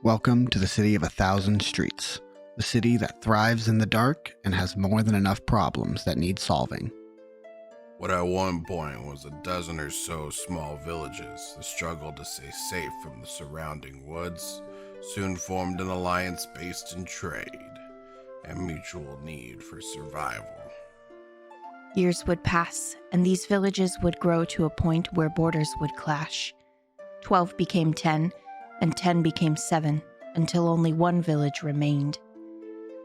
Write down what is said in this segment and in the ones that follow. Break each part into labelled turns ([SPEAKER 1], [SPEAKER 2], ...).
[SPEAKER 1] Welcome to the city of 1,000 streets, the city that thrives in the dark and has more than enough problems that need solving.
[SPEAKER 2] What at one point was a dozen or so small villages that struggled to stay safe from the surrounding woods soon formed an alliance based in trade and mutual need for survival.
[SPEAKER 3] Years would pass, and these villages would grow to a point where borders would clash. 12 became 10, and 10 became 7, until only one village remained.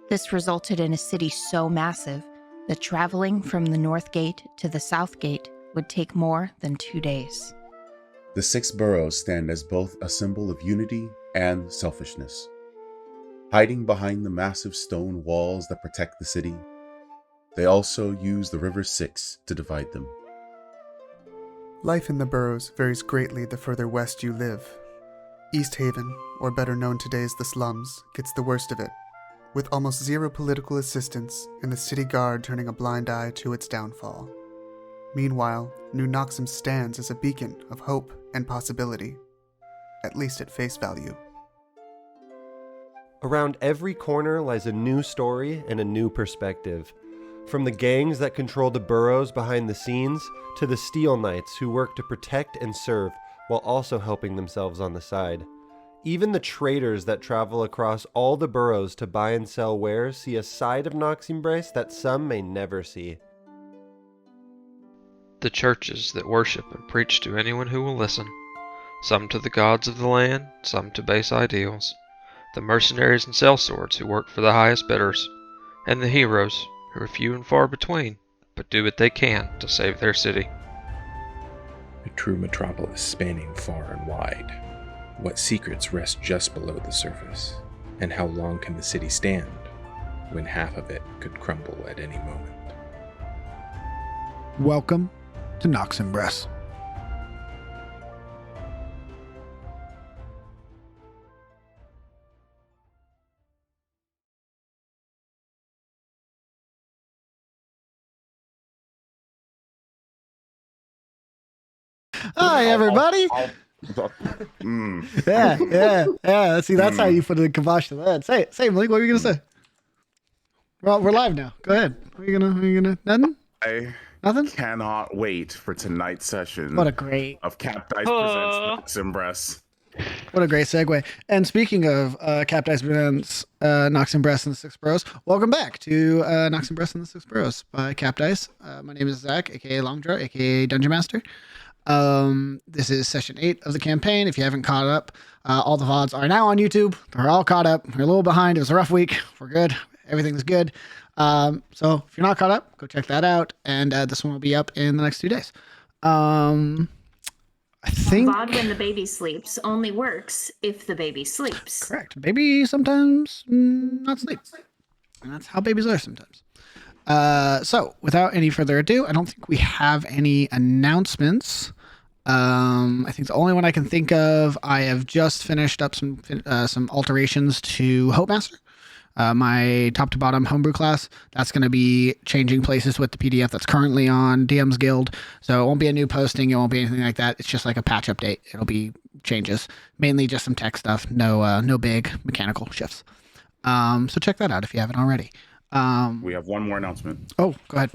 [SPEAKER 3] This resulted in a city so massive that traveling from the North Gate to the South Gate would take more than 2 days.
[SPEAKER 4] The Six Boroughs stand as both a symbol of unity and selfishness. Hiding behind the massive stone walls that protect the city, they also use the River Styx to divide them.
[SPEAKER 5] Life in the boroughs varies greatly the further west you live. East Haven, or better known today as the slums, gets the worst of it, with almost zero political assistance and the city guard turning a blind eye to its downfall. Meanwhile, New Noximbres stands as a beacon of hope and possibility, at least at face value.
[SPEAKER 6] Around every corner lies a new story and a new perspective. From the gangs that control the boroughs behind the scenes, to the Steel Knights who work to protect and serve while also helping themselves on the side. Even the traders that travel across all the boroughs to buy and sell wares see a side of Noximbres that some may never see.
[SPEAKER 7] The churches that worship and preach to anyone who will listen, some to the gods of the land, some to base ideals, the mercenaries and sellswords who work for the highest bidders, and the heroes who are few and far between, but do what they can to save their city.
[SPEAKER 8] A true metropolis spanning far and wide. What secrets rest just below the surface? And how long can the city stand when half of it could crumble at any moment?
[SPEAKER 1] Welcome to Noximbres. Hi, everybody. Yeah. See, that's how you put it in kibosh to that. Say it, Malik. What are you gonna say? Well, we're live now. Go ahead. What are you gonna? Nothing. Nothing.
[SPEAKER 9] Cannot wait for tonight's session.
[SPEAKER 1] What a great
[SPEAKER 9] of Cap Dice presents Noximbres.
[SPEAKER 1] What a great segue. And speaking of Cap Dice presents Noximbres and the Six Boroughs, welcome back to Noximbres and the Six Boroughs by Cap Dice. My name is Zach, aka Longdraw, aka Dungeon Master. This is session 8 of the campaign. If you haven't caught up, all the VODs are now on YouTube. They're all caught up. We're a little behind. It was a rough week. We're good. Everything's good. So if you're not caught up, go check that out. And this one will be up in the next 2 days. I think
[SPEAKER 10] VOD when the baby sleeps only works if the baby sleeps.
[SPEAKER 1] Correct. Baby sometimes not sleep. And that's how babies are sometimes. So without any further ado, I don't think we have any announcements. I think the only one I can think of, I have just finished up some alterations to Hope Master, my top to bottom homebrew class. That's going to be changing places with the PDF that's currently on DM's Guild. So it won't be a new posting. It won't be anything like that. It's just like a patch update. It'll be changes, mainly just some tech stuff. No big mechanical shifts. So check that out if you haven't already.
[SPEAKER 9] We have one more announcement.
[SPEAKER 1] Oh, go ahead.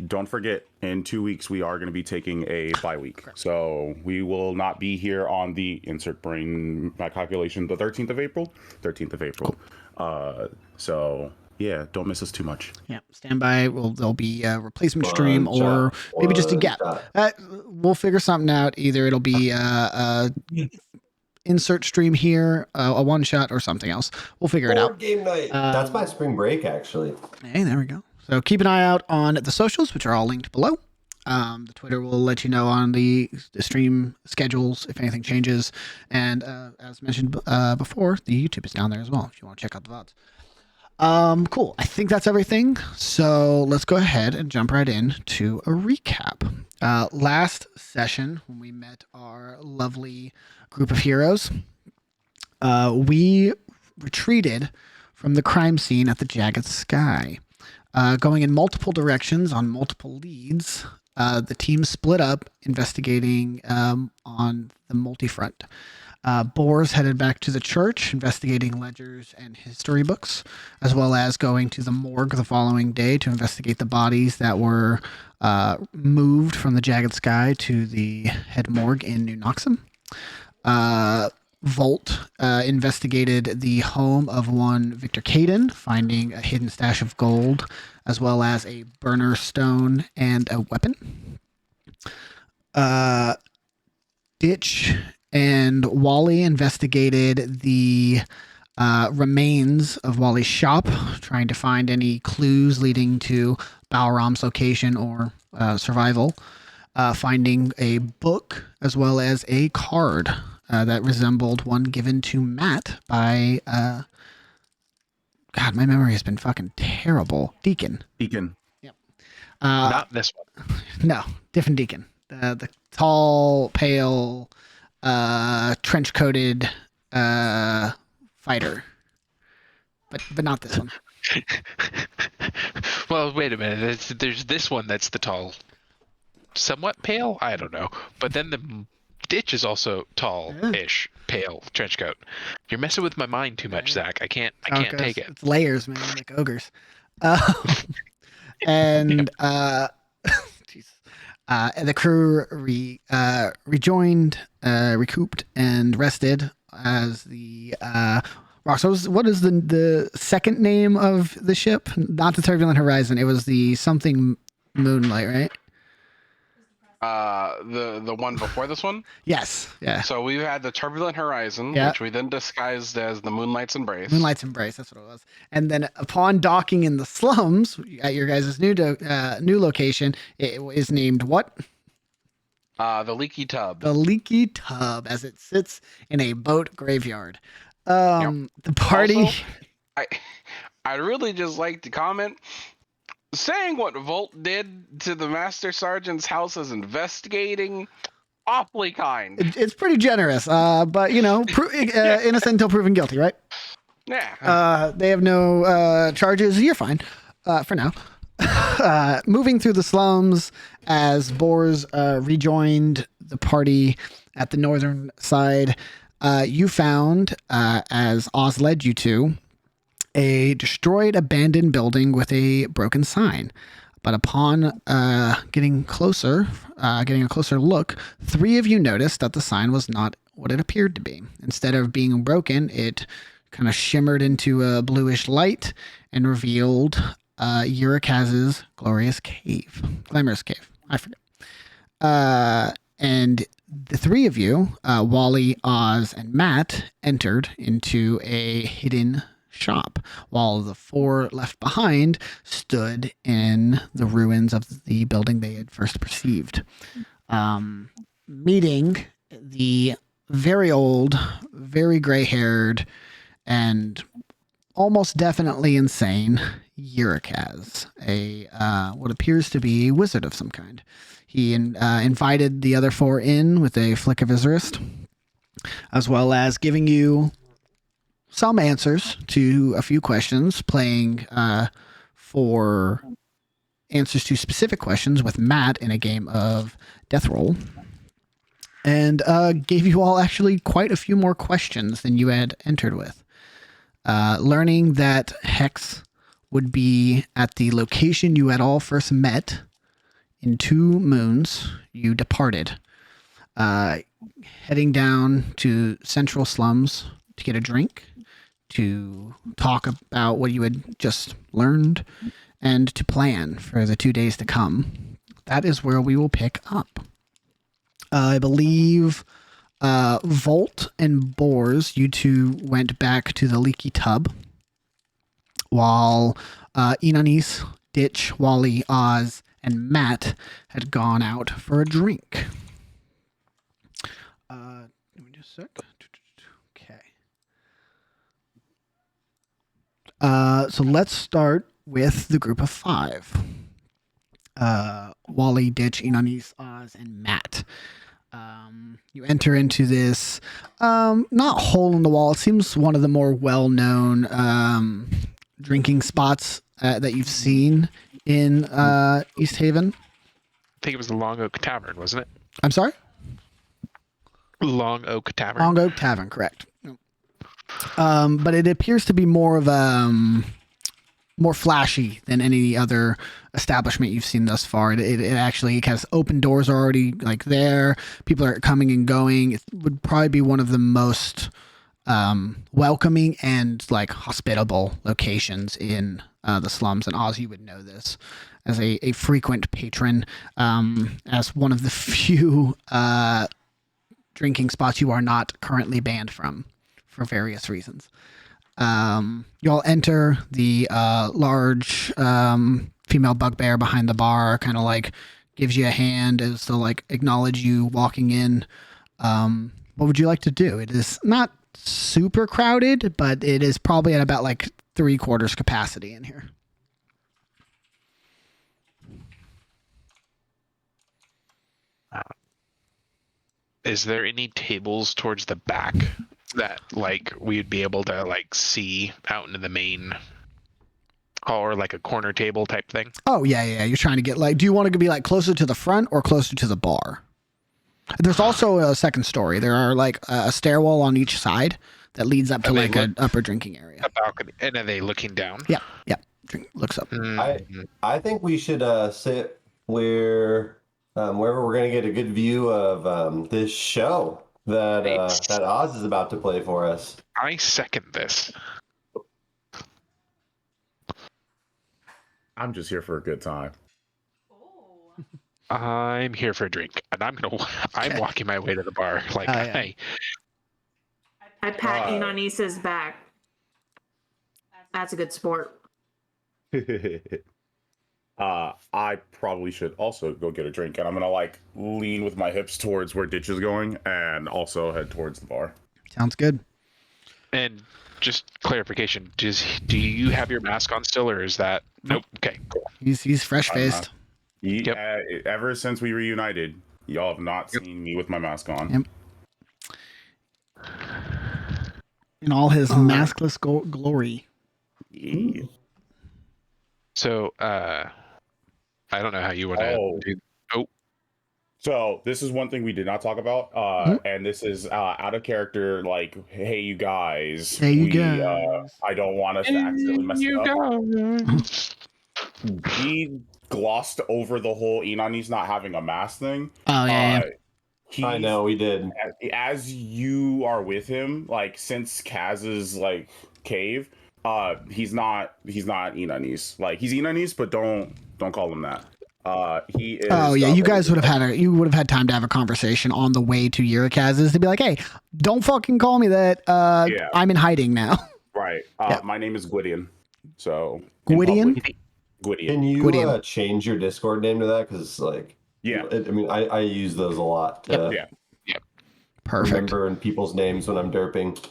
[SPEAKER 9] Don't forget, in 2 weeks, we are going to be taking a bye week. Correct. So we will not be here on the insert brain my calculation, the 13th of April. 13th of April. Cool. So yeah, don't miss us too much. Yeah,
[SPEAKER 1] stand by. There'll be a replacement stream or maybe just a gap. We'll figure something out. Either it'll be insert stream here, a one shot or something else. We'll figure it out.
[SPEAKER 6] Game night. That's my spring break, actually.
[SPEAKER 1] Hey, there we go. So keep an eye out on the socials, which are all linked below. The Twitter will let you know on the stream schedules if anything changes. And as mentioned before, the YouTube is down there as well if you want to check out the VODs. Cool. I think that's everything. So let's go ahead and jump right in to a recap. Last session, when we met our lovely group of heroes, we retreated from the crime scene at the Jagged Sky. Going in multiple directions on multiple leads, the team split up investigating on the multi-front. Boars headed back to the church, investigating ledgers and history books, as well as going to the morgue the following day to investigate the bodies that were moved from the Jagged Sky to the head morgue in New Noxim. Volt investigated the home of one Victor Caden, finding a hidden stash of gold, as well as a burner stone and a weapon. Ditch and Wally investigated the remains of Wally's shop, trying to find any clues leading to Balram's location or survival. Finding a book as well as a card that resembled one given to Matt by God, my memory has been fucking terrible. Deacon.
[SPEAKER 9] Deacon.
[SPEAKER 1] Yep.
[SPEAKER 11] Not this one.
[SPEAKER 1] No, different Deacon. The tall, pale, trench-coated fighter. But not this one.
[SPEAKER 11] Well, wait a minute. There's this one that's the tall, somewhat pale. I don't know. But then the Ditch is also tall-ish, pale trench coat. You're messing with my mind too much, Zach. I can't take it.
[SPEAKER 1] It's layers, man, like ogres. And Jesus. And the crew rejoined, recouped, and rested as the so what is the second name of the ship? Not the Turbulent Horizon. It was the something Moonlight, right?
[SPEAKER 12] The one before this one?
[SPEAKER 1] Yes. Yeah.
[SPEAKER 12] So we had the Turbulent Horizon,
[SPEAKER 1] Yeah.
[SPEAKER 12] which we then disguised as the Moonlight's Embrace.
[SPEAKER 1] Moonlight's Embrace, that's what it was. And then upon docking in the slums at your guys' new location, it is named what?
[SPEAKER 12] The Leaky Tub.
[SPEAKER 1] The Leaky Tub, as it sits in a boat graveyard. The party.
[SPEAKER 12] Also, I'd really just like to comment. Saying what Volt did to the Master Sergeant's house as investigating, awfully kind.
[SPEAKER 1] It's pretty generous, but innocent until proven guilty, right?
[SPEAKER 12] Yeah.
[SPEAKER 1] They have no charges. You're fine for now. Moving through the slums as Boars rejoined the party at the northern side, you found, as Oz led you to, a destroyed abandoned building with a broken sign. But upon getting a closer look, three of you noticed that the sign was not what it appeared to be. Instead of being broken, it kind of shimmered into a bluish light and revealed Yrakaz's glamorous cave. I forget. And the three of you, Wally, Oz, and Matt, entered into a hidden shop, while the four left behind stood in the ruins of the building they had first perceived. Meeting the very old, very gray-haired, and almost definitely insane Yrakaz, what appears to be a wizard of some kind. He invited the other four in with a flick of his wrist, as well as giving you some answers to a few questions, playing for answers to specific questions with Matt in a game of Death Roll, and gave you all actually quite a few more questions than you had entered with. Learning that Hex would be at the location you had all first met in 2 moons, you departed, heading down to central slums to get a drink, to talk about what you had just learned, and to plan for the 2 days to come. That is where we will pick up. I believe Volt and Boars, you two went back to the Leaky Tub, while Inanis, Ditch, Wally, Oz, and Matt had gone out for a drink. Give me just a sec. Okay. So let's start with the group of 5. Wally, Ditch, Inanis, Oz, and Matt. You enter into this, not hole in the wall. It seems one of the more well-known drinking spots that you've seen in East Haven.
[SPEAKER 11] I think it was the Long Oak Tavern, wasn't it?
[SPEAKER 1] I'm sorry?
[SPEAKER 11] Long Oak Tavern.
[SPEAKER 1] Long Oak Tavern, correct. But it appears to be more of more flashy than any other establishment you've seen thus far. It actually has open doors already like there. People are coming and going. It would probably be one of the most welcoming and like hospitable locations in the slums. And Oz, you would know this as a frequent patron, as one of the few drinking spots you are not currently banned from for various reasons. You all enter the large female bugbear behind the bar, kind of like gives you a hand as to like acknowledge you walking in. What would you like to do? It is not super crowded, but it is probably at about like 3/4 capacity in here.
[SPEAKER 11] Is there any tables towards the back that like we'd be able to like see out into the main hall, or like a corner table type thing?
[SPEAKER 1] Oh yeah. You're trying to get like, do you want to be like closer to the front or closer to the bar? There's also a second story. There are like a stairwell on each side that leads up to like an upper drinking area.
[SPEAKER 11] A balcony. And are they looking down?
[SPEAKER 1] Yeah. Looks up.
[SPEAKER 6] I think we should sit wherever we're going to get a good view of this show that that Oz is about to play for us.
[SPEAKER 11] I second this.
[SPEAKER 9] I'm just here for a good time.
[SPEAKER 11] I'm here for a drink, and I'm walking my way to the bar. Like, hey,
[SPEAKER 10] I pat Inanisa's back. That's a good sport.
[SPEAKER 9] I probably should also go get a drink, and I'm gonna like lean with my hips towards where Ditch is going, and also head towards the bar.
[SPEAKER 1] Sounds good.
[SPEAKER 11] And just clarification: do you have your mask on still, or is that nope? Okay, cool.
[SPEAKER 1] He's fresh faced.
[SPEAKER 11] Yep.
[SPEAKER 9] Ever since we reunited, y'all have not seen me with my mask on.
[SPEAKER 1] Yep. In all his maskless glory.
[SPEAKER 9] Yeah.
[SPEAKER 11] So, I don't know how you want to do. Oh.
[SPEAKER 9] So this is one thing we did not talk about, and this is out of character. Like, hey, you guys.
[SPEAKER 1] Hey, you guys.
[SPEAKER 9] I don't want us to accidentally mess it up. He glossed over the whole Inani's not having a mask thing.
[SPEAKER 1] Oh yeah.
[SPEAKER 6] I know we did.
[SPEAKER 9] As you are with him, like since Kaz's like cave, he's not Inani's. Like he's Inani's, but don't call him that. He is.
[SPEAKER 1] Oh yeah, you guys would have had time to have a conversation on the way to Yrakaz's to be like, hey, don't fucking call me that. I'm in hiding now.
[SPEAKER 9] Right. My name is Gwydion. So
[SPEAKER 1] Gwydion.
[SPEAKER 6] Can you change your Discord name to that? Because like, I use those a lot.
[SPEAKER 1] Yep. Perfect.
[SPEAKER 6] Remember people's names when I'm derping.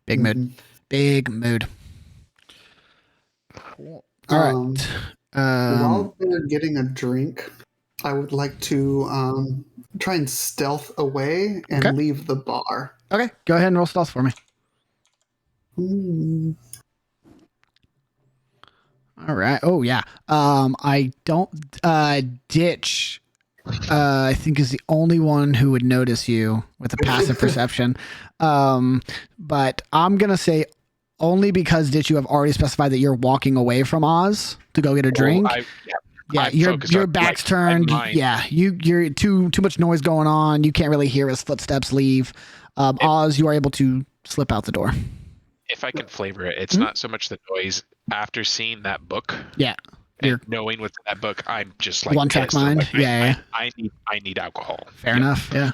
[SPEAKER 1] Big mood. Big mood. Cool. All right.
[SPEAKER 5] While they're getting a drink, I would like to try and stealth away and leave the bar.
[SPEAKER 1] Okay, go ahead and roll stealth for me. All right. Oh yeah. I don't. Ditch. I think is the only one who would notice you with a passive perception. But I'm gonna say only because Ditch, you have already specified that you're walking away from Oz to go get a drink. Your back's turned. You're too much noise going on. You can't really hear his footsteps leave. Oz, you are able to slip out the door.
[SPEAKER 11] If I can flavor it, it's not so much the noise. After seeing that book, and knowing what's in that book, I'm just like
[SPEAKER 1] one track mind.
[SPEAKER 11] Like, I need alcohol.
[SPEAKER 1] Fair enough. Yeah.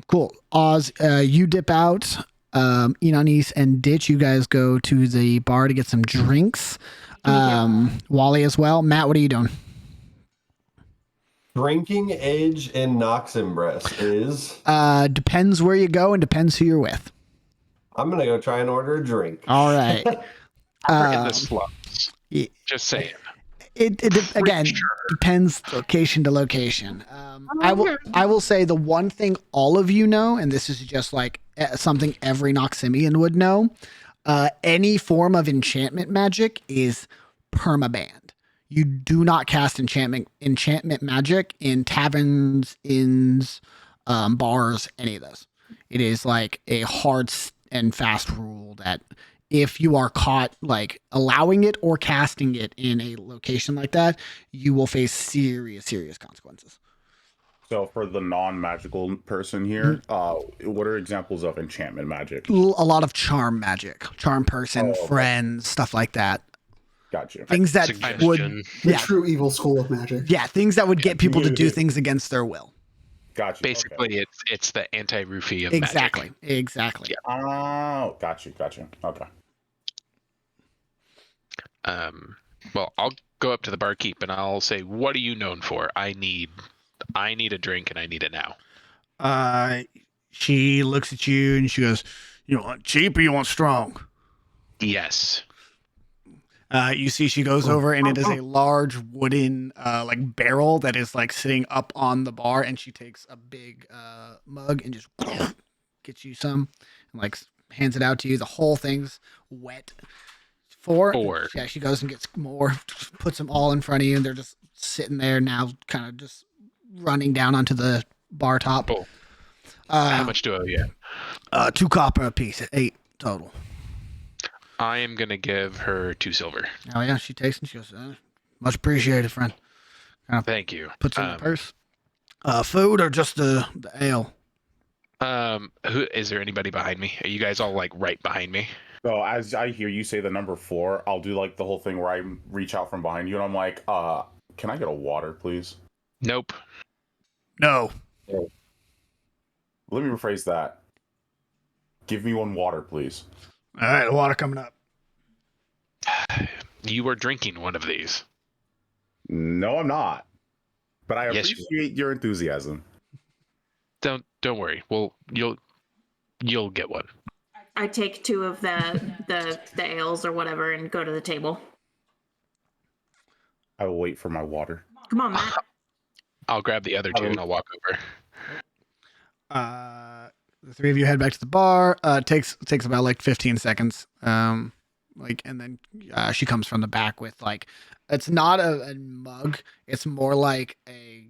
[SPEAKER 1] Cool. Oz, you dip out. Inanis and Ditch, you guys go to the bar to get some drinks. Wally as well. Matt, what are you doing?
[SPEAKER 6] Drinking age in Noximbres is
[SPEAKER 1] depends where you go and depends who you're with.
[SPEAKER 6] I'm gonna go try and order a drink.
[SPEAKER 1] All right.
[SPEAKER 11] We're in the slums. Just saying.
[SPEAKER 1] It again depends location to location. I will say the one thing all of you know, and this is just like something every Noximian would know. Any form of enchantment magic is permabanned. You do not cast enchantment magic in taverns, inns, bars, any of those. It is like a hard and fast rule that if you are caught like allowing it or casting it in a location like that, you will face serious consequences.
[SPEAKER 9] So for the non-magical person here, what are examples of enchantment magic?
[SPEAKER 1] A lot of charm magic, charm person,
[SPEAKER 9] Oh, okay.
[SPEAKER 1] friends, stuff like that.
[SPEAKER 9] Gotcha.
[SPEAKER 1] Things that would,
[SPEAKER 7] Suggestion.
[SPEAKER 5] The true evil school of magic.
[SPEAKER 1] yeah, things that would get people to do things against their will.
[SPEAKER 9] Gotcha.
[SPEAKER 11] Basically, it's the anti-roofie of
[SPEAKER 1] Exactly.
[SPEAKER 11] magic.
[SPEAKER 1] Exactly.
[SPEAKER 11] Yeah.
[SPEAKER 9] Oh, gotcha. Okay.
[SPEAKER 11] Well, I'll go up to the barkeep and I'll say, "What are you known for? I need a drink and I need it now."
[SPEAKER 1] She looks at you and she goes, "You want cheap or you want strong?"
[SPEAKER 11] Yes.
[SPEAKER 1] You see she goes over and it is a large wooden like barrel that is like sitting up on the bar, and she takes a big mug and just gets you some and like hands it out to you. The whole thing's wet. Four. Yeah, she goes and gets more, puts them all in front of you, and they're just sitting there now, kind of just running down onto the bar top.
[SPEAKER 11] Cool. How much do I owe you?
[SPEAKER 1] 2 copper a piece, 8 total.
[SPEAKER 11] I am gonna give her 2 silver.
[SPEAKER 1] Oh yeah, she takes it and she goes, much appreciated, friend. Kind of
[SPEAKER 11] Thank you.
[SPEAKER 1] puts it in the purse. Food or just the ale?
[SPEAKER 11] Who is there? Anybody behind me? Are you guys all like right behind me?
[SPEAKER 9] So as I hear you say the number 4, I'll do like the whole thing where I reach out from behind you and I'm like, can I get a water, please?
[SPEAKER 11] Nope.
[SPEAKER 1] No.
[SPEAKER 9] Let me rephrase that. Give me 1 water, please.
[SPEAKER 1] All right, water coming up.
[SPEAKER 11] You were drinking one of these.
[SPEAKER 9] No, I'm not. But I
[SPEAKER 11] Yes, you
[SPEAKER 9] appreciate your enthusiasm.
[SPEAKER 11] Don't worry. Well, you'll get one.
[SPEAKER 10] I take 2 of the ales or whatever and go to the table.
[SPEAKER 9] I will wait for my water.
[SPEAKER 10] Come on, Matt.
[SPEAKER 11] I'll grab the other 2 and I'll walk over.
[SPEAKER 1] The 3 of you head back to the bar. Takes about like 15 seconds. And then she comes from the back with like, it's not a mug. It's more like a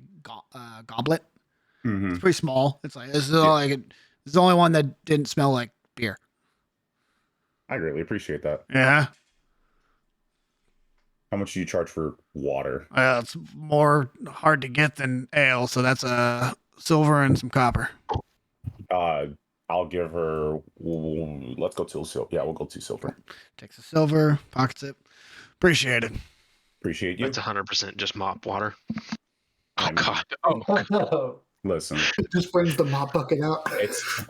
[SPEAKER 1] goblet.
[SPEAKER 9] Mm-hmm.
[SPEAKER 1] It's pretty small. It's like this is the only one that didn't smell like beer.
[SPEAKER 9] I greatly appreciate that.
[SPEAKER 1] Yeah.
[SPEAKER 9] How much do you charge for water?
[SPEAKER 1] It's more hard to get than ale, so that's a silver and some copper.
[SPEAKER 9] I'll give her. Let's go 2 silver. Yeah, we'll go 2 silver.
[SPEAKER 1] Takes a silver, pockets it. Appreciate it.
[SPEAKER 9] Appreciate you.
[SPEAKER 7] That's 100% just mop water.
[SPEAKER 11] Oh God. Oh.
[SPEAKER 9] Listen,
[SPEAKER 5] It just brings the mop bucket out.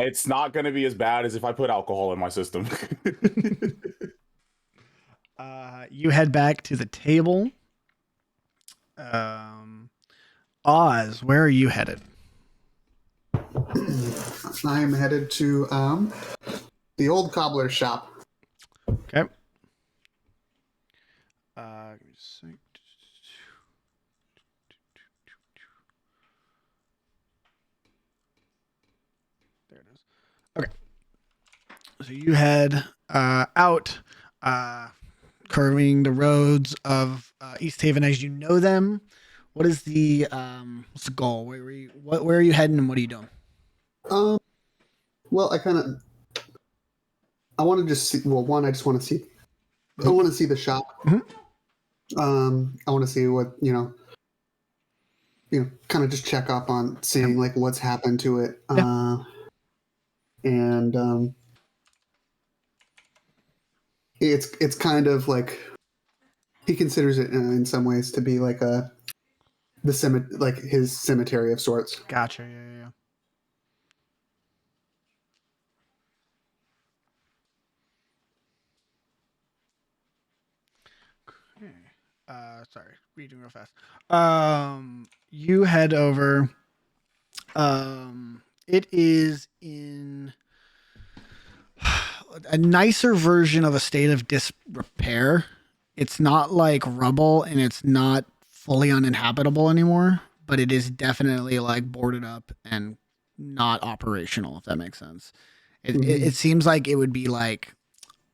[SPEAKER 9] it's not going to be as bad as if I put alcohol in my system.
[SPEAKER 1] You head back to the table. Oz, where are you headed?
[SPEAKER 5] I am headed to the old cobbler's shop.
[SPEAKER 1] Okay. Give me a sec. There it is. Okay. So you head out, curving the roads of East Haven as you know them. What is the what's the goal? Where are you heading and what are you doing?
[SPEAKER 5] Well, I want to just see. Well, one, I just want to see. I want to see the shop.
[SPEAKER 1] Mm-hmm.
[SPEAKER 5] I want to see what kind of just check up on seeing like what's happened to it.
[SPEAKER 1] Yeah.
[SPEAKER 5] And it's kind of like he considers it in some ways to be like like his cemetery of sorts.
[SPEAKER 1] Gotcha. Yeah. Okay. Sorry, reading real fast. You head over. It is in a nicer version of a state of disrepair. It's not like rubble and it's not fully uninhabitable anymore, but it is definitely like boarded up and not operational, if that makes sense. It seems like it would be like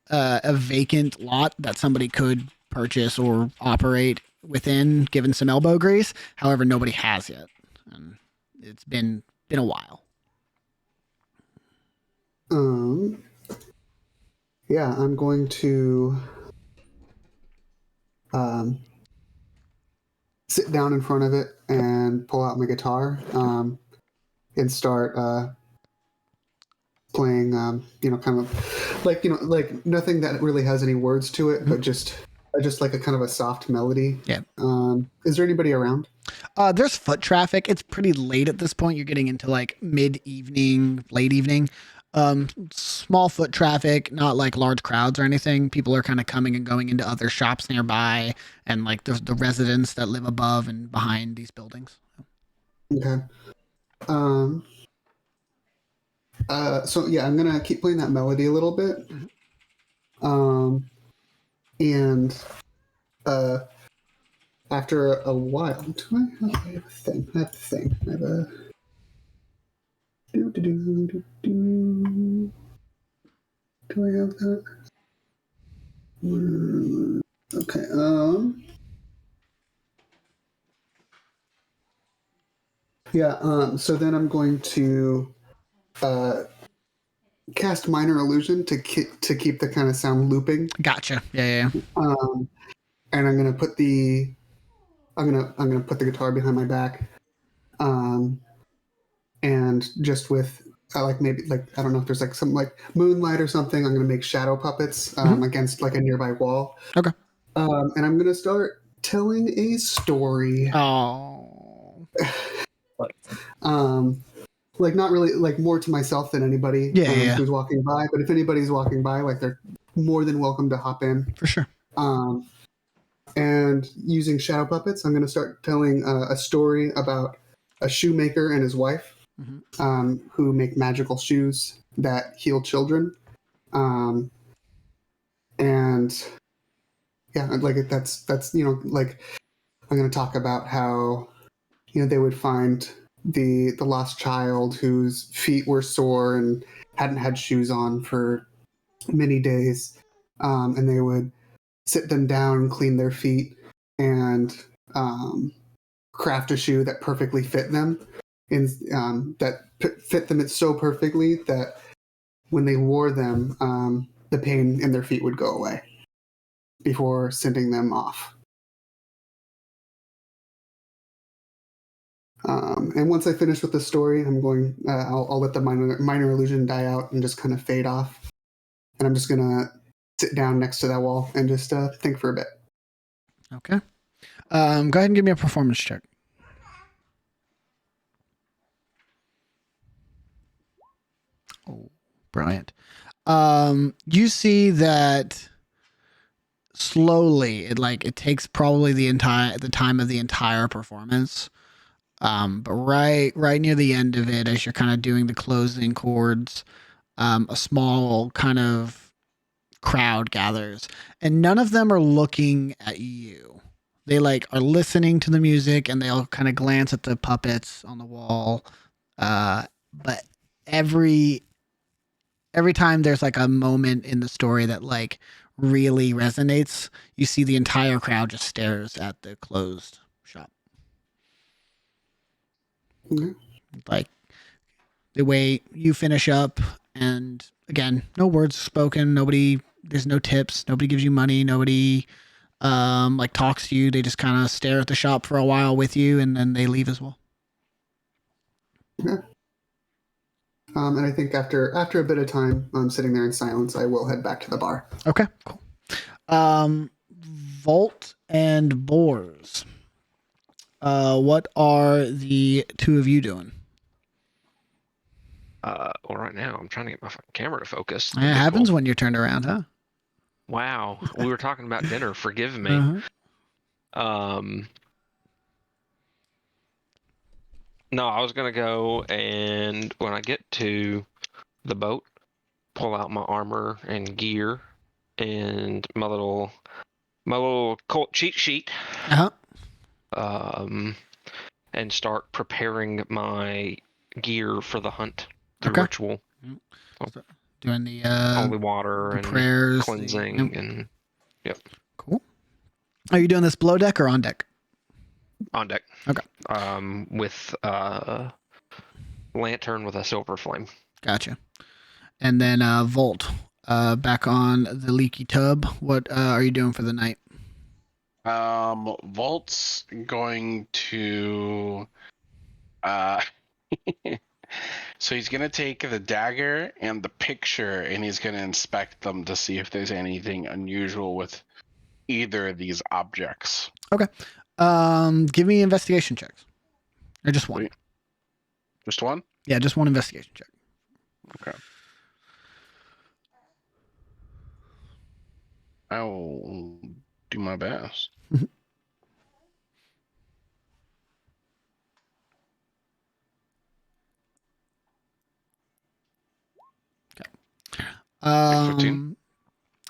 [SPEAKER 1] a vacant lot that somebody could purchase or operate within, given some elbow grease. However, nobody has yet, and it's been a while.
[SPEAKER 5] Yeah, I'm going to sit down in front of it and pull out my guitar and start playing, kind of like nothing that really has any words to it, but just like a kind of a soft melody.
[SPEAKER 1] Yeah.
[SPEAKER 5] Is there anybody around?
[SPEAKER 1] There's foot traffic. It's pretty late at this point. You're getting into like mid-evening, late evening. Small foot traffic, not like large crowds or anything. People are kind of coming and going into other shops nearby, and like the residents that live above and behind these buildings.
[SPEAKER 5] Okay. So yeah, I'm gonna keep playing that melody a little bit. And after a while, do I have a thing? I have a thing. I have a do I have that? Okay. Yeah. So then I'm going to cast minor illusion to keep the kind of sound looping.
[SPEAKER 1] Gotcha. Yeah.
[SPEAKER 5] And I'm gonna put the guitar behind my back, and just with like maybe like I don't know if there's like some like moonlight or something. I'm gonna make shadow puppets against like a nearby wall.
[SPEAKER 1] Okay.
[SPEAKER 5] And I'm gonna start telling a story.
[SPEAKER 1] Oh.
[SPEAKER 5] Like not really like more to myself than anybody who's walking by. But if anybody's walking by, like they're more than welcome to hop in.
[SPEAKER 1] For sure.
[SPEAKER 5] And using shadow puppets, I'm going to start telling a story about a shoemaker and his wife who make magical shoes that heal children. And yeah, like that's like I'm going to talk about how they would find the lost child whose feet were sore and hadn't had shoes on for many days, and they would sit them down and clean their feet and craft a shoe that perfectly fit them and fit them so perfectly that when they wore them, the pain in their feet would go away before sending them off. And once I finish with the story, I'm going. I'll let the minor illusion die out and just kind of fade off. And I'm just gonna sit down next to that wall and just think for a bit.
[SPEAKER 1] Okay. Go ahead and give me a performance check. Oh, brilliant. You see that slowly it takes probably the time of the entire performance. But right near the end of it, as you're kind of doing the closing chords, a small kind of crowd gathers, and none of them are looking at you. They like are listening to the music, and they'll kind of glance at the puppets on the wall. But every time there's like a moment in the story that like really resonates, you see the entire crowd just stares at the closed shop.
[SPEAKER 5] Mm-hmm.
[SPEAKER 1] Like the way you finish up, and again, no words spoken, there's no tips, nobody gives you money, nobody like talks to you. They just kind of stare at the shop for a while with you, and then they leave as well.
[SPEAKER 5] Yeah. And I think after a bit of time sitting there in silence, I will head back to the bar.
[SPEAKER 1] Okay, cool. Volt and Boars. What are the two of you doing?
[SPEAKER 7] Well, right now I'm trying to get my fucking camera to focus.
[SPEAKER 1] It happens when you're turned around, huh?
[SPEAKER 7] Wow, we were talking about dinner. Forgive me. No, I was gonna go, and when I get to the boat, pull out my armor and gear and my little cult cheat sheet. And start preparing my gear for the hunt, the ritual.
[SPEAKER 1] So doing the
[SPEAKER 7] holy water
[SPEAKER 1] the
[SPEAKER 7] and
[SPEAKER 1] prayers,
[SPEAKER 7] cleansing, and yep.
[SPEAKER 1] Cool. Are you doing this below deck or on deck?
[SPEAKER 7] On deck.
[SPEAKER 1] Okay.
[SPEAKER 7] With lantern with a silver flame.
[SPEAKER 1] Gotcha. And then Volt, back on the leaky tub. What are you doing for the night?
[SPEAKER 12] Volt's going to so he's gonna take the dagger and the picture and he's gonna inspect them to see if there's anything unusual with either of these objects.
[SPEAKER 1] Okay. Give me investigation checks. Or just one.
[SPEAKER 12] Sweet. Just one?
[SPEAKER 1] Yeah, just one investigation check.
[SPEAKER 12] Okay. I will do my best.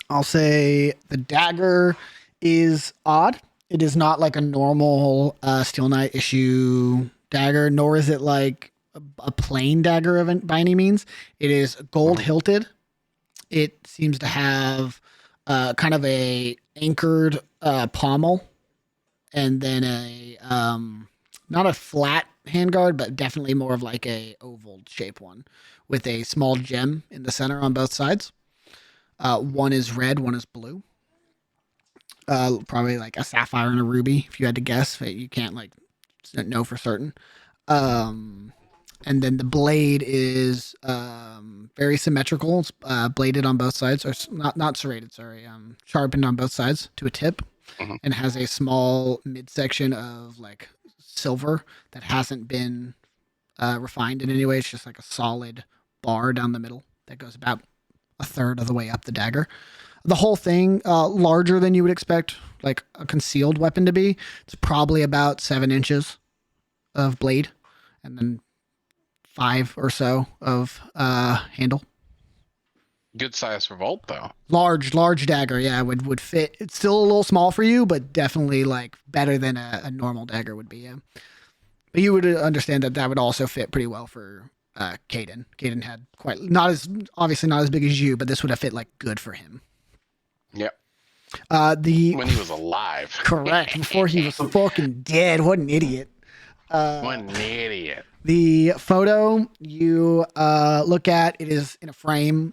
[SPEAKER 1] I'll say the dagger is odd. It is not like a normal Steel Knight issue dagger, nor is it like a plain dagger by any means. It is gold hilted. It seems to have kind of a anchored pommel, and then a not a flat handguard, but definitely more of like a oval shape one with a small gem in the center on both sides. One is red, one is blue. Probably like a sapphire and a ruby, if you had to guess. But you can't like know for certain. And then the blade is very symmetrical. It's bladed on both sides, or not serrated. Sorry, sharpened on both sides to a tip, and has a small midsection of like silver that hasn't been refined in any way. It's just like a solid bar down the middle that goes about a third of the way up the dagger. The whole thing, larger than you would expect, like a concealed weapon to be. It's probably about 7 inches of blade, and then 5 or so of handle.
[SPEAKER 12] Good size for Volt, though.
[SPEAKER 1] Large dagger, yeah, would fit. It's still a little small for you, but definitely like better than a normal dagger would be. Yeah. But you would understand that would also fit pretty well for Caden. Caden had obviously not as big as you, but this would have fit like good for him.
[SPEAKER 12] Yep.
[SPEAKER 1] When
[SPEAKER 12] he was alive.
[SPEAKER 1] Correct. Before he was fucking dead. What an idiot.
[SPEAKER 12] What an idiot.
[SPEAKER 1] The photo you look at, it is in a frame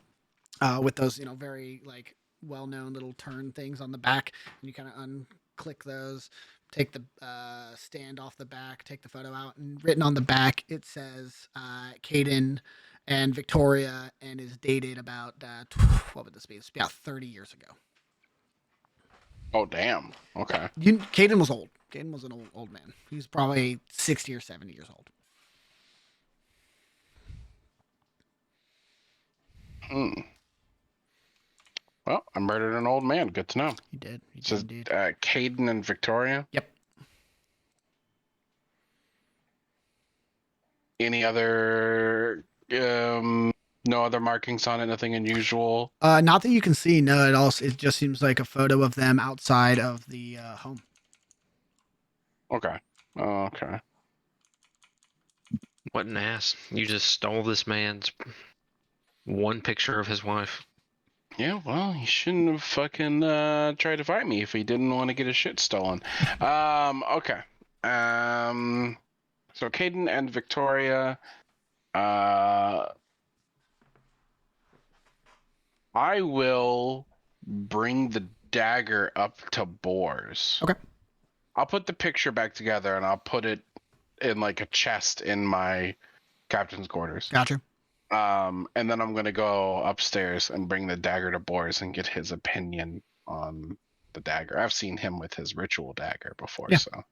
[SPEAKER 1] with those, very like well-known little turn things on the back. And you kind of unclick those, take the stand off the back, take the photo out, and written on the back, it says Caden and Victoria, and is dated about, what would this be? It's about 30 years ago.
[SPEAKER 12] Oh, damn. Okay.
[SPEAKER 1] Caden was old. Caden was an old man. He was probably 60 or 70 years old.
[SPEAKER 12] Well, I murdered an old man. Good to know.
[SPEAKER 1] You did.
[SPEAKER 12] So, Caden and Victoria?
[SPEAKER 1] Yep.
[SPEAKER 12] Any other... no other markings on it? Nothing unusual?
[SPEAKER 1] Not that you can see. No, it just seems like a photo of them outside of the home.
[SPEAKER 12] Okay. Okay.
[SPEAKER 7] What an ass. You just stole this man's one picture of his wife.
[SPEAKER 12] Yeah, well, he shouldn't have fucking tried to fight me if he didn't want to get his shit stolen. Okay. So Caden and Victoria, I will bring the dagger up to Boars.
[SPEAKER 1] Okay.
[SPEAKER 12] I'll put the picture back together and I'll put it in like a chest in my captain's quarters.
[SPEAKER 1] Gotcha.
[SPEAKER 12] And then I'm gonna go upstairs and bring the dagger to Boris and get his opinion on the dagger. I've seen him with his ritual dagger before,
[SPEAKER 1] Yeah.
[SPEAKER 12] so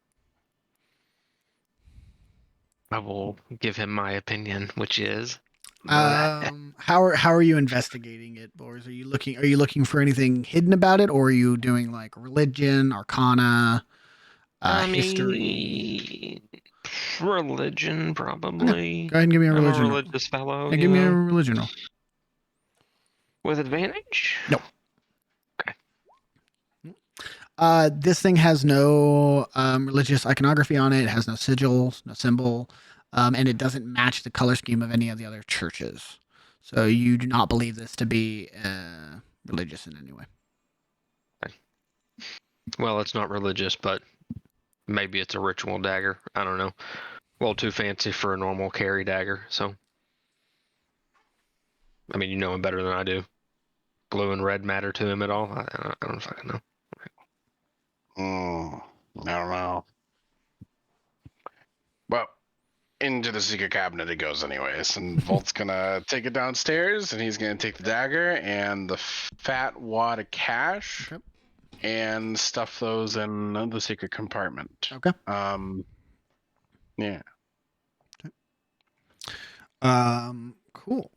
[SPEAKER 7] I will give him my opinion, which is
[SPEAKER 1] how are you investigating it, Boris? Are you looking for anything hidden about it, or are you doing like religion, arcana, history?
[SPEAKER 7] Religion, probably.
[SPEAKER 1] Go ahead and give me a religion.
[SPEAKER 7] I'm a religious fellow.
[SPEAKER 1] Yeah, give me a religion roll.
[SPEAKER 7] With advantage?
[SPEAKER 1] No.
[SPEAKER 7] Okay.
[SPEAKER 1] This thing has no religious iconography on it. It has no sigils, no symbol, and it doesn't match the color scheme of any of the other churches. So you do not believe this to be religious in any way.
[SPEAKER 7] Okay. Well, it's not religious, but maybe it's a ritual dagger. I don't know. A little too fancy for a normal carry dagger, so I mean, you know him better than I do. Blue and red matter to him at all? I don't fucking know.
[SPEAKER 12] I don't know. Well, into the secret cabinet it goes anyways, and Volt's gonna take it downstairs, and he's gonna take the dagger and the fat wad of cash,
[SPEAKER 1] Okay.
[SPEAKER 12] and stuff those in the secret compartment.
[SPEAKER 1] Okay.
[SPEAKER 12] Yeah.
[SPEAKER 1] Cool.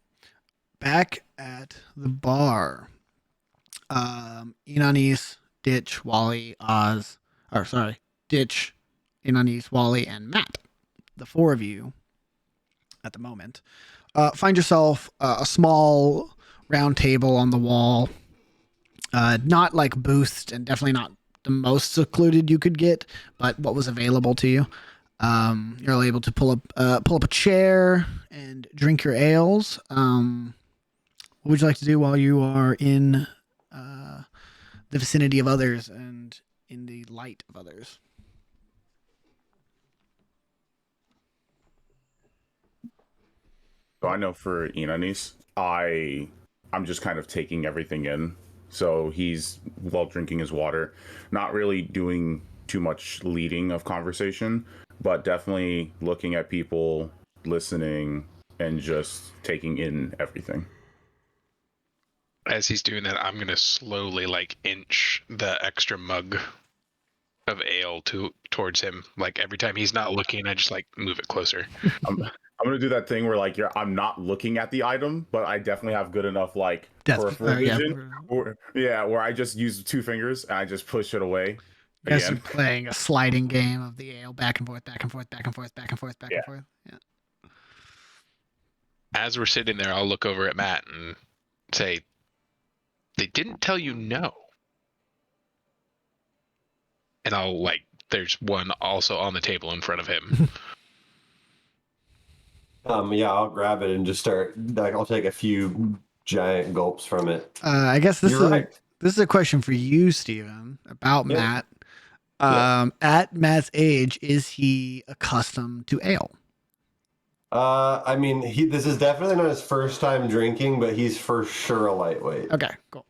[SPEAKER 1] Back at the bar, Inanis, Ditch, Wally, Ditch, Inanis, Wally, and Matt, the four of you at the moment, find yourself a small round table on the wall, not like booths and definitely not the most secluded you could get, but what was available to you. You're able to pull up a chair and drink your ales. What would you like to do while you are in the vicinity of others and in the light of others?
[SPEAKER 9] So I know for Inanis, I'm just kind of taking everything in. So he's while drinking his water, not really doing too much leading of conversation, but definitely looking at people, listening, and just taking in everything.
[SPEAKER 11] As he's doing that, I'm gonna slowly like inch the extra mug of ale towards him. Like every time he's not looking, I just like move it closer.
[SPEAKER 9] I'm gonna do that thing where like I'm not looking at the item, but I definitely have good enough like peripheral vision. Where I just use 2 fingers and I just push it away.
[SPEAKER 1] You guys
[SPEAKER 9] Again.
[SPEAKER 1] are playing a sliding game of the ale, back and forth, back and forth, back and forth, back and forth, back and forth. Yeah.
[SPEAKER 11] As we're sitting there, I'll look over at Matt and say, "They didn't tell you no." And I'll like, there's one also on the table in front of him.
[SPEAKER 6] Yeah, I'll grab it and just start. Like, I'll take a few giant gulps from it.
[SPEAKER 1] I guess this
[SPEAKER 6] You're
[SPEAKER 1] is
[SPEAKER 6] right.
[SPEAKER 1] this is a question for you, Steven, about Matt. At Matt's age, is he accustomed to ale?
[SPEAKER 6] I mean, this is definitely not his first time drinking, but he's for sure a lightweight.
[SPEAKER 1] Okay, cool.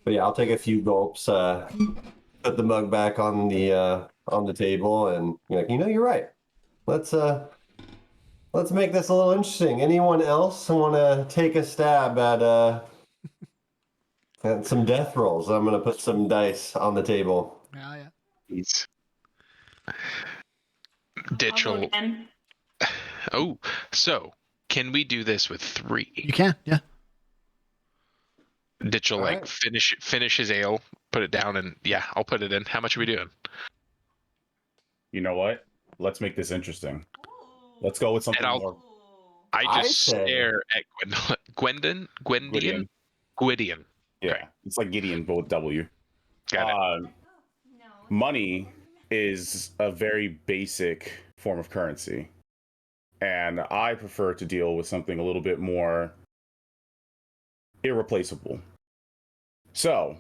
[SPEAKER 6] But yeah, I'll take a few gulps, put the mug back on the table, and you're right. Let's make this a little interesting. Anyone else want to take a stab at some death rolls? I'm gonna put some dice on the table.
[SPEAKER 1] Yeah.
[SPEAKER 11] He's Ditchel. Oh, so can we do this with 3?
[SPEAKER 1] You can, yeah.
[SPEAKER 11] Ditchel like finish his ale, put it down, and yeah, I'll put it in. How much are we doing?
[SPEAKER 9] You know what? Let's make this interesting. Let's go with something more.
[SPEAKER 11] I just stare at Gwydion.
[SPEAKER 9] Yeah,
[SPEAKER 11] okay.
[SPEAKER 9] It's like Gideon, but with W.
[SPEAKER 11] Got it.
[SPEAKER 9] Money is a very basic form of currency, and I prefer to deal with something a little bit more irreplaceable. So,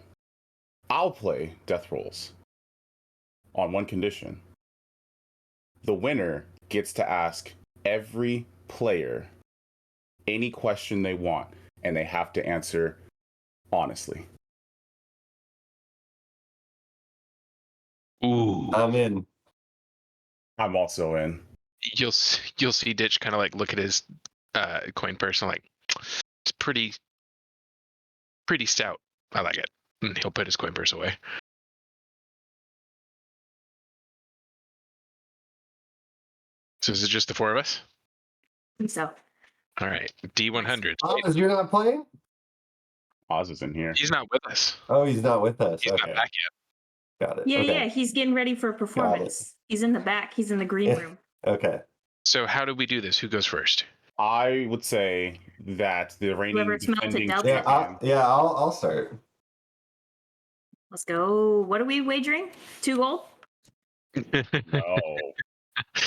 [SPEAKER 9] I'll play Death Rolls on one condition. The winner gets to ask every player any question they want, and they have to answer honestly.
[SPEAKER 11] Ooh,
[SPEAKER 6] I'm in.
[SPEAKER 9] I'm also in.
[SPEAKER 11] You'll see Ditch kind of like look at his coin purse and like, it's pretty stout. I like it. And he'll put his coin purse away. So is it just the 4 of us?
[SPEAKER 10] I think so.
[SPEAKER 11] All right, D100.
[SPEAKER 6] Oz, you're not playing?
[SPEAKER 9] Oz is in here.
[SPEAKER 11] He's not with us.
[SPEAKER 6] Oh, he's not with us.
[SPEAKER 11] He's not back yet.
[SPEAKER 6] Got it.
[SPEAKER 10] Yeah, he's getting ready for a performance. He's in the back. He's in the green room.
[SPEAKER 6] Okay.
[SPEAKER 11] So how do we do this? Who goes first?
[SPEAKER 9] I would say that the reigning
[SPEAKER 10] Whoever's melted
[SPEAKER 9] defending
[SPEAKER 10] Delta.
[SPEAKER 9] champion.
[SPEAKER 6] I'll start.
[SPEAKER 10] Let's go. What are we wagering? 2 gold?
[SPEAKER 9] No.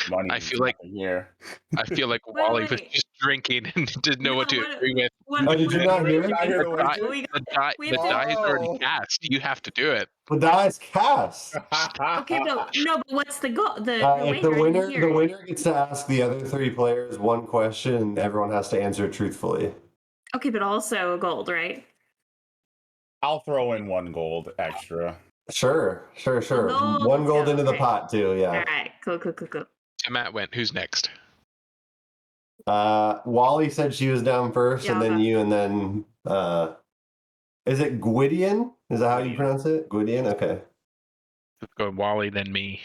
[SPEAKER 9] Money
[SPEAKER 11] I
[SPEAKER 9] is
[SPEAKER 11] feel like
[SPEAKER 9] nothing here.
[SPEAKER 11] I feel like
[SPEAKER 10] Wait,
[SPEAKER 11] Wally was
[SPEAKER 10] wait.
[SPEAKER 11] just drinking and didn't know
[SPEAKER 10] No,
[SPEAKER 11] what to
[SPEAKER 10] what-
[SPEAKER 11] agree with.
[SPEAKER 6] Oh, did you not hear
[SPEAKER 9] Did
[SPEAKER 6] it?
[SPEAKER 9] I hear the
[SPEAKER 11] The die,
[SPEAKER 9] wager?
[SPEAKER 10] We
[SPEAKER 11] the die,
[SPEAKER 10] we
[SPEAKER 11] the
[SPEAKER 10] have to.
[SPEAKER 11] die is already
[SPEAKER 9] Oh.
[SPEAKER 11] cast. You have to do it.
[SPEAKER 6] The die is cast.
[SPEAKER 10] Okay, but no, but what's the goal? The
[SPEAKER 6] If the
[SPEAKER 10] wager? I didn't
[SPEAKER 6] winner,
[SPEAKER 10] hear
[SPEAKER 6] the
[SPEAKER 10] it.
[SPEAKER 6] winner gets to ask the other 3 players one question, and everyone has to answer truthfully.
[SPEAKER 10] Okay, but also gold, right?
[SPEAKER 9] I'll throw in 1 gold extra.
[SPEAKER 6] Sure.
[SPEAKER 10] Gold,
[SPEAKER 6] 1
[SPEAKER 10] let's
[SPEAKER 6] gold
[SPEAKER 10] go,
[SPEAKER 6] into the
[SPEAKER 10] okay.
[SPEAKER 6] pot too.
[SPEAKER 10] All
[SPEAKER 6] Yeah.
[SPEAKER 10] right, cool.
[SPEAKER 11] So Matt went. Who's next?
[SPEAKER 6] Wally said she was down first,
[SPEAKER 10] Yeah,
[SPEAKER 6] and
[SPEAKER 10] I'll
[SPEAKER 6] then
[SPEAKER 10] go.
[SPEAKER 6] you, and then is it Gwydion? Is that how you
[SPEAKER 9] Gwydion.
[SPEAKER 6] pronounce it? Gwydion. Okay.
[SPEAKER 11] Go Wally, then me,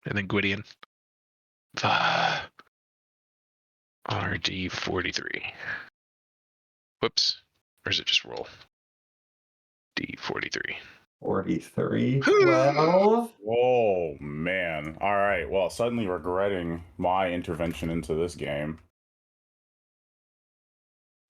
[SPEAKER 11] and then Gwydion. RD43. Whoops. Or is it just roll? D43.
[SPEAKER 6] 43. 12.
[SPEAKER 9] Oh man. All right. Well, suddenly regretting my intervention into this game.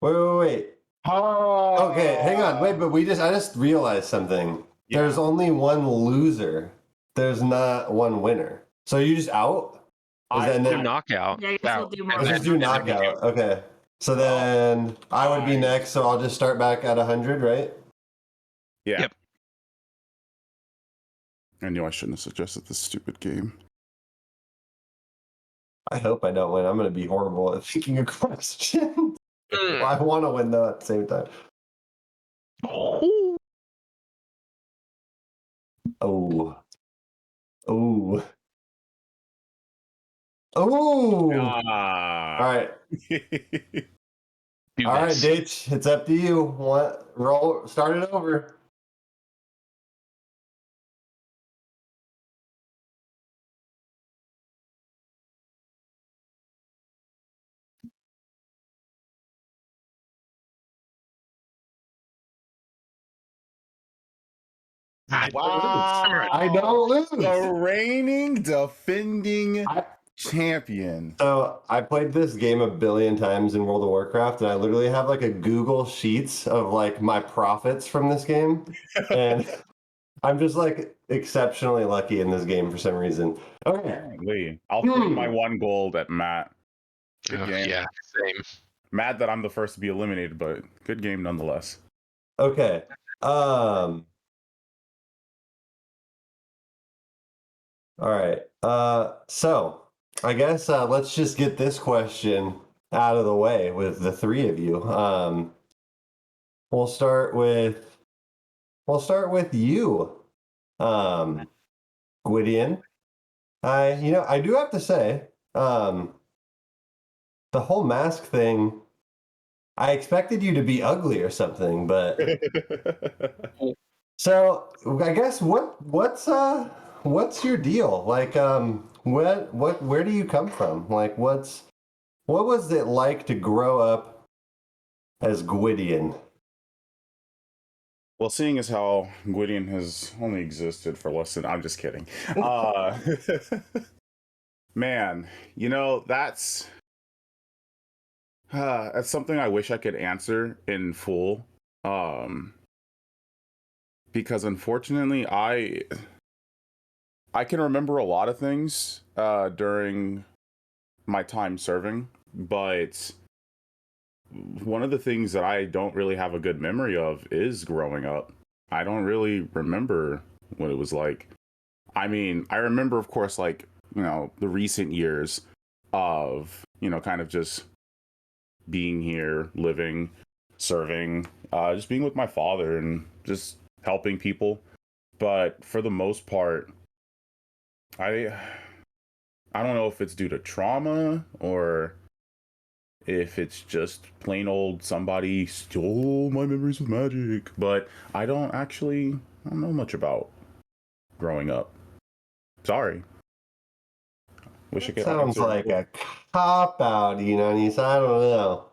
[SPEAKER 6] Wait.
[SPEAKER 9] Oh.
[SPEAKER 6] Okay, hang on. Wait, but I just realized something.
[SPEAKER 9] Yeah.
[SPEAKER 6] There's only 1 loser. There's not 1 winner. So you just out?
[SPEAKER 7] Do knockout.
[SPEAKER 10] Yeah, I guess we'll do more.
[SPEAKER 6] Let's just do knockout. Okay. So then I would be
[SPEAKER 9] Nice.
[SPEAKER 6] next, so I'll just start back at 100, right?
[SPEAKER 9] Yeah.
[SPEAKER 11] Yep.
[SPEAKER 9] I knew I shouldn't have suggested this stupid game.
[SPEAKER 6] I hope I don't win. I'm going to be horrible at thinking of questions. Well, I want to win, though, at the same time. Oh. Oh. Oh. All right.
[SPEAKER 11] Do
[SPEAKER 6] All right,
[SPEAKER 11] this.
[SPEAKER 6] Ditch. It's up to you. Roll. Start it over.
[SPEAKER 9] Wow.
[SPEAKER 6] I don't lose.
[SPEAKER 9] The reigning defending champion.
[SPEAKER 6] So I played this game a billion times in World of Warcraft, and I literally have like a Google Sheets of like my profits from this game, and I'm just like exceptionally lucky in this game for some reason. Okay.
[SPEAKER 9] Lee, I'll throw my 1 gold at Matt. Good game.
[SPEAKER 11] Yeah, same.
[SPEAKER 9] Mad that I'm the first to be eliminated, but good game nonetheless.
[SPEAKER 6] Okay. All right. So I guess let's just get this question out of the way with the 3 of you. We'll start with you, Gwydion. I do have to say, the whole mask thing, I expected you to be ugly or something, but so I guess what's your deal? Like, where do you come from? Like, what was it like to grow up as Gwydion?
[SPEAKER 9] Well, seeing as how Gwydion has only existed for less than... I'm just kidding. Man, that's something I wish I could answer in full. Because unfortunately, I can remember a lot of things during my time serving, but one of the things that I don't really have a good memory of is growing up. I don't really remember what it was like. I mean, I remember, of course, like, the recent years of, kind of just being here, living, serving, just being with my father and just helping people. But for the most part, I don't know if it's due to trauma or if it's just plain old somebody stole my memories of magic, but I don't know much about growing up. Sorry. Wish I could
[SPEAKER 6] Sounds
[SPEAKER 9] answer.
[SPEAKER 6] like a cop out, I don't know.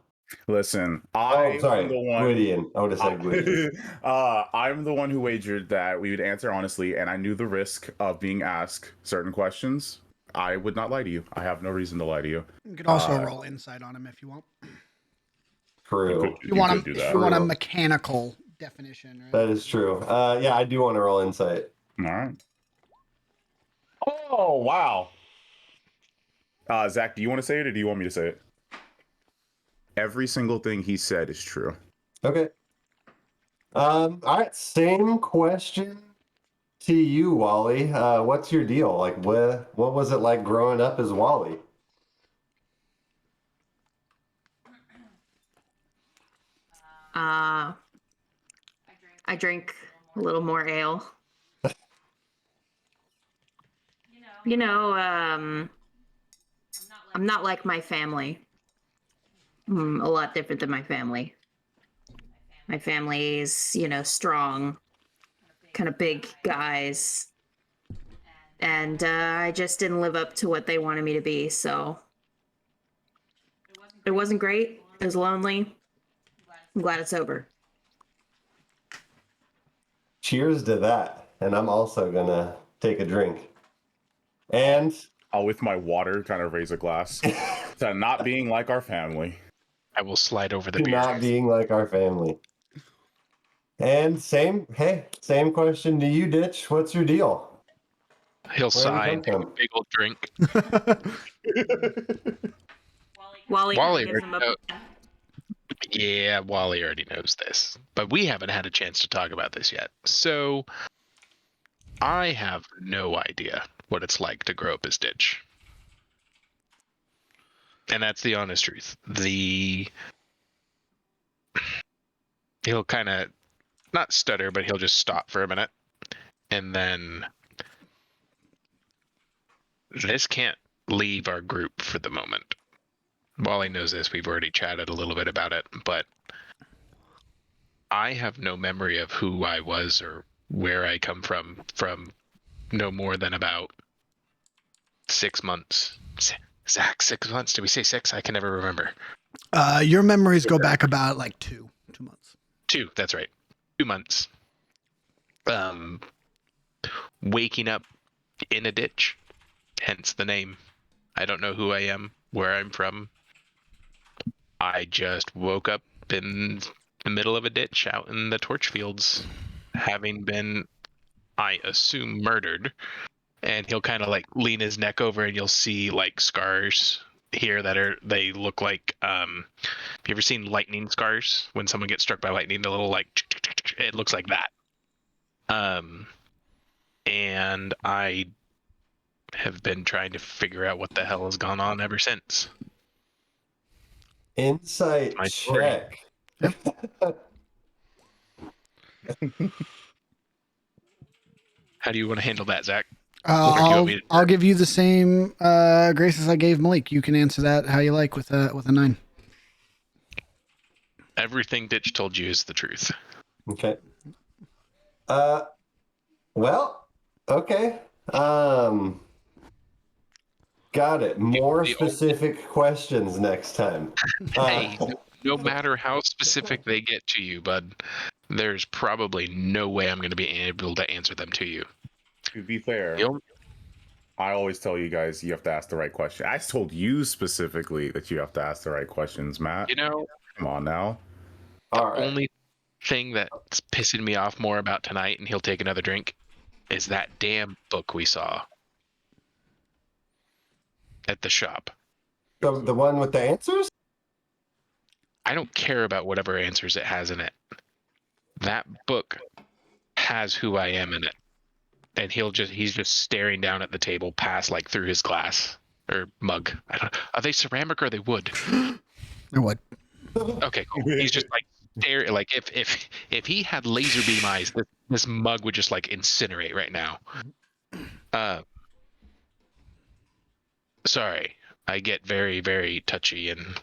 [SPEAKER 9] Listen,
[SPEAKER 6] sorry,
[SPEAKER 9] the one.
[SPEAKER 6] Gwydion. I would have said Gwydion.
[SPEAKER 9] I'm the one who wagered that we would answer honestly, and I knew the risk of being asked certain questions. I would not lie to you. I have no reason to lie to you.
[SPEAKER 1] You could also roll insight on him if you want.
[SPEAKER 6] True.
[SPEAKER 1] You want a mechanical definition, right?
[SPEAKER 6] That is true. Yeah, I do want to roll insight.
[SPEAKER 9] All right. Oh, wow. Zach, do you want to say it or do you want me to say it? Every single thing he said is true.
[SPEAKER 6] Okay. All right. Same question to you, Wally. What's your deal? Like, what was it like growing up as Wally?
[SPEAKER 10] I drink a little more ale. I'm not like my family. I'm a lot different than my family. My family is, strong, kind of big guys. And I just didn't live up to what they wanted me to be, so it wasn't great. It was lonely. I'm glad it's over.
[SPEAKER 6] Cheers to that. And I'm also gonna take a drink. And
[SPEAKER 9] I'll, with my water, kind of raise a glass to not being like our family.
[SPEAKER 11] I will slide over the beer.
[SPEAKER 6] not being like our family. And same question to you, Ditch. What's your deal?
[SPEAKER 11] He'll sigh and take a big old drink.
[SPEAKER 10] Wally gives
[SPEAKER 11] already
[SPEAKER 10] him a
[SPEAKER 11] knows. Yeah, Wally already knows this, but we haven't had a chance to talk about this yet. So I have no idea what it's like to grow up as Ditch. And that's the honest truth. He'll kind of not stutter, but he'll just stop for a minute. And then this can't leave our group for the moment. Wally knows this. We've already chatted a little bit about it, but I have no memory of who I was or where I come from no more than about 6 months. Zach, 6 months? Did we say 6? I can never remember.
[SPEAKER 1] Your memories go back about like 2 months.
[SPEAKER 11] 2, that's right. 2 months. Waking up in a ditch, hence the name. I don't know who I am, where I'm from. I just woke up in the middle of a ditch out in the torch fields, having been, I assume, murdered. And he'll kind of like lean his neck over and you'll see like scars here they look like, have you ever seen lightning scars when someone gets struck by lightning? The little like, it looks like that. And I have been trying to figure out what the hell has gone on ever since.
[SPEAKER 6] Insight
[SPEAKER 11] My story.
[SPEAKER 6] check.
[SPEAKER 11] How do you want to handle that, Zach?
[SPEAKER 1] I'll give you the same grace as I gave Malik. You can answer that how you like with a 9.
[SPEAKER 11] Everything Ditch told you is the truth.
[SPEAKER 6] Okay. Well, okay. Got it. More specific questions next time.
[SPEAKER 11] Hey, no matter how specific they get to you, bud, there's probably no way I'm going to be able to answer them to you.
[SPEAKER 9] To be fair, I always tell you guys you have to ask the right question. I told you specifically that you have to ask the right questions, Matt. Come on now.
[SPEAKER 11] The only thing that's pissing me off more about tonight, and he'll take another drink, is that damn book we saw at the shop.
[SPEAKER 6] The one with the answers?
[SPEAKER 11] I don't care about whatever answers it has in it. That book has who I am in it. And he's just staring down at the table past like through his glass or mug. Are they ceramic or are they wood?
[SPEAKER 1] They're wood.
[SPEAKER 11] Okay, cool. He's just like staring. Like if he had laser beam eyes, this mug would just like incinerate right now. Sorry, I get very, very touchy and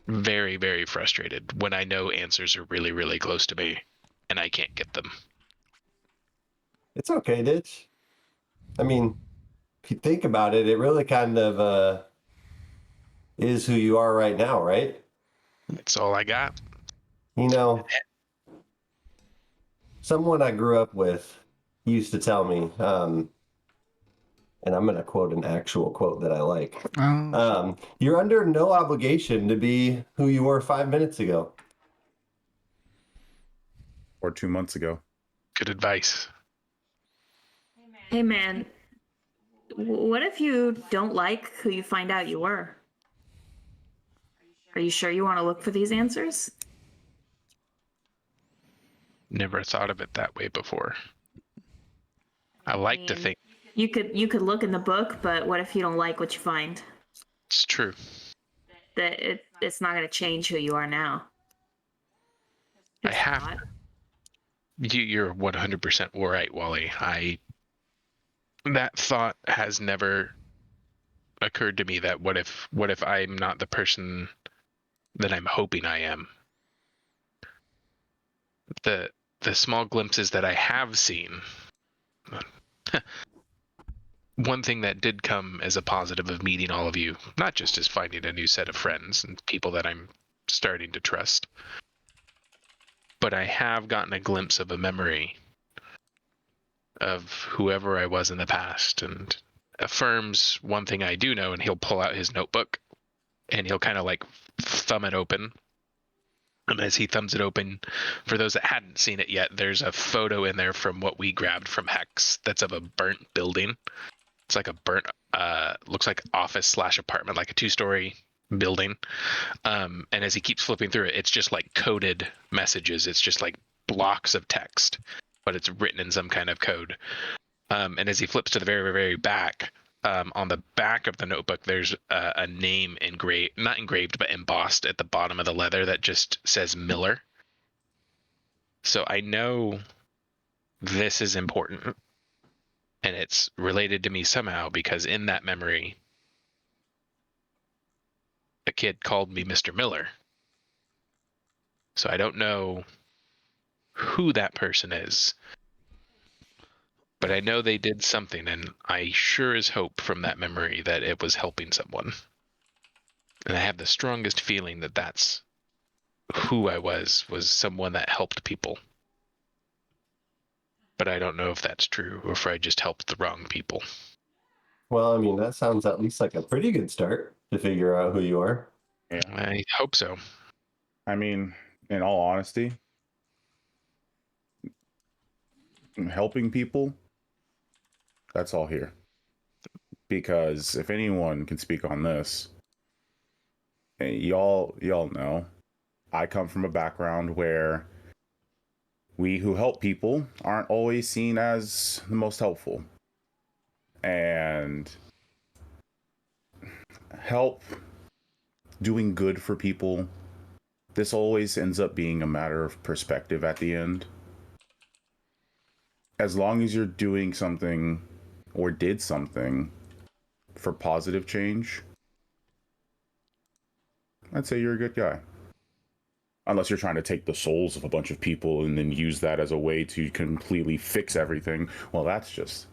[SPEAKER 11] very, very frustrated when I know answers are really, really close to me and I can't get them.
[SPEAKER 6] It's okay, Ditch. I mean, if you think about it, it really kind of is who you are right now, right?
[SPEAKER 11] That's all I got.
[SPEAKER 6] You know, someone I grew up with used to tell me, and I'm going to quote an actual quote that I like. You're under no obligation to be who you were 5 minutes ago.
[SPEAKER 9] Or 2 months ago.
[SPEAKER 11] Good advice.
[SPEAKER 10] Hey, man. What if you don't like who you find out you were? Are you sure you want to look for these answers?
[SPEAKER 11] Never thought of it that way before. I like to
[SPEAKER 10] mean,
[SPEAKER 11] think
[SPEAKER 10] you could look in the book, but what if you don't like what you find?
[SPEAKER 11] it's true.
[SPEAKER 10] That it's not going to change who you are now.
[SPEAKER 11] I
[SPEAKER 10] It's
[SPEAKER 11] have
[SPEAKER 10] not.
[SPEAKER 11] you're 100% right, Wally. That thought has never occurred to me that what if I'm not the person that I'm hoping I am? The small glimpses that I have seen. One thing that did come as a positive of meeting all of you, not just as finding a new set of friends and people that I'm starting to trust, but I have gotten a glimpse of a memory of whoever I was in the past, and affirms one thing I do know. And he'll pull out his notebook and he'll kind of like thumb it open. And as he thumbs it open, for those that hadn't seen it yet, there's a photo in there from what we grabbed from Hex that's of a burnt building. It's like a burnt, looks like office/apartment, like a 2-story building. And as he keeps flipping through it, it's just like coded messages. It's just like blocks of text, but it's written in some kind of code. And as he flips to the very, very back, on the back of the notebook, there's a name not engraved, but embossed at the bottom of the leather that just says Miller. So I know this is important, and it's related to me somehow, because in that memory, a kid called me Mr. Miller. So I don't know who that person is, but I know they did something, and I sure as hope from that memory that it was helping someone. And I have the strongest feeling that that's who I was someone that helped people. But I don't know if that's true or if I just helped the wrong people.
[SPEAKER 6] Well, I mean, that sounds at least like a pretty good start to figure out who you are.
[SPEAKER 9] Yeah.
[SPEAKER 11] I hope so.
[SPEAKER 9] I mean, in all honesty, helping people, that's all here. Because if anyone can speak on this, y'all know, I come from a background where we who help people aren't always seen as the most helpful. And help, doing good for people, this always ends up being a matter of perspective at the end. As long as you're doing something or did something for positive change, I'd say you're a good guy. Unless you're trying to take the souls of a bunch of people and then use that as a way to completely fix everything. Well, that's just...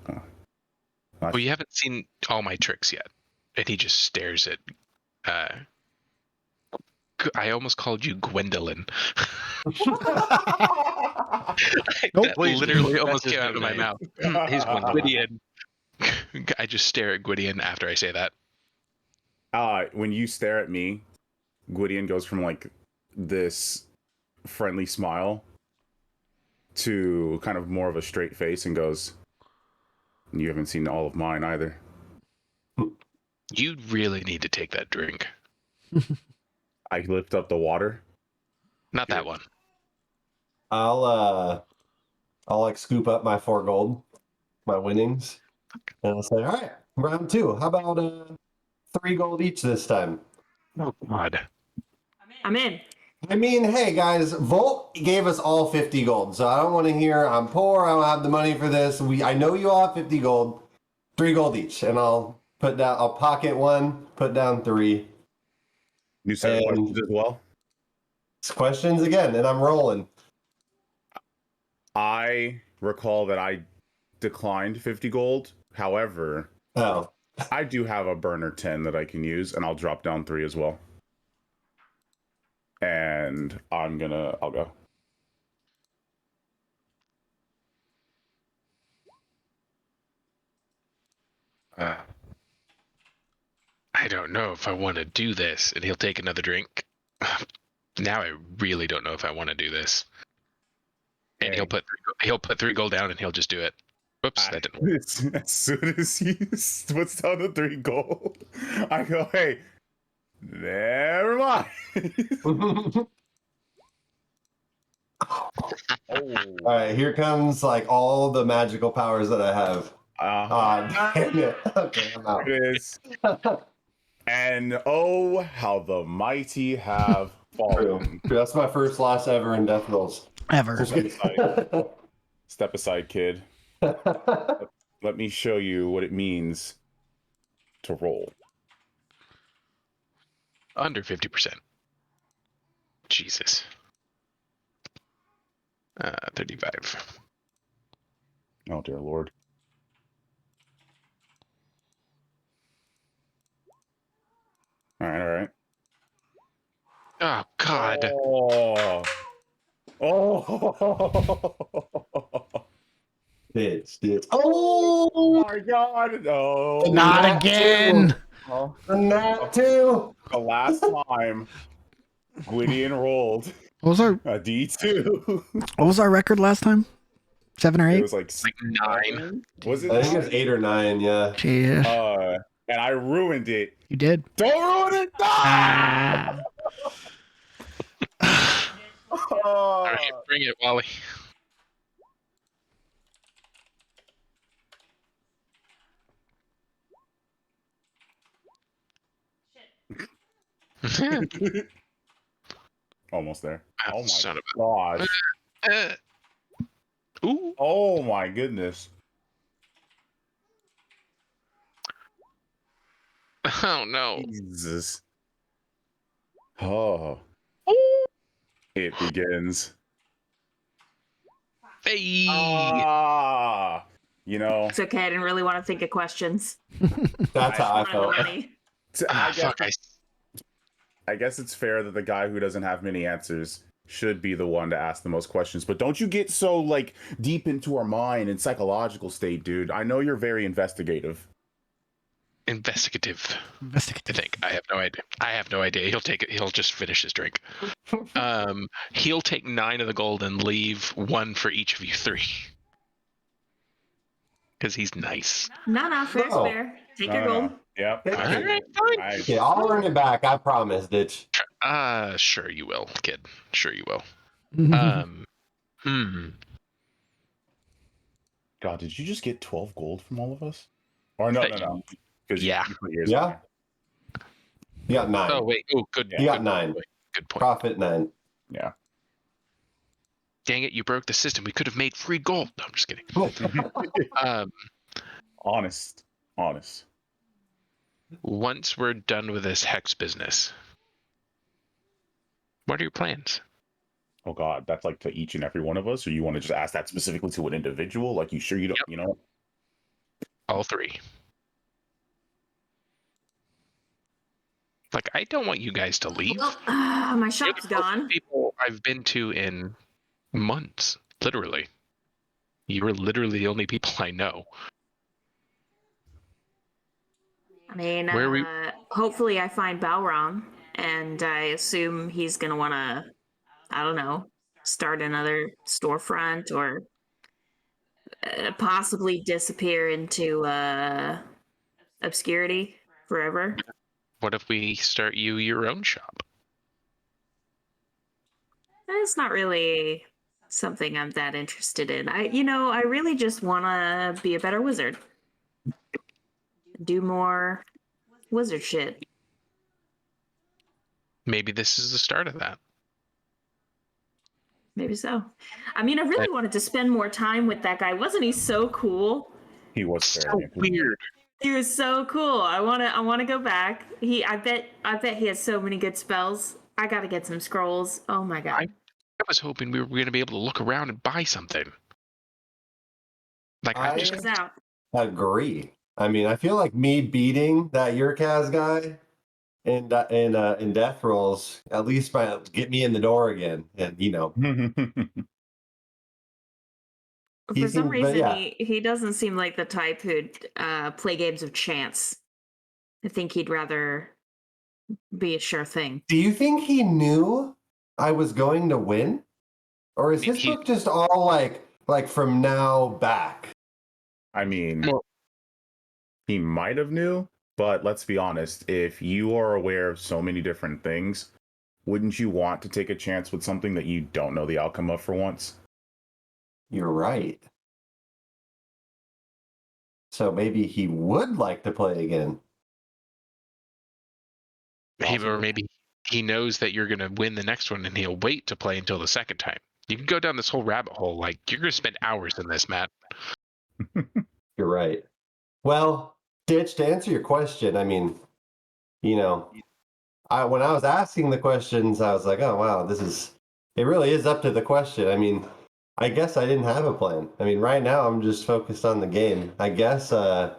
[SPEAKER 11] Well, you haven't seen all my tricks yet. And he just stares at... I almost called you Gwendolyn.
[SPEAKER 1] Nope.
[SPEAKER 11] That literally almost
[SPEAKER 12] his
[SPEAKER 11] came out
[SPEAKER 12] new
[SPEAKER 11] of my
[SPEAKER 12] name.
[SPEAKER 11] mouth. He's Gwydion. I just stare at Gwydion after I say that.
[SPEAKER 9] When you stare at me, Gwydion goes from like this friendly smile to kind of more of a straight face and goes, "You haven't seen all of mine either."
[SPEAKER 11] You really need to take that drink.
[SPEAKER 9] I lift up the water.
[SPEAKER 11] Not that one.
[SPEAKER 6] I'll like scoop up my 4 gold, my winnings, and I'll say, all right, round 2. How about 3 gold each this time?
[SPEAKER 11] Oh God.
[SPEAKER 10] I'm in.
[SPEAKER 6] I mean, hey guys, Volt gave us all 50 gold, so I don't want to hear I'm poor, I don't have the money for this. I know you all have 50 gold, 3 gold each, and I'll pocket 1, put down 3.
[SPEAKER 9] New set of questions as well.
[SPEAKER 6] Questions again, and I'm rolling.
[SPEAKER 9] I recall that I declined 50 gold. However, I do have a burner 10 that I can use, and I'll drop down 3 as well. And I'll go.
[SPEAKER 11] I don't know if I want to do this. And he'll take another drink. Now I really don't know if I want to do this. And he'll put 3 gold down and he'll just do it. Whoops, that didn't work.
[SPEAKER 9] As soon as he puts down the 3 gold, I go, hey, never mind.
[SPEAKER 6] All right, here comes like all the magical powers that I have. Damn it. Okay, I'm out.
[SPEAKER 9] It is. And oh, how the mighty have fallen.
[SPEAKER 6] True. That's my first loss ever in Death Rolls.
[SPEAKER 1] Ever.
[SPEAKER 9] Step aside, kid. Let me show you what it means to roll.
[SPEAKER 11] Under 50%. Jesus. 35.
[SPEAKER 9] Oh, dear Lord. All right.
[SPEAKER 11] Oh, God.
[SPEAKER 6] Bitch. Oh
[SPEAKER 9] my God. No.
[SPEAKER 1] Not again.
[SPEAKER 6] Not too.
[SPEAKER 9] The last time Gwydion rolled
[SPEAKER 1] What was our
[SPEAKER 9] a D2.
[SPEAKER 1] What was our record last time? 7 or 8?
[SPEAKER 9] It was like
[SPEAKER 11] 9.
[SPEAKER 9] Was it?
[SPEAKER 6] I think it was 8 or 9, yeah.
[SPEAKER 1] Yeah.
[SPEAKER 9] And I ruined it.
[SPEAKER 1] You did.
[SPEAKER 9] Don't ruin it!
[SPEAKER 1] Ah.
[SPEAKER 11] All right, bring it, Wally.
[SPEAKER 9] Almost there. Oh my
[SPEAKER 11] Son of
[SPEAKER 9] gosh.
[SPEAKER 11] Ooh.
[SPEAKER 9] Oh my goodness.
[SPEAKER 11] Oh no.
[SPEAKER 9] Jesus. Oh. It begins.
[SPEAKER 11] Hey.
[SPEAKER 9] You know.
[SPEAKER 10] It's okay. I didn't really want to think of questions.
[SPEAKER 6] That's how I felt.
[SPEAKER 9] I guess it's fair that the guy who doesn't have many answers should be the one to ask the most questions. But don't you get so like deep into our mind and psychological state, dude. I know you're very investigative.
[SPEAKER 11] Investigative. I think. I have no idea. He'll take it. He'll just finish his drink. He'll take 9 of the gold and leave 1 for each of you 3. Because he's nice.
[SPEAKER 10] No, fair's
[SPEAKER 6] No.
[SPEAKER 10] fair. Take your gold.
[SPEAKER 9] Yep.
[SPEAKER 11] All right, fine.
[SPEAKER 6] Okay, I'll earn it back. I promise, bitch.
[SPEAKER 11] Sure you will, kid. Sure you will.
[SPEAKER 9] God, did you just get 12 gold from all of us? Or no. Because
[SPEAKER 11] yeah.
[SPEAKER 9] you put yours
[SPEAKER 6] Yeah. You got 9.
[SPEAKER 11] Oh wait. Oh, good.
[SPEAKER 6] You got 9.
[SPEAKER 11] Good point.
[SPEAKER 6] Profit 9.
[SPEAKER 9] Yeah.
[SPEAKER 11] Dang it! You broke the system. We could have made free gold. No, I'm just kidding.
[SPEAKER 9] Honest.
[SPEAKER 11] Once we're done with this hex business, what are your plans?
[SPEAKER 9] Oh God, that's like to each and every one of us, or you want to just ask that specifically to an individual? Like, you sure you don't?
[SPEAKER 11] Yep.
[SPEAKER 9] You know?
[SPEAKER 11] All 3. Like, I don't want you guys to leave.
[SPEAKER 10] Well, my shop's gone.
[SPEAKER 11] People I've been to in months, literally. You were literally the only people I know.
[SPEAKER 10] I mean, hopefully I find Balram, and I assume he's gonna want to, I don't know, start another storefront or possibly disappear into obscurity forever.
[SPEAKER 11] What if we start you your own shop?
[SPEAKER 10] It's not really something I'm that interested in. I really just want to be a better wizard. Do more wizard shit.
[SPEAKER 11] Maybe this is the start of that.
[SPEAKER 10] Maybe so. I mean, I really wanted to spend more time with that guy. Wasn't he so cool?
[SPEAKER 9] He was
[SPEAKER 11] so weird.
[SPEAKER 10] He was so cool. I want to go back. I bet he has so many good spells. I got to get some scrolls. Oh my god.
[SPEAKER 11] I was hoping we were going to be able to look around and buy something. Like, I just
[SPEAKER 6] agree. I mean, I feel like me beating that Yrakaz guy in Death Rolls at least get me in the door again, and
[SPEAKER 10] For some reason, he doesn't seem like the type who'd play games of chance. I think he'd rather be a sure thing.
[SPEAKER 6] Do you think he knew I was going to win, or is his book just all like from now back?
[SPEAKER 9] I mean,
[SPEAKER 11] Well,
[SPEAKER 9] he might have knew, but let's be honest. If you are aware of so many different things, wouldn't you want to take a chance with something that you don't know the outcome of for once?
[SPEAKER 6] You're right. So maybe he would like to play again.
[SPEAKER 11] or maybe he knows that you're going to win the next one and he'll wait to play until the second time. You can go down this whole rabbit hole. Like, you're going to spend hours in this, Matt.
[SPEAKER 6] You're right. Well, Ditch, to answer your question, I mean, you know, when I was asking the questions, I was like, oh, wow, it really is up to the question. I mean, I guess I didn't have a plan. I mean, right now I'm just focused on the game. I guess, I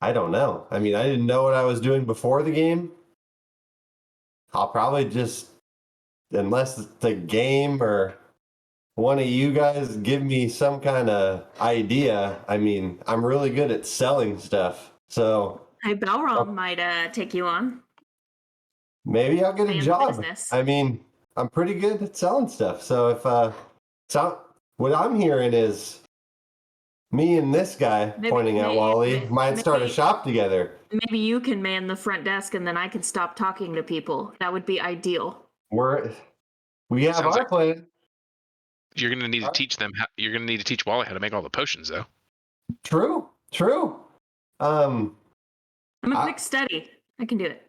[SPEAKER 6] don't know. I mean, I didn't know what I was doing before the game. I'll probably just, unless the game or one of you guys give me some kind of idea. I mean, I'm really good at selling stuff. So
[SPEAKER 10] Hey, Balrog might take you on.
[SPEAKER 6] maybe I'll get a job.
[SPEAKER 10] Business.
[SPEAKER 6] I mean, I'm pretty good at selling stuff. So if what I'm hearing is me and this guy pointing at Wally might start a shop together.
[SPEAKER 10] Maybe you can man the front desk and then I can stop talking to people. That would be ideal.
[SPEAKER 6] We have
[SPEAKER 11] Sounds
[SPEAKER 6] our
[SPEAKER 11] like
[SPEAKER 6] plan.
[SPEAKER 11] You're going to need to teach them. You're going to need to teach Wally how to make all the potions, though.
[SPEAKER 6] True.
[SPEAKER 10] I'm a quick study. I can do it.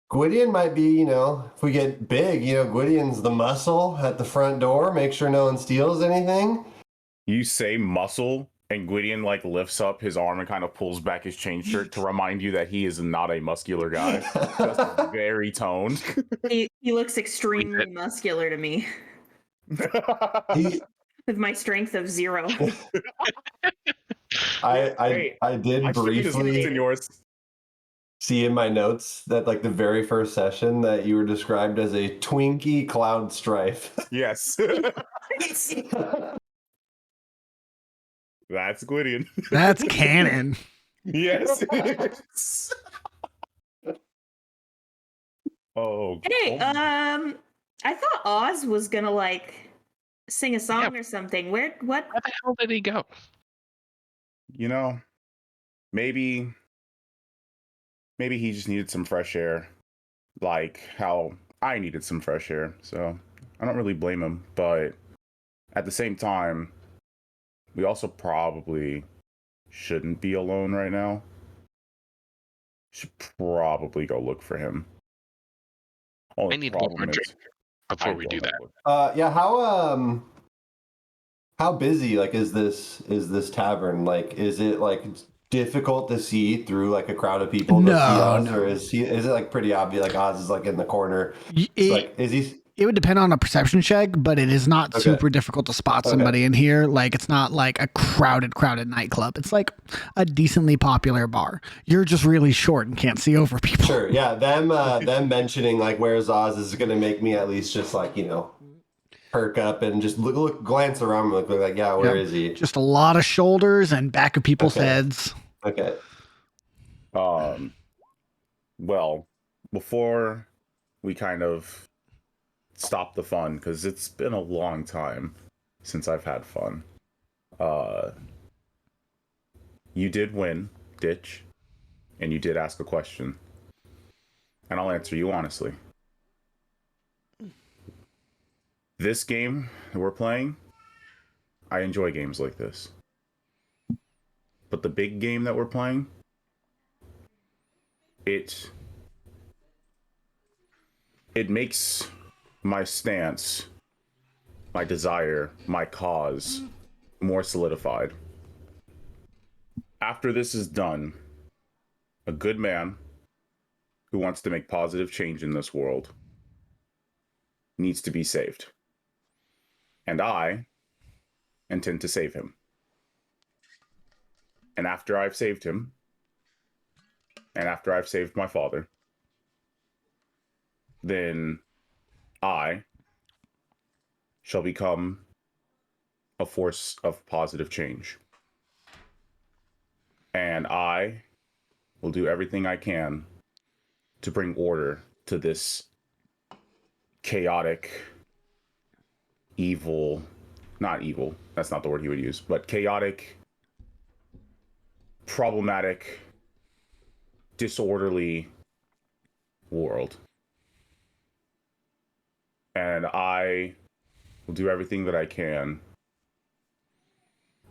[SPEAKER 6] Gwydion might be, if we get big, Gwydion's the muscle at the front door. Make sure no one steals anything.
[SPEAKER 9] You say muscle, and Gwydion lifts up his arm and kind of pulls back his chain shirt to remind you that he is not a muscular guy, just very toned.
[SPEAKER 10] He looks extremely muscular to me. With my strength of 0.
[SPEAKER 6] I did briefly
[SPEAKER 9] in yours.
[SPEAKER 6] See in my notes that the very first session that you were described as a Twinkie Cloud Strife.
[SPEAKER 9] Yes. That's Gwydion.
[SPEAKER 1] That's canon.
[SPEAKER 9] Yes. Oh.
[SPEAKER 10] Hey, I thought Oz was gonna sing a song or something. What?
[SPEAKER 11] Where the hell did he go?
[SPEAKER 9] Maybe he just needed some fresh air, like how I needed some fresh air. So I don't really blame him, but at the same time, we also probably shouldn't be alone right now. Should probably go look for him.
[SPEAKER 11] I need one more drink before we do that.
[SPEAKER 6] Yeah. How busy is this tavern? Is it difficult to see through a crowd of people to see Oz, or is it pretty obvious? Oz is in the corner. Is he?
[SPEAKER 1] It would depend on a perception check, but it is not super difficult to spot somebody in here. It's not a crowded nightclub. It's a decently popular bar. You're just really short and can't see over people.
[SPEAKER 6] Sure, yeah. Them mentioning where's Oz is going to make me at least just perk up and just glance around and look yeah, where is he?
[SPEAKER 1] Just a lot of shoulders and back of people's heads.
[SPEAKER 6] Okay.
[SPEAKER 9] Well, before we kind of stop the fun, because it's been a long time since I've had fun. You did win, Ditch, and you did ask a question. And I'll answer you honestly. This game that we're playing, I enjoy games like this. But the big game that we're playing, it makes my stance, my desire, my cause more solidified. After this is done, a good man who wants to make positive change in this world needs to be saved. And I intend to save him. And after I've saved him, and after I've saved my father, then I shall become a force of positive change. And I will do everything I can to bring order to this chaotic, evil, not evil. That's not the word he would use, but chaotic, problematic, disorderly world. And I will do everything that I can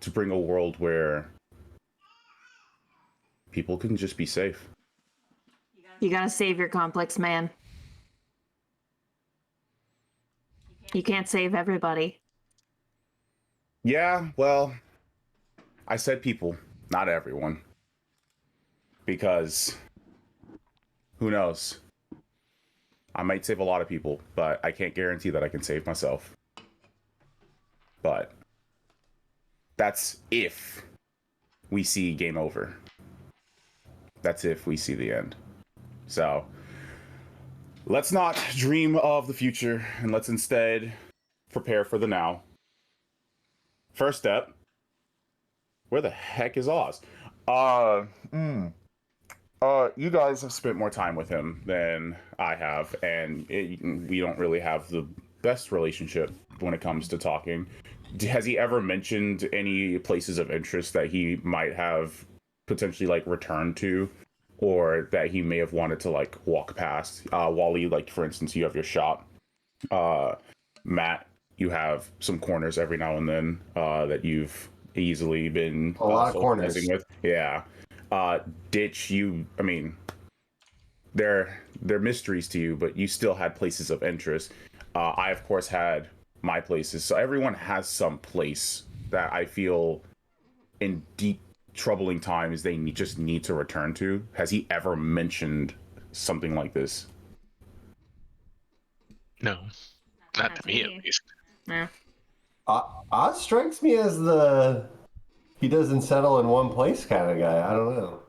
[SPEAKER 9] to bring a world where people can just be safe.
[SPEAKER 10] You gotta save your complex man. You can't save everybody.
[SPEAKER 9] Yeah, well, I said people, not everyone. Because who knows? I might save a lot of people, but I can't guarantee that I can save myself. But that's if we see game over. That's if we see the end. So let's not dream of the future and let's instead prepare for the now. First step. Where the heck is Oz? You guys have spent more time with him than I have, and we don't really have the best relationship when it comes to talking. Has he ever mentioned any places of interest that he might have potentially like returned to, or that he may have wanted to like walk past? Wally, like for instance, you have your shop. Matt, you have some corners every now and then that you've easily been
[SPEAKER 6] a lot of corners
[SPEAKER 9] with. Yeah. Ditch, I mean, they're mysteries to you, but you still had places of interest. I of course had my places, so everyone has some place that I feel in deep troubling times they just need to return to. Has he ever mentioned something like this?
[SPEAKER 11] No, not to me at least.
[SPEAKER 10] Yeah.
[SPEAKER 6] Oz strikes me as he doesn't settle in one place kind of guy. I don't know.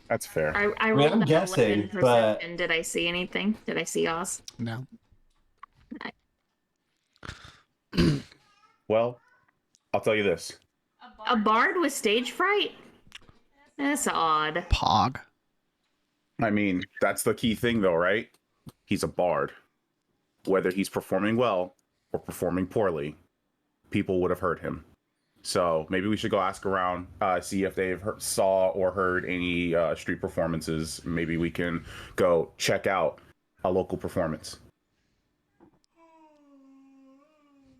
[SPEAKER 9] That's fair.
[SPEAKER 10] I rolled
[SPEAKER 6] I'm
[SPEAKER 10] an
[SPEAKER 6] guessing,
[SPEAKER 10] 11
[SPEAKER 6] but
[SPEAKER 10] perception. Did I see anything? Did I see Oz?
[SPEAKER 1] No.
[SPEAKER 9] Well, I'll tell you this.
[SPEAKER 10] A bard with stage fright? That's odd.
[SPEAKER 1] Pog.
[SPEAKER 9] I mean, that's the key thing though, right? He's a bard. Whether he's performing well or performing poorly, people would have heard him. So maybe we should go ask around, see if they've saw or heard any street performances. Maybe we can go check out a local performance.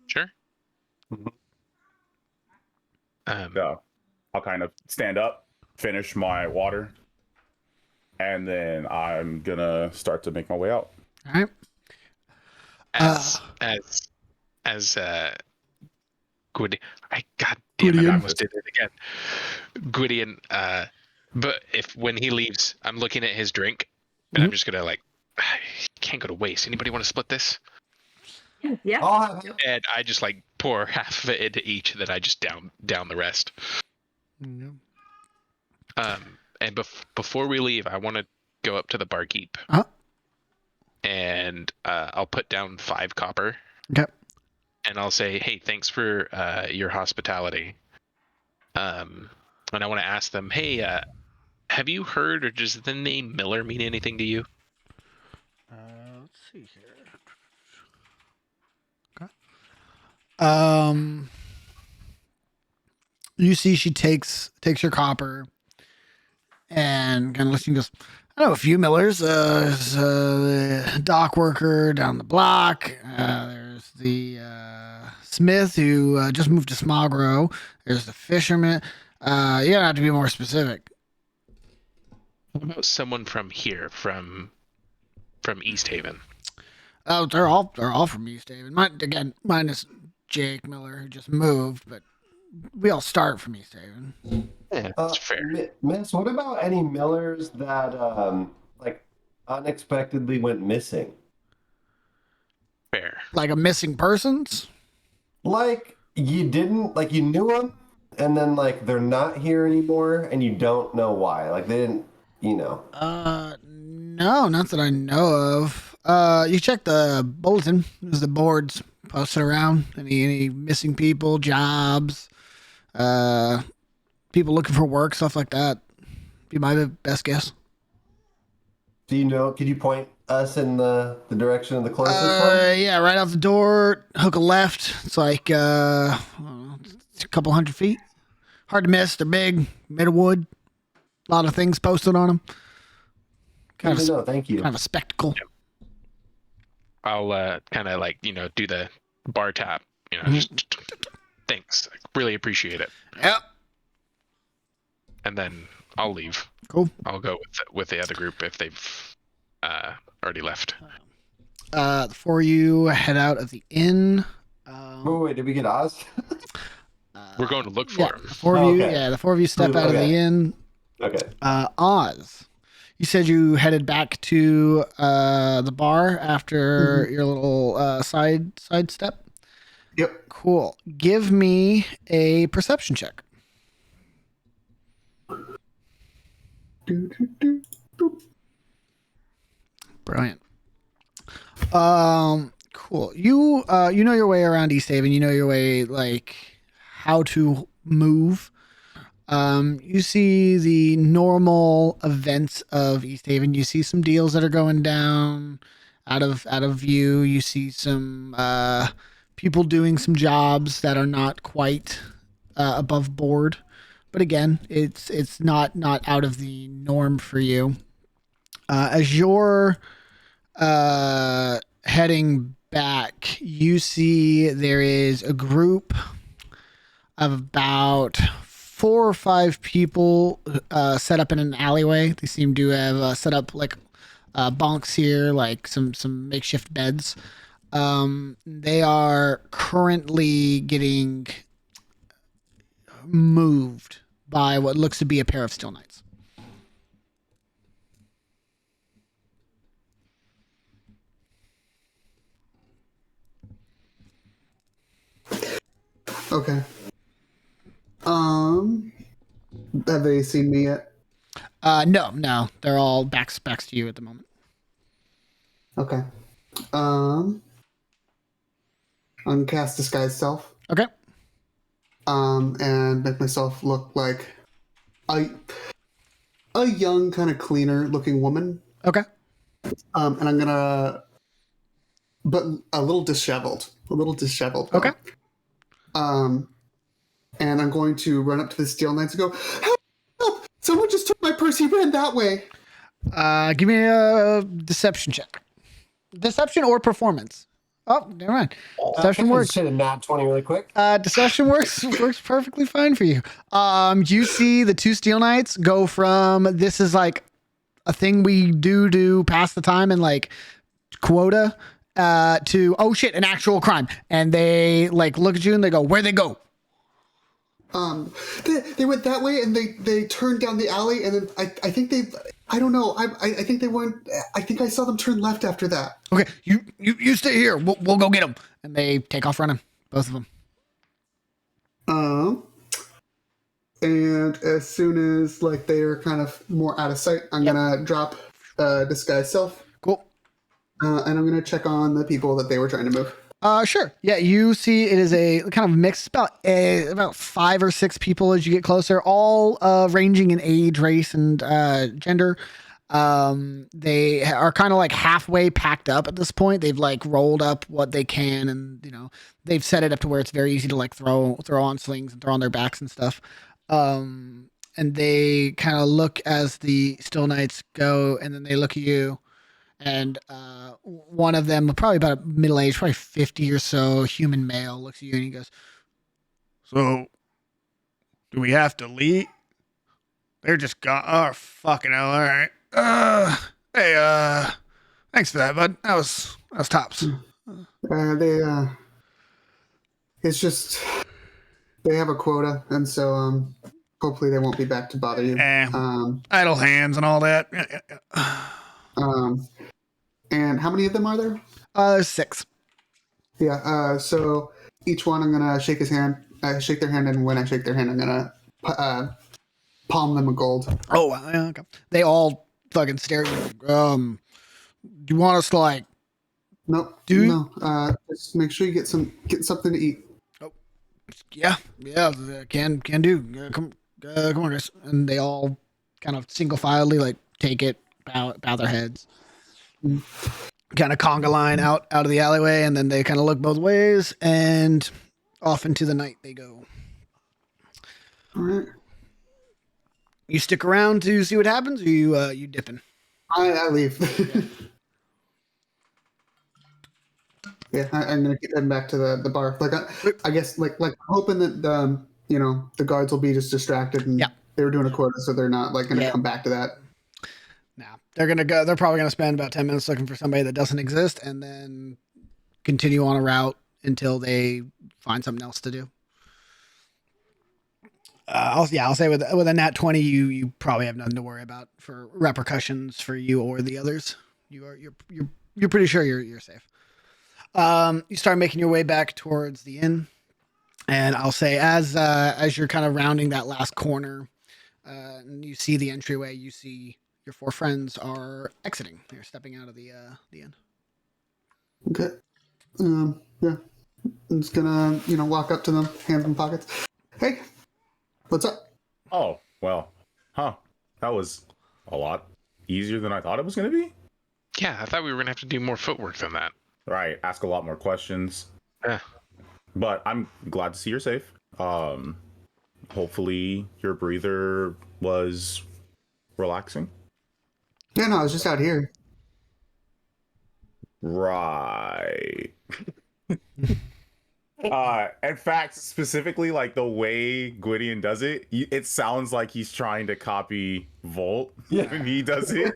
[SPEAKER 11] Sure.
[SPEAKER 9] So I'll kind of stand up, finish my water, and then I'm gonna start to make my way out.
[SPEAKER 1] All right.
[SPEAKER 11] As Gwydion, God damn it, I almost did it again. Gwydion, but when he leaves, I'm looking at his drink, and I'm just gonna like, can't go to waste. Anybody want to split this?
[SPEAKER 10] Yeah.
[SPEAKER 11] And I just like pour half of it into each, and then I just down the rest.
[SPEAKER 1] Yeah.
[SPEAKER 11] And before we leave, I want to go up to the barkeep. And I'll put down 5 copper.
[SPEAKER 1] Okay.
[SPEAKER 11] And I'll say, hey, thanks for your hospitality. And I want to ask them, hey, have you heard, or does the name Miller mean anything to you?
[SPEAKER 1] Let's see here. Okay. You see, she takes your copper and kind of listening. Goes, I know a few Millers. There's the dock worker down the block. There's the smith who just moved to Small There's the fisherman. You don't have to be more specific.
[SPEAKER 11] What about someone from here, from East Haven?
[SPEAKER 1] Oh, they're all from East Haven. Minus Jake Miller who just moved, but we all start from East Haven.
[SPEAKER 11] Yeah, that's fair.
[SPEAKER 6] Miss, what about any Millers that like unexpectedly went missing?
[SPEAKER 11] Fair.
[SPEAKER 1] Like a missing persons?
[SPEAKER 6] Like you knew them, and then like they're not here anymore, and you don't know why. Like they didn't,
[SPEAKER 1] No, not that I know of. You check the bulletin. There's the boards posted around. Any missing people, jobs, people looking for work, stuff like that. Be my best guess.
[SPEAKER 6] Do you know? Could you point us in the direction of the closest one?
[SPEAKER 1] Yeah, right out the door, hook a left. It's like I don't know, it's a couple 100 feet. Hard to miss. They're big, made of wood. A lot of things posted on them.
[SPEAKER 6] Good to know. Thank you.
[SPEAKER 1] Kind of a spectacle.
[SPEAKER 11] I'll kind of like, do the bar tap,
[SPEAKER 1] Mm-hmm.
[SPEAKER 11] just thanks. Really appreciate it.
[SPEAKER 1] Yep.
[SPEAKER 11] And then I'll leave.
[SPEAKER 1] Cool.
[SPEAKER 11] I'll go with the other group if they've already left.
[SPEAKER 1] The four of you head out of the inn.
[SPEAKER 6] Wait, did we get Oz?
[SPEAKER 11] We're going to look for him.
[SPEAKER 1] The four of you step out of the inn.
[SPEAKER 6] Okay.
[SPEAKER 1] Oz, you said you headed back to the bar after your little side step.
[SPEAKER 5] Yep.
[SPEAKER 1] Cool. Give me a perception check. Brilliant. Cool. You know your way around East Haven. You know your way, like how to move. You see the normal events of East Haven. You see some deals that are going down out of view. You see some people doing some jobs that are not quite above board. But again, it's not out of the norm for you. As you're heading back, you see there is a group of about 4 or 5 people set up in an alleyway. They seem to have set up like bunks here, like some makeshift beds. They are currently getting moved by what looks to be a pair of Still Knights.
[SPEAKER 5] Okay. Have they seen me yet?
[SPEAKER 1] No. They're all backs to you at the moment.
[SPEAKER 5] Okay. I'm cast disguise self.
[SPEAKER 1] Okay.
[SPEAKER 5] And make myself look like a young, kind of cleaner looking woman.
[SPEAKER 1] Okay.
[SPEAKER 5] And I'm gonna, but a little disheveled. Though.
[SPEAKER 1] Okay.
[SPEAKER 5] And I'm going to run up to the Steel Knights and go, help! Someone just took my purse. He ran that way.
[SPEAKER 1] Give me a deception check. Deception or performance. Oh, never mind. Deception works.
[SPEAKER 6] Should have nat 20 really quick.
[SPEAKER 1] Deception works perfectly fine for you. You see the 2 Steel Knights go from this is like a thing we do to pass the time and like quota to oh shit, an actual crime. And they like look at you and they go, where'd they go?
[SPEAKER 5] They went that way and they turned down the alley and then I think I don't know. I think they went. I think I saw them turn left after that.
[SPEAKER 1] Okay, you stay here. We'll go get them. And they take off running, both of them.
[SPEAKER 5] And as soon as like they are kind of more out of sight, I'm gonna drop disguise self.
[SPEAKER 1] Cool.
[SPEAKER 5] And I'm gonna check on the people that they were trying to move.
[SPEAKER 1] Sure. Yeah, you see it is a kind of mix, about 5 or 6 people as you get closer, all ranging in age, race, and gender. They are kind of like halfway packed up at this point. They've like rolled up what they can, and they've set it up to where it's very easy to like throw on slings and throw on their backs and stuff. And they kind of look as the Still Knights go, and then they look at you. And one of them, probably about a middle-aged, probably 50 or so, human male, looks at you and he goes, "So, do we have to leave? They're just gone. Oh, fucking hell! All right. Hey, thanks for that, bud. That was tops."
[SPEAKER 5] It's just they have a quota, and so hopefully they won't be back to bother you.
[SPEAKER 1] Idle hands and all that.
[SPEAKER 5] And how many of them are there?
[SPEAKER 1] There's 6.
[SPEAKER 5] Yeah. So each one, I'm gonna shake his hand, shake their hand, and when I shake their hand, I'm gonna palm them a gold.
[SPEAKER 1] Oh, okay. They all fucking stare at you. Do you want us to like?
[SPEAKER 5] Nope.
[SPEAKER 1] Dude.
[SPEAKER 5] No. Just make sure you get something to eat.
[SPEAKER 1] Oh, yeah. Can do. Come on, guys. And they all kind of single-filedly like take it, bow their heads. kind of conga line out of the alleyway, and then they kind of look both ways, and off into the night they go.
[SPEAKER 5] All right.
[SPEAKER 1] You stick around to see what happens, or you dipping?
[SPEAKER 5] I leave. Yeah, I'm gonna keep heading back to the bar. Like I guess like hoping that the guards will be just distracted and they were doing a quota, so they're not like gonna come back to that.
[SPEAKER 1] No, they're gonna go. They're probably gonna spend about 10 minutes looking for somebody that doesn't exist, and then continue on a route until they find something else to do. I'll say with a nat 20, you probably have nothing to worry about for repercussions for you or the others. You're pretty sure you're safe. You start making your way back towards the inn, and I'll say as you're kind of rounding that last corner, and you see the entryway, you see your four friends are exiting. They're stepping out of the inn.
[SPEAKER 5] Okay. Yeah. I'm just gonna walk up to them, hands in pockets. Hey, what's up?
[SPEAKER 9] Oh, well, that was a lot easier than I thought it was going to be.
[SPEAKER 11] Yeah, I thought we were going to have to do more footwork than that.
[SPEAKER 9] Right, ask a lot more questions.
[SPEAKER 11] Yeah.
[SPEAKER 9] But I'm glad to see you're safe. Hopefully your breather was relaxing.
[SPEAKER 5] Yeah, no, I was just out here.
[SPEAKER 9] Right. In fact, specifically like the way Gwydion does it, it sounds like he's trying to copy Volt when he does it.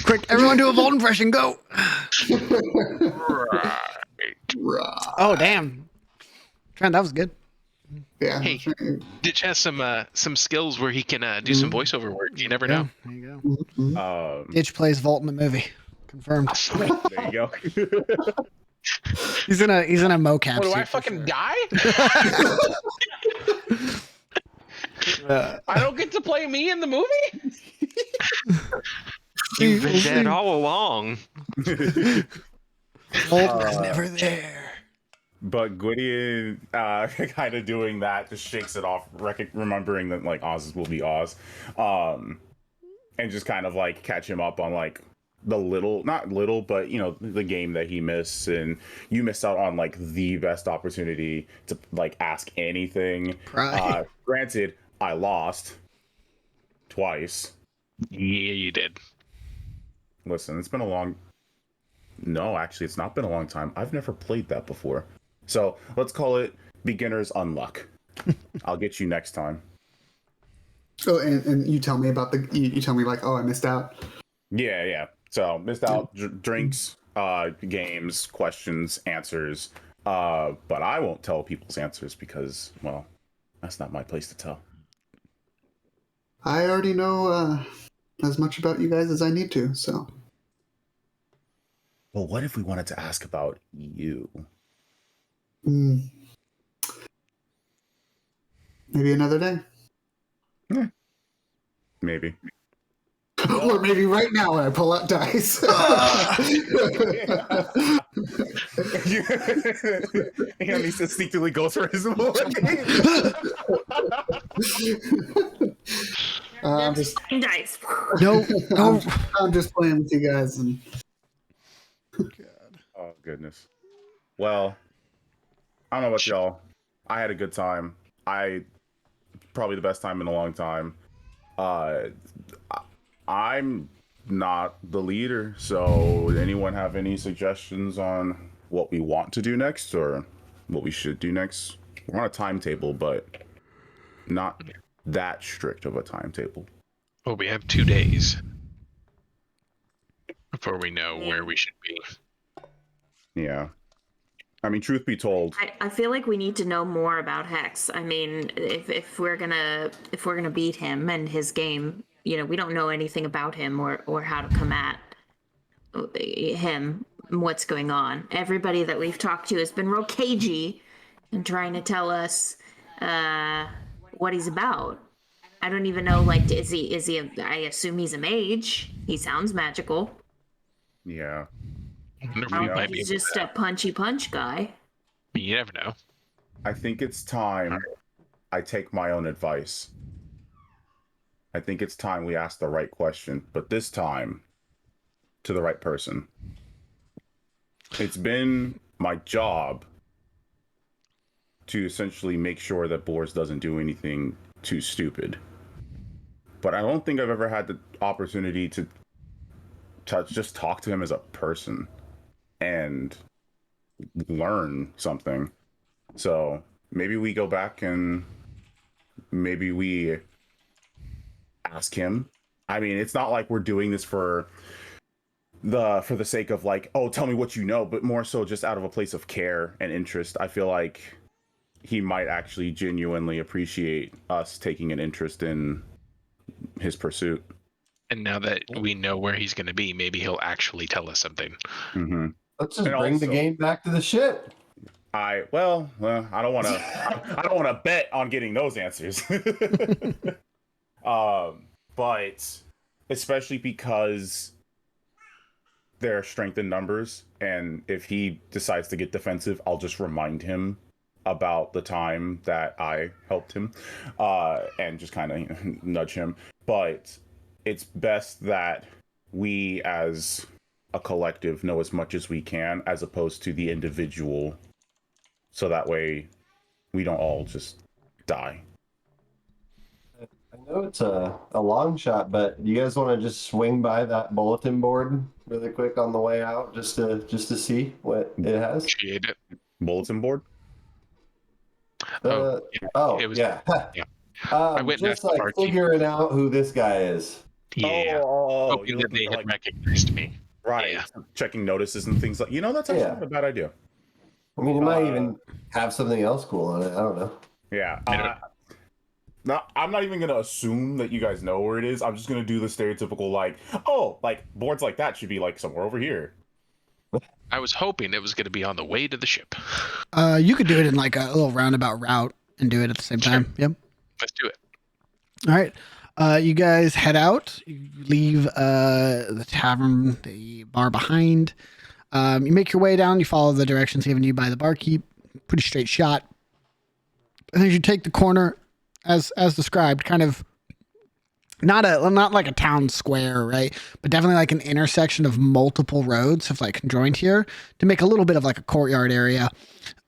[SPEAKER 1] Quick, everyone do a Volt impression, go! Oh, damn. Trent, that was good.
[SPEAKER 5] Yeah.
[SPEAKER 11] Hey, Ditch has some skills where he can do some voiceover work. You never know.
[SPEAKER 1] There you
[SPEAKER 5] go.
[SPEAKER 1] Ditch plays Volt in the movie. Confirmed.
[SPEAKER 9] There you go.
[SPEAKER 1] He's in a mocap.
[SPEAKER 12] What, do I fucking die? I don't get to play me in the movie?
[SPEAKER 7] You've been dead all along.
[SPEAKER 1] Volt was never there.
[SPEAKER 9] But Gwydion kind of doing that just shakes it off, remembering that like Oz will be Oz, and just kind of like catch him up on like the not little, but the game that he missed, and you missed out on like the best opportunity to like ask anything.
[SPEAKER 1] Right.
[SPEAKER 9] Granted, I lost twice.
[SPEAKER 11] Yeah, you did.
[SPEAKER 9] Listen, it's been a long. No, actually, it's not been a long time. I've never played that before. So let's call it beginner's unluck. I'll get you next time.
[SPEAKER 5] Oh, and you tell me about you tell me like, oh, I missed out.
[SPEAKER 9] Yeah. So missed out drinks, games, questions, answers. But I won't tell people's answers because, well, that's not my place to tell.
[SPEAKER 5] I already know as much about you guys as I need to, so.
[SPEAKER 9] Well, what if we wanted to ask about you?
[SPEAKER 5] Maybe another day.
[SPEAKER 9] Yeah. Maybe.
[SPEAKER 5] Or maybe right now when I pull out dice.
[SPEAKER 9] He needs to instinctively go for his
[SPEAKER 5] I'm just
[SPEAKER 10] dice.
[SPEAKER 1] No.
[SPEAKER 5] I'm just playing with you guys and.
[SPEAKER 9] Oh goodness. Well, I don't know about y'all. I had a good time. Probably the best time in a long time. I'm not the leader, so anyone have any suggestions on what we want to do next or what we should do next? We're on a timetable, but not that strict of a timetable.
[SPEAKER 11] Well, we have 2 days before we know where we should be.
[SPEAKER 9] Yeah. I mean, truth be told,
[SPEAKER 10] I feel like we need to know more about Hex. I mean, if we're gonna beat him and his game, we don't know anything about him or how to come at him. What's going on? Everybody that we've talked to has been real cagey and trying to tell us what he's about. I don't even know. Like, is he? I assume he's a mage. He sounds magical.
[SPEAKER 9] yeah.
[SPEAKER 10] I don't think he's just a punchy punch guy.
[SPEAKER 11] You never know.
[SPEAKER 9] I think it's time I take my own advice. I think it's time we ask the right question, but this time to the right person. It's been my job to essentially make sure that Boris doesn't do anything too stupid. But I don't think I've ever had the opportunity to just talk to him as a person and learn something. So maybe we go back and maybe we ask him. I mean, it's not like we're doing this for the sake of like, oh, tell me what you know, but more so just out of a place of care and interest. I feel like he might actually genuinely appreciate us taking an interest in his pursuit.
[SPEAKER 11] And now that we know where he's going to be, maybe he'll actually tell us something.
[SPEAKER 9] Mm-hmm.
[SPEAKER 13] Let's just
[SPEAKER 9] And
[SPEAKER 13] bring the
[SPEAKER 9] also-
[SPEAKER 13] game back to the ship.
[SPEAKER 9] I don't want to. I don't want to bet on getting those answers. But especially because there are strength in numbers, and if he decides to get defensive, I'll just remind him about the time that I helped him, and just kind of nudge him. But it's best that we, as a collective, know as much as we can, as opposed to the individual. So that way, we don't all just die.
[SPEAKER 13] I know it's a long shot, but you guys want to just swing by that bulletin board really quick on the way out, just to see what it has?
[SPEAKER 11] Appreciate it.
[SPEAKER 9] Bulletin board?
[SPEAKER 11] Yeah.
[SPEAKER 13] Oh,
[SPEAKER 11] It was-
[SPEAKER 13] yeah.
[SPEAKER 11] yeah. I went
[SPEAKER 13] just
[SPEAKER 11] past the
[SPEAKER 13] like
[SPEAKER 11] barkeep.
[SPEAKER 13] figuring out who this guy is.
[SPEAKER 11] Yeah.
[SPEAKER 9] Oh,
[SPEAKER 11] Hoping that they had recognized me.
[SPEAKER 9] Right.
[SPEAKER 11] Yeah.
[SPEAKER 9] Checking notices and things like. That's actually not a bad idea.
[SPEAKER 13] I mean, it might even have something else cool on it. I don't know.
[SPEAKER 9] Yeah. I'm not even gonna assume that you guys know where it is. I'm just gonna do the stereotypical like boards like that should be like somewhere over here.
[SPEAKER 11] I was hoping it was going to be on the way to the ship.
[SPEAKER 1] You could do it in like a little roundabout route and do it at the same time. Yep.
[SPEAKER 11] Let's do it.
[SPEAKER 1] All right. You guys head out. You leave the tavern, the bar behind. You make your way down. You follow the directions given you by the barkeep. Pretty straight shot. And as you take the corner, as described, kind of not like a town square, right? But definitely like an intersection of multiple roads have like conjoined here to make a little bit of like a courtyard area.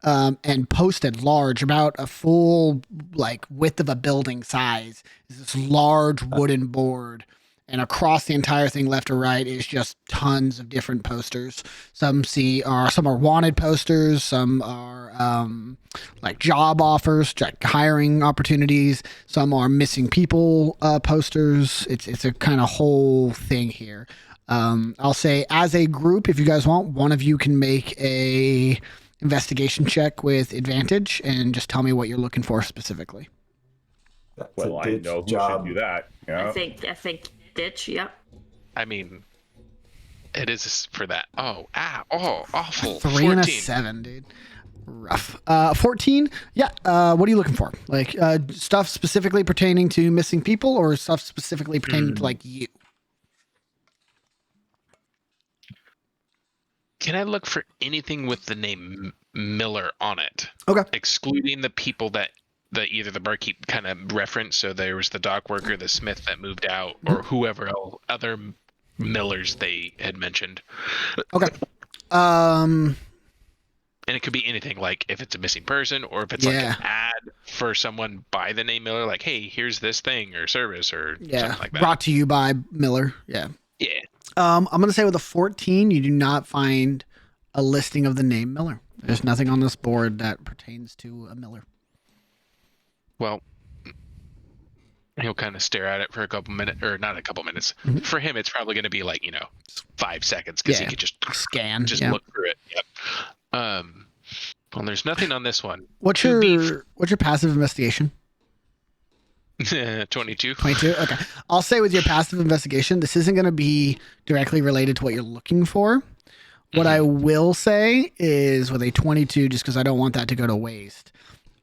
[SPEAKER 1] And posted large, about a full like width of a building size, is this large wooden board. And across the entire thing, left or right, is just tons of different posters. Some are wanted posters. Some are like job offers, like hiring opportunities. Some are missing people posters. It's a kind of whole thing here. I'll say, as a group, if you guys want, one of you can make a investigation check with advantage and just tell me what you're looking for specifically.
[SPEAKER 9] Well, I know who should do that. Yeah.
[SPEAKER 10] I think ditch. Yep.
[SPEAKER 11] I mean, it is for that. Oh, awful.
[SPEAKER 1] 3 and a
[SPEAKER 11] 14.
[SPEAKER 1] 7, dude. Rough. 14. Yeah. What are you looking for? Like stuff specifically pertaining to missing people, or stuff specifically pertaining to like you?
[SPEAKER 11] Can I look for anything with the name Miller on it?
[SPEAKER 1] Okay.
[SPEAKER 11] Excluding the people that either the barkeep kind of referenced. So there was the dock worker, the smith that moved out, or whoever else, other Millers they had mentioned.
[SPEAKER 1] Okay.
[SPEAKER 11] And it could be anything, like if it's a missing person, or if it's like
[SPEAKER 1] Yeah.
[SPEAKER 11] an ad for someone by the name Miller, like, hey, here's this thing or service or something like that.
[SPEAKER 1] Brought to you by Miller. Yeah.
[SPEAKER 11] Yeah.
[SPEAKER 1] I'm gonna say with a 14, you do not find a listing of the name Miller. There's nothing on this board that pertains to a Miller.
[SPEAKER 11] Well, he'll kind of stare at it for a couple minutes, or not a couple minutes.
[SPEAKER 1] Mm-hmm.
[SPEAKER 11] For him, it's probably going to be like 5 seconds because he could just
[SPEAKER 1] scan,
[SPEAKER 11] look through it. Yep. Well, there's nothing on this one.
[SPEAKER 1] What's your passive investigation?
[SPEAKER 11] 22.
[SPEAKER 1] 22. Okay. I'll say with your passive investigation, this isn't going to be directly related to what you're looking for. What I will say is with a 22, just because I don't want that to go to waste.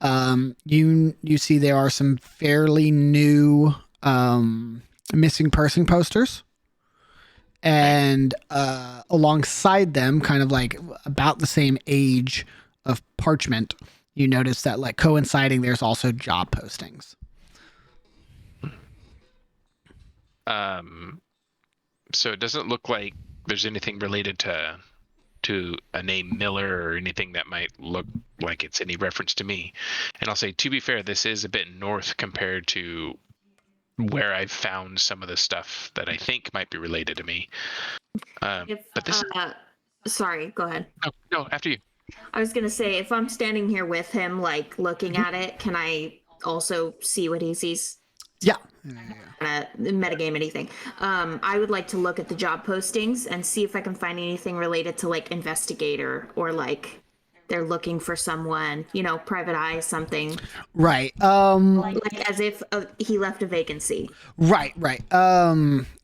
[SPEAKER 1] You see there are some fairly new missing person posters, and alongside them, kind of like about the same age of parchment, you notice that like coinciding, there's also job postings.
[SPEAKER 11] So it doesn't look like there's anything related to a name Miller or anything that might look like it's any reference to me. And I'll say, to be fair, this is a bit north compared to where I've found some of the stuff that I think might be related to me. But this.
[SPEAKER 10] Sorry, go ahead.
[SPEAKER 11] No, after you.
[SPEAKER 10] I was gonna say, if I'm standing here with him, like looking at it, can I also see what he sees?
[SPEAKER 1] Yeah.
[SPEAKER 10] Metagame anything. I would like to look at the job postings and see if I can find anything related to like investigator or like they're looking for someone, private eye, something.
[SPEAKER 1] Right.
[SPEAKER 10] Like as if he left a vacancy.
[SPEAKER 1] Right.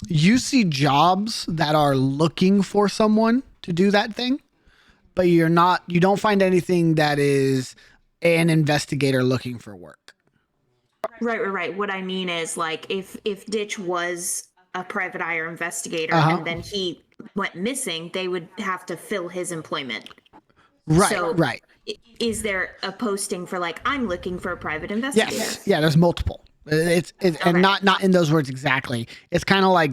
[SPEAKER 1] You see jobs that are looking for someone to do that thing, but you don't find anything that is an investigator looking for work.
[SPEAKER 10] Right. What I mean is like if Ditch was a private eye or investigator and then he went missing, they would have to fill his employment.
[SPEAKER 1] Right.
[SPEAKER 10] So
[SPEAKER 1] right.
[SPEAKER 10] Is there a posting for like I'm looking for a private investigator?
[SPEAKER 1] Yes. Yeah. There's multiple. It's okay. And not in those words exactly. It's kind of like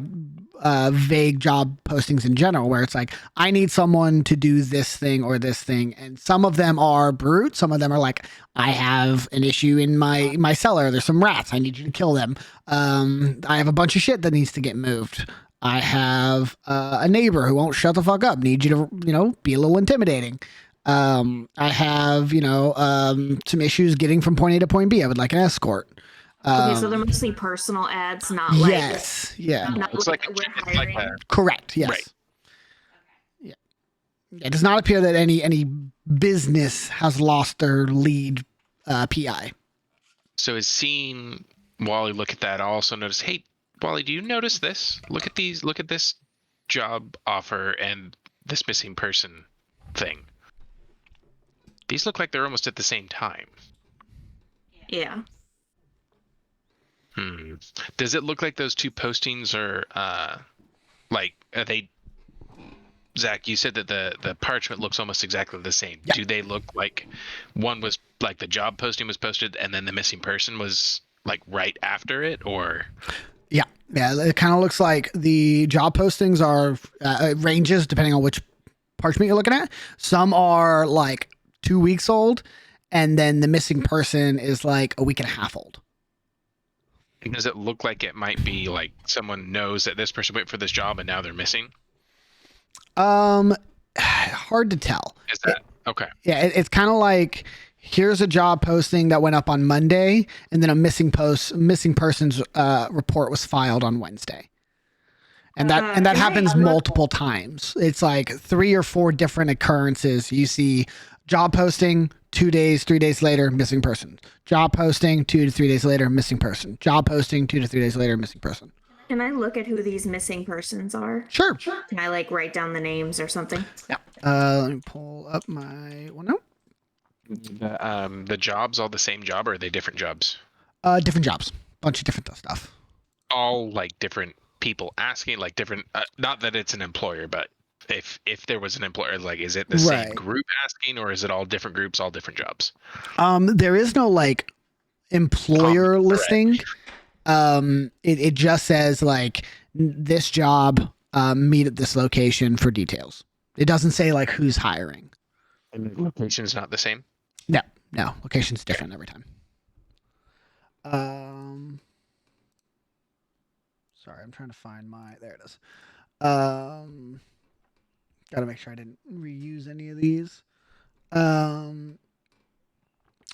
[SPEAKER 1] vague job postings in general, where it's like I need someone to do this thing or this thing, and some of them are brute. Some of them are like I have an issue in my cellar. There's some rats. I need you to kill them. I have a bunch of shit that needs to get moved. I have a neighbor who won't shut the fuck up. Need you to be a little intimidating. I have some issues getting from point A to point B. I would like an escort.
[SPEAKER 10] Okay, so they're mostly personal ads, not like not
[SPEAKER 11] it's
[SPEAKER 10] like,
[SPEAKER 11] like
[SPEAKER 10] we're hiring.
[SPEAKER 1] Correct. Yes.
[SPEAKER 11] Right.
[SPEAKER 1] Yeah. It does not appear that any business has lost their lead PI.
[SPEAKER 11] So is seeing Wally look at that, I also notice, hey, Wally, do you notice this? Look at these. Look at this job offer and this missing person thing. These look like they're almost at the same time.
[SPEAKER 10] Yeah.
[SPEAKER 11] Does it look like those two postings are are they? Zach, you said that the parchment looks almost exactly the same. Yeah. Do they look like one was like the job posting was posted and then the missing person was like right after it, or?
[SPEAKER 1] Yeah. It kind of looks like the job postings are ranges depending on which parchment you're looking at. Some are like 2 weeks old, and then the missing person is like a week and a half old.
[SPEAKER 11] Does it look like it might be like someone knows that this person went for this job and now they're missing?
[SPEAKER 1] Hard to tell.
[SPEAKER 11] Is that okay?
[SPEAKER 1] Yeah, it's kind of like here's a job posting that went up on Monday, and then a missing person's report was filed on Wednesday. And that happens multiple times. It's like 3 or 4 different occurrences. You see job posting, 2 days, 3 days later, missing person. Job posting, 2 to 3 days later, missing person. Job posting, 2 to 3 days later, missing person.
[SPEAKER 10] Can I look at who these missing persons are?
[SPEAKER 1] Sure.
[SPEAKER 10] Can I like write down the names or something?
[SPEAKER 1] Yeah. Let me pull up my OneNote.
[SPEAKER 11] The jobs all the same job, or are they different jobs?
[SPEAKER 1] Different jobs. Bunch of different stuff.
[SPEAKER 11] All like different people asking, like different. Not that it's an employer, but if there was an employer, like, is it the same group asking, or is it all different groups, all different jobs?
[SPEAKER 1] There is no like employer listing. It just says like this job, meet at this location for details. It doesn't say like who's hiring.
[SPEAKER 11] And the location's not the same?
[SPEAKER 1] No, location's different every time. Sorry, I'm trying to find there it is. Gotta make sure I didn't reuse any of these.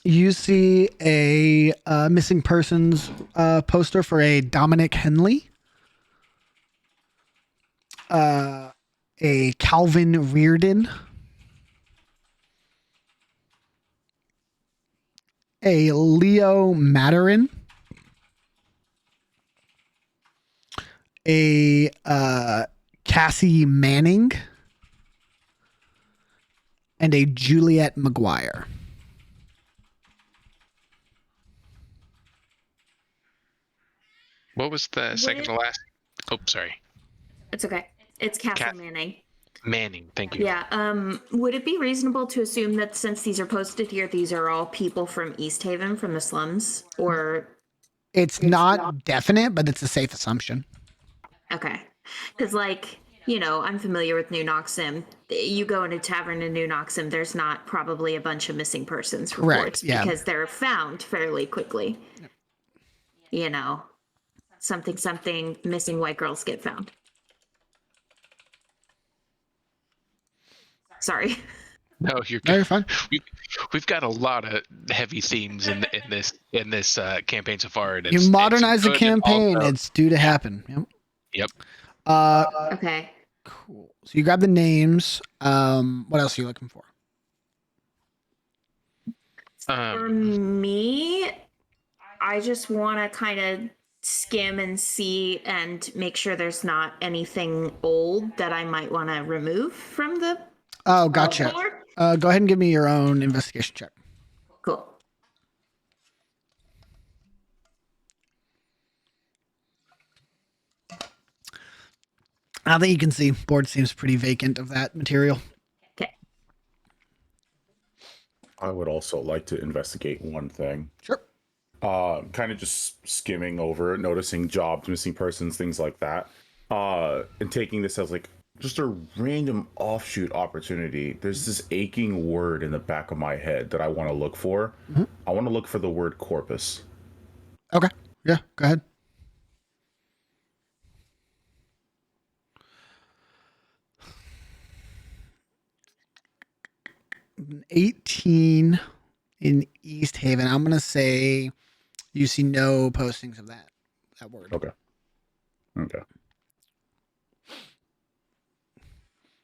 [SPEAKER 1] You see a missing persons poster for a Dominic Henley, a Calvin Reardon, a Leo Maturin, a Cassie Manning, and a Juliet McGuire.
[SPEAKER 11] What was the second to last? Oh, sorry.
[SPEAKER 10] It's okay. It's Castle Manning.
[SPEAKER 11] Manning, thank you.
[SPEAKER 10] Yeah. Would it be reasonable to assume that since these are posted here, these are all people from East Haven, from the slums, or?
[SPEAKER 1] It's not definite, but it's a safe assumption.
[SPEAKER 10] Okay. Because, like, I'm familiar with New Noxim. You go into a tavern in New Noxim, there's not probably a bunch of missing persons
[SPEAKER 1] Correct,
[SPEAKER 10] reports
[SPEAKER 1] yeah.
[SPEAKER 10] because they're found fairly quickly. Something, missing white girls get found. Sorry.
[SPEAKER 11] No, you're
[SPEAKER 1] No,
[SPEAKER 11] good.
[SPEAKER 1] you're fine.
[SPEAKER 11] We've got a lot of heavy themes in this campaign so far. And
[SPEAKER 1] You modernize the
[SPEAKER 11] good and
[SPEAKER 1] campaign,
[SPEAKER 11] also-
[SPEAKER 1] it's due to happen. Yep.
[SPEAKER 11] Yep.
[SPEAKER 10] Okay.
[SPEAKER 1] Cool. So you grab the names. What else are you looking for?
[SPEAKER 10] For me, I just want to kind of skim and see and make sure there's not anything old that I might want to remove from the.
[SPEAKER 1] Oh, gotcha.
[SPEAKER 10] board.
[SPEAKER 1] Go ahead and give me your own investigation check.
[SPEAKER 10] Cool.
[SPEAKER 1] I think you can see board seems pretty vacant of that material.
[SPEAKER 10] Okay.
[SPEAKER 9] I would also like to investigate one thing.
[SPEAKER 1] Sure.
[SPEAKER 9] Kind of just skimming over it, noticing jobs, missing persons, things like that. And taking this as like just a random offshoot opportunity. There's this aching word in the back of my head that I want to look for.
[SPEAKER 1] Mm-hmm.
[SPEAKER 9] I want to look for the word corpus.
[SPEAKER 1] Okay. Yeah, go ahead. 18 in East Haven. I'm gonna say you see no postings of that word.
[SPEAKER 9] Okay.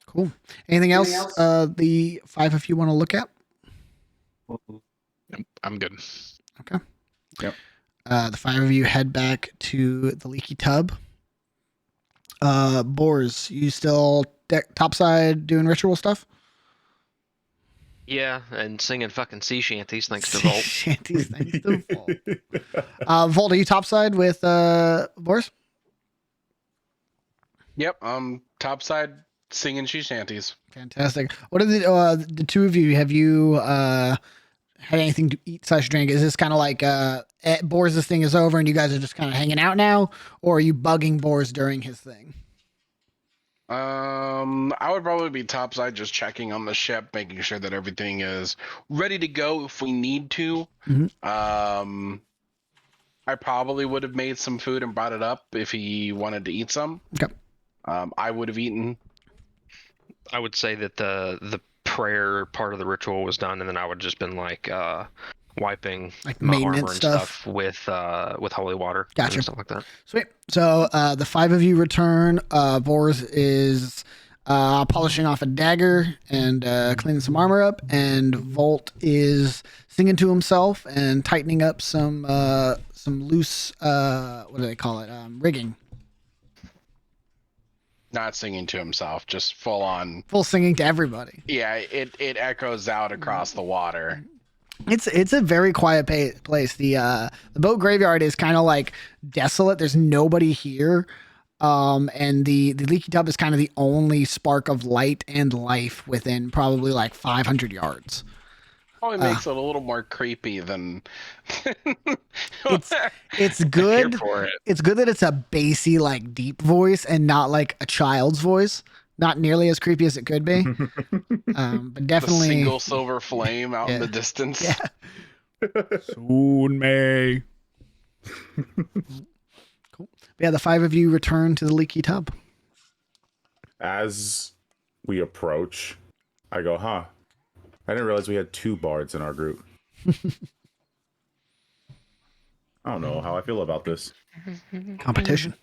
[SPEAKER 1] Cool. Anything else? The five of you want to look at?
[SPEAKER 11] I'm good.
[SPEAKER 1] Okay.
[SPEAKER 9] Yep.
[SPEAKER 1] The five of you head back to the leaky tub. Boars, you still topside doing ritual stuff?
[SPEAKER 7] Yeah, and singing fucking sea shanties thanks to Volt.
[SPEAKER 1] Shanties, thanks to Volt. Volt, are you topside with Boris?
[SPEAKER 12] Yep, topside singing she shanties.
[SPEAKER 1] Fantastic. What are the two of you? Have you had anything to eat / drink? Is this kind of like Boris' thing is over and you guys are just kind of hanging out now, or are you bugging Boris during his thing?
[SPEAKER 12] I would probably be topside, just checking on the ship, making sure that everything is ready to go if we need to.
[SPEAKER 1] Mm-hmm.
[SPEAKER 12] I probably would have made some food and brought it up if he wanted to eat some.
[SPEAKER 1] Okay.
[SPEAKER 12] I would have eaten.
[SPEAKER 7] I would say that the prayer part of the ritual was done, and then I would have just been like wiping
[SPEAKER 1] like
[SPEAKER 7] my
[SPEAKER 1] maintenance
[SPEAKER 7] armor and stuff with holy water.
[SPEAKER 1] Gotcha.
[SPEAKER 7] And stuff like that.
[SPEAKER 1] Sweet. So the five of you return. Boris is polishing off a dagger and cleaning some armor up, and Volt is singing to himself and tightening up some loose what do they call it? Rigging.
[SPEAKER 12] Not singing to himself, just full
[SPEAKER 1] singing to everybody.
[SPEAKER 12] Yeah, it echoes out across the water.
[SPEAKER 1] It's a very quiet place. The boat graveyard is kind of like desolate. There's nobody here. And the leaky tub is kind of the only spark of light and life within probably like 500 yards.
[SPEAKER 12] Probably makes it a little more creepy than.
[SPEAKER 1] It's good.
[SPEAKER 11] Here for it.
[SPEAKER 1] It's good that it's a bassy, like deep voice and not like a child's voice. Not nearly as creepy as it could be. But definitely
[SPEAKER 12] The single silver flame out in the distance.
[SPEAKER 1] Yeah. Soon may. Cool. But yeah, the five of you return to the leaky tub.
[SPEAKER 9] As we approach, I go, huh? I didn't realize we had two bards in our group. I don't know how I feel about this.
[SPEAKER 1] Competition.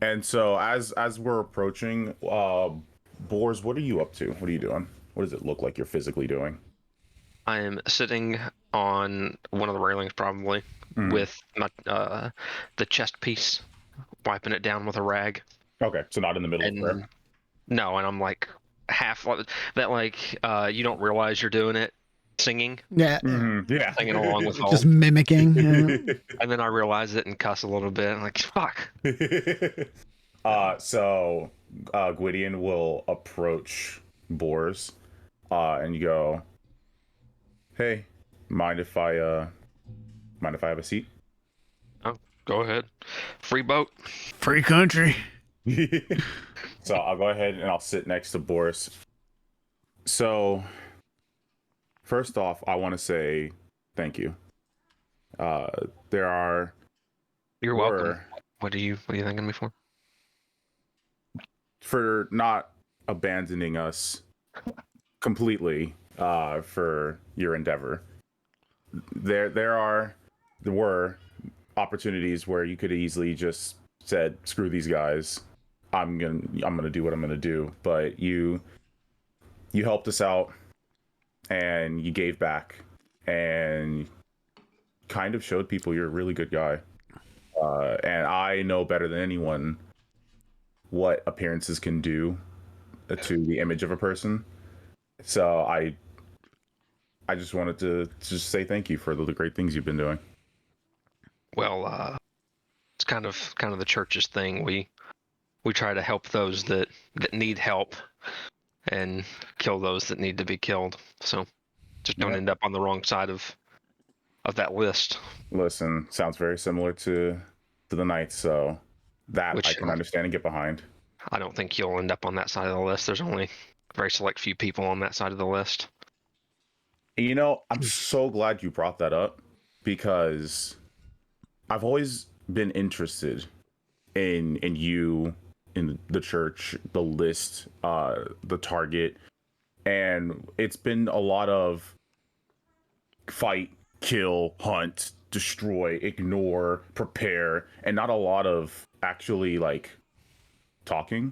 [SPEAKER 9] And so as we're approaching, Boars, what are you up to? What are you doing? What does it look like you're physically doing?
[SPEAKER 7] I am sitting on one of the railings, probably with my, the chest piece, wiping it down with a rag.
[SPEAKER 9] Okay, so not in the middle of prayer.
[SPEAKER 7] No, and I'm like half that, like you don't realize you're doing it, singing.
[SPEAKER 1] Yeah.
[SPEAKER 9] Yeah.
[SPEAKER 7] Singing along with
[SPEAKER 1] Just mimicking. Yeah.
[SPEAKER 7] And then I realize it and cuss a little bit. I'm like, fuck.
[SPEAKER 9] So Gwydion will approach Boars, and you go, "Hey, mind if I have a seat?"
[SPEAKER 7] Oh, go ahead. Free boat.
[SPEAKER 1] Free country.
[SPEAKER 9] So I'll go ahead and I'll sit next to Boris. So, first off, I want to say thank you. There are
[SPEAKER 7] You're
[SPEAKER 9] were
[SPEAKER 7] welcome. What are you thanking me for?
[SPEAKER 9] for not abandoning us completely for your endeavor. There were opportunities where you could easily just said, "Screw these guys. I'm gonna do what I'm gonna do." But you helped us out and you gave back and kind of showed people you're a really good guy. And I know better than anyone what appearances can do to the image of a person. So I just wanted to just say thank you for the great things you've been doing.
[SPEAKER 7] Well, it's kind of the church's thing. We try to help those that need help and kill those that need to be killed. So just don't
[SPEAKER 9] Yep.
[SPEAKER 7] end up on the wrong side of that list.
[SPEAKER 9] Listen, sounds very similar to the Knights, so that
[SPEAKER 7] Which
[SPEAKER 9] I can understand and get behind.
[SPEAKER 7] I don't think you'll end up on that side of the list. There's only a very select few people on that side of the list.
[SPEAKER 9] You know, I'm so glad you brought that up because I've always been interested in you, in the church, the list, the target, and it's been a lot of fight, kill, hunt, destroy, ignore, prepare, and not a lot of actually like talking.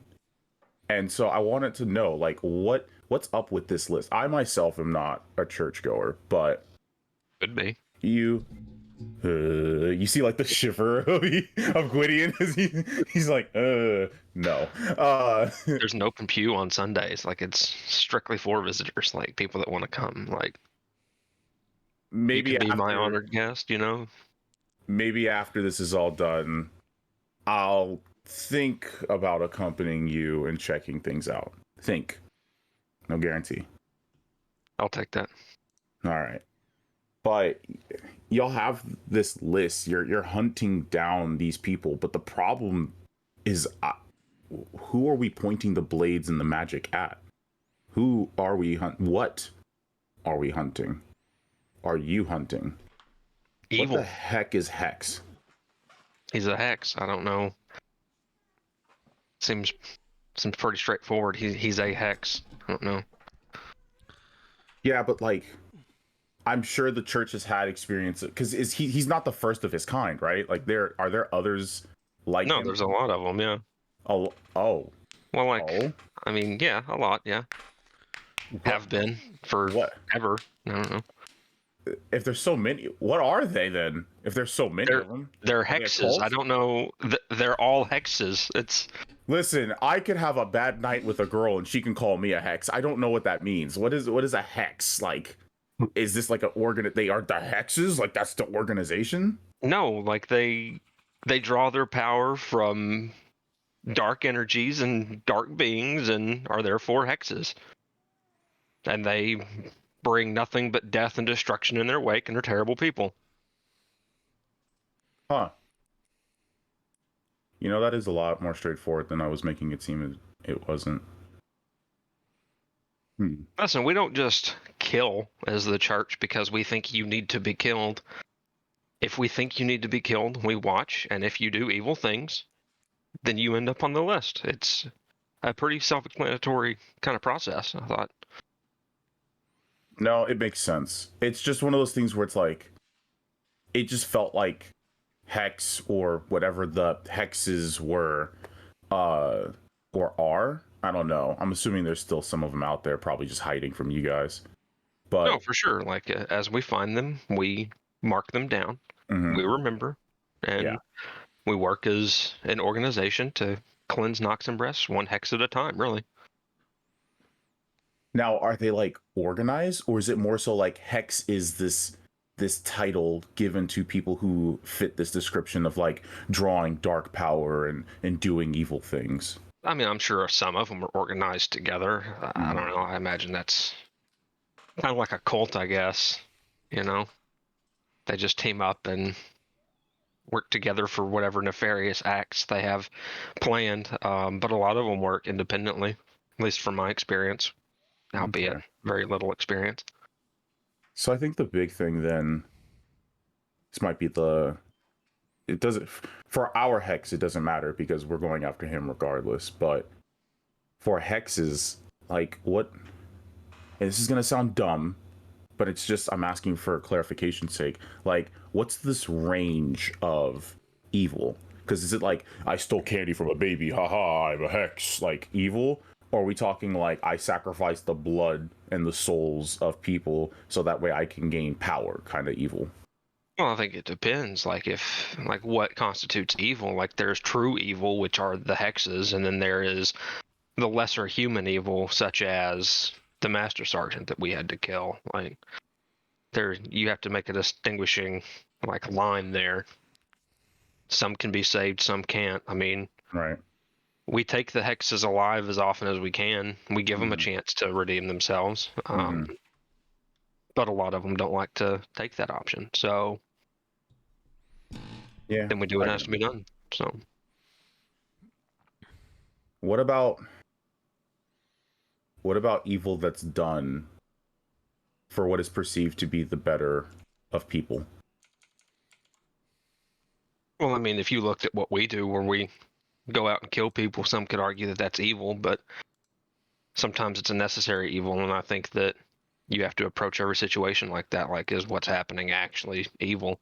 [SPEAKER 9] And so I wanted to know like what's up with this list. I myself am not a churchgoer, but
[SPEAKER 7] Could be.
[SPEAKER 9] you see like the shiver of Gwydion as he's like no.
[SPEAKER 7] There's an open pew on Sundays. Like it's strictly for visitors, like people that want to come. Like
[SPEAKER 9] maybe
[SPEAKER 7] you could be
[SPEAKER 9] after,
[SPEAKER 7] my honored guest, you know?
[SPEAKER 9] maybe after this is all done, I'll think about accompanying you and checking things out. Think. No guarantee.
[SPEAKER 7] I'll take that.
[SPEAKER 9] All right. But y'all have this list. You're hunting down these people, but the problem is who are we pointing the blades and the magic at? Who are we what are we hunting? Are you hunting?
[SPEAKER 7] Evil.
[SPEAKER 9] What the heck is Hex?
[SPEAKER 7] He's a hex. I don't know. Seems pretty straightforward. He's a hex. I don't know.
[SPEAKER 9] Yeah, but like I'm sure the church has had experience because he's not the first of his kind, right? Like there others like
[SPEAKER 7] No,
[SPEAKER 9] him?
[SPEAKER 7] there's a lot of them. Yeah.
[SPEAKER 9] Oh.
[SPEAKER 7] Well, like
[SPEAKER 9] Oh.
[SPEAKER 7] I mean, yeah, a lot. Yeah. Have been for
[SPEAKER 9] What?
[SPEAKER 7] ever. I don't know.
[SPEAKER 9] If there's so many, what are they then? If there's so many of them,
[SPEAKER 7] They're
[SPEAKER 9] Are they a
[SPEAKER 7] hexes.
[SPEAKER 9] cult?
[SPEAKER 7] I don't know. They're all hexes. It's
[SPEAKER 9] Listen, I could have a bad night with a girl and she can call me a hex. I don't know what that means. What is a hex? Like, is this like they are the hexes? Like that's the organization?
[SPEAKER 7] no, like they draw their power from dark energies and dark beings and are therefore hexes. And they bring nothing but death and destruction in their wake and are terrible people.
[SPEAKER 9] Huh. You know, that is a lot more straightforward than I was making it seem it wasn't.
[SPEAKER 7] Listen, we don't just kill as the church because we think you need to be killed. If we think you need to be killed, we watch, and if you do evil things, then you end up on the list. It's a pretty self-explanatory kind of process, I thought.
[SPEAKER 9] No, it makes sense. It's just one of those things where it's like, it just felt like hex or whatever the hexes were, or are. I don't know. I'm assuming there's still some of them out there, probably just hiding from you guys. But
[SPEAKER 7] No, for sure. Like, as we find them, we mark them down.
[SPEAKER 9] mhm.
[SPEAKER 7] We remember, and
[SPEAKER 9] Yeah.
[SPEAKER 7] we work as an organization to cleanse Noximbres one hex at a time, really.
[SPEAKER 9] Now, are they like organized, or is it more so like hex is this title given to people who fit this description of like drawing dark power and doing evil things?
[SPEAKER 7] I mean, I'm sure some of them are organized together. I don't know. I imagine that's kind of like a cult, I guess. You know, they just team up and work together for whatever nefarious acts they have planned. But a lot of them work independently, at least from my experience, albeit very little experience.
[SPEAKER 9] So I think the big thing then, this might be it doesn't, for our Hex, it doesn't matter because we're going after him regardless. But for Hexes, like what, and this is going to sound dumb, but it's just, I'm asking for clarification's sake. Like, what's this range of evil? Because is it like, I stole candy from a baby, haha, I'm a Hex, like evil? Or are we talking like, I sacrifice the blood and the souls of people so that way I can gain power kind of evil?
[SPEAKER 7] Well, I think it depends. Like what constitutes evil. Like there's true evil, which are the hexes, and then there is the lesser human evil, such as the Master Sergeant that we had to kill. Like you have to make a distinguishing like line there. Some can be saved, some can't. I mean,
[SPEAKER 9] right.
[SPEAKER 7] We take the hexes alive as often as we can. We give them a chance to redeem themselves. But a lot of them don't like to take that option. So
[SPEAKER 9] yeah,
[SPEAKER 7] then we do what has to be done. So
[SPEAKER 9] what about evil that's done for what is perceived to be the better of people?
[SPEAKER 7] Well, I mean, if you looked at what we do, where we go out and kill people, some could argue that that's evil, but sometimes it's a necessary evil, and I think that you have to approach every situation like that, like, is what's happening actually evil?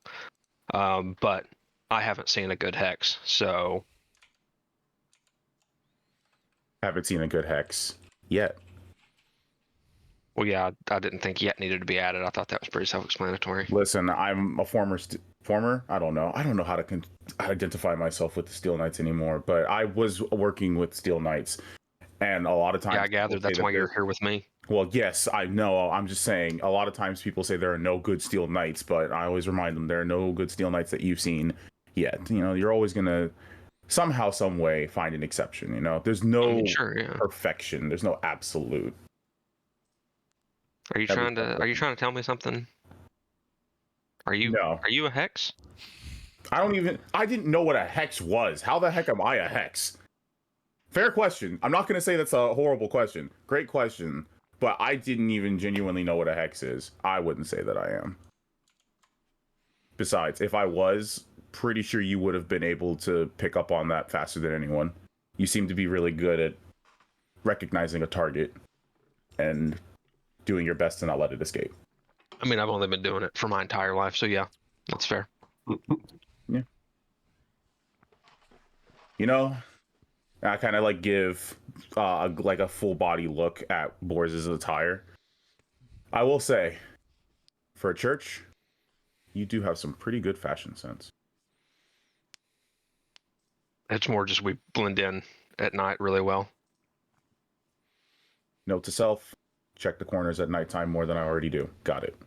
[SPEAKER 7] But I haven't seen a good hex, so...
[SPEAKER 9] Haven't seen a good hex yet.
[SPEAKER 7] Well, yeah, I didn't think yet needed to be added. I thought that was pretty self-explanatory.
[SPEAKER 9] Listen, I'm a former I don't know how to identify myself with the Steel Knights anymore, but I was working with Steel Knights, and a lot of times...
[SPEAKER 7] Yeah, I gathered that's why you're here with me.
[SPEAKER 9] Well, yes, I know. I'm just saying, a lot of times people say there are no good Steel Knights, but I always remind them there are no good Steel Knights that you've seen yet. You know, you're always going to somehow, some way find an exception, you know? There's no perfection. There's no absolute.
[SPEAKER 7] Are you trying to tell me something? Are you a hex?
[SPEAKER 9] I didn't know what a hex was. How the heck am I a hex? Fair question. I'm not going to say that's a horrible question. Great question. But I didn't even genuinely know what a hex is. I wouldn't say that I am. Besides, if I was, pretty sure you would have been able to pick up on that faster than anyone. You seem to be really good at recognizing a target and doing your best to not let it escape.
[SPEAKER 7] I mean, I've only been doing it for my entire life, so yeah, that's fair.
[SPEAKER 9] Yeah. You know, I kind of like give like a full body look at Boris' attire. I will say, for a church, you do have some pretty good fashion sense.
[SPEAKER 7] It's more just we blend in at night really well.
[SPEAKER 9] Note to self, check the corners at nighttime more than I already do. Got it.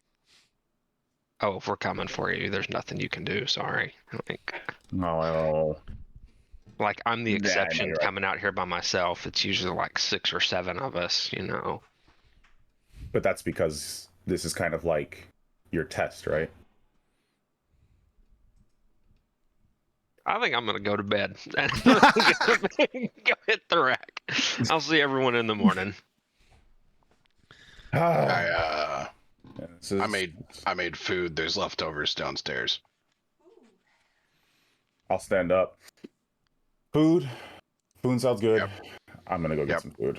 [SPEAKER 7] Oh, if we're coming for you, there's nothing you can do. Sorry. Like, I'm the exception coming out here by myself. It's usually like 6 or 7 of us, you know.
[SPEAKER 9] But that's because this is kind of like your test, right?
[SPEAKER 7] I think I'm going to go to bed. Go hit the rack. I'll see everyone in the morning.
[SPEAKER 12] I made food. There's leftovers downstairs.
[SPEAKER 9] I'll stand up. Food sounds good. Yep. I'm gonna go get some food.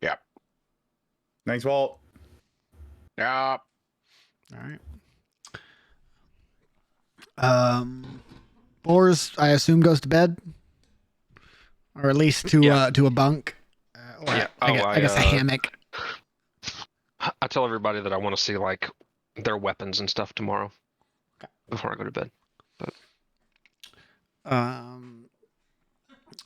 [SPEAKER 12] Yep.
[SPEAKER 9] Thanks, Walt.
[SPEAKER 12] Yep.
[SPEAKER 1] All right. Boris, I assume, goes to bed, or at least to a bunk, or I guess a hammock.
[SPEAKER 7] I tell everybody that I want to see like their weapons and stuff tomorrow before I go to bed. But.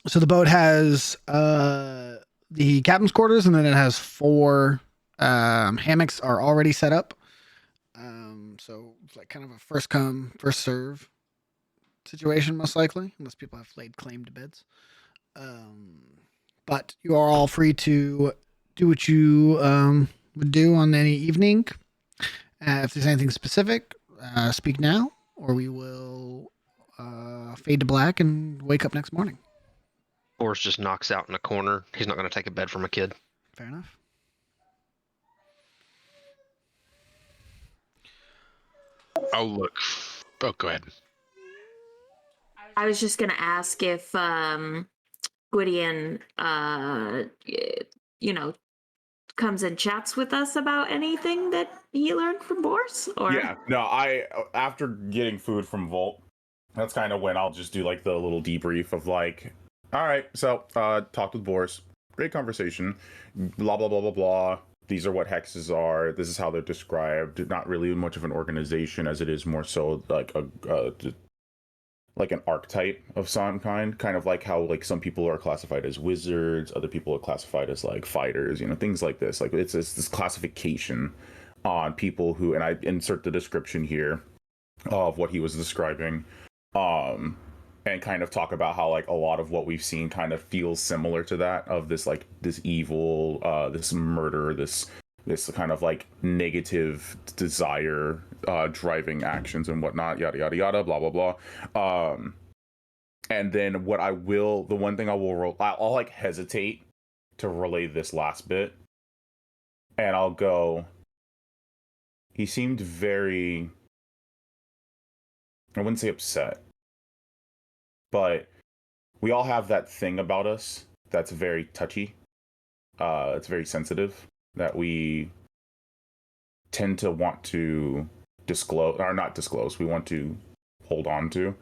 [SPEAKER 1] So the boat has the captain's quarters, and then it has 4 hammocks are already set up. So it's like kind of a first come, first serve situation, most likely, unless people have laid claim to bids. But you are all free to do what you would do on any evening. If there's anything specific, speak now, or we will fade to black and wake up next morning.
[SPEAKER 14] Boris just knocks out in a corner. He's not going to take a bed from a kid.
[SPEAKER 1] Fair enough.
[SPEAKER 11] Oh, look. Oh, go ahead.
[SPEAKER 10] I was just gonna ask if Gwydion, comes and chats with us about anything that he learned from Boris, or
[SPEAKER 9] Yeah, no, after getting food from Volt, that's kind of when I'll just do like the little debrief of like, all right, so talked with Boris, great conversation, blah blah blah blah blah. These are what hexes are. This is how they're described. Not really much of an organization, as it is more so like like an archetype of some kind of like how like some people are classified as wizards, other people are classified as like fighters, things like this. Like it's this classification on people who, and I insert the description here of what he was describing, and kind of talk about how like a lot of what we've seen kind of feels similar to that, of this like this evil, this murder, this kind of like negative desire driving actions and whatnot, yada yada yada, blah blah blah. And then the one thing I'll like hesitate to relay this last bit, and I'll go, he seemed very, I wouldn't say upset, but we all have that thing about us that's very touchy. It's very sensitive, that we tend to want to disclose, or not disclose, we want to hold on to.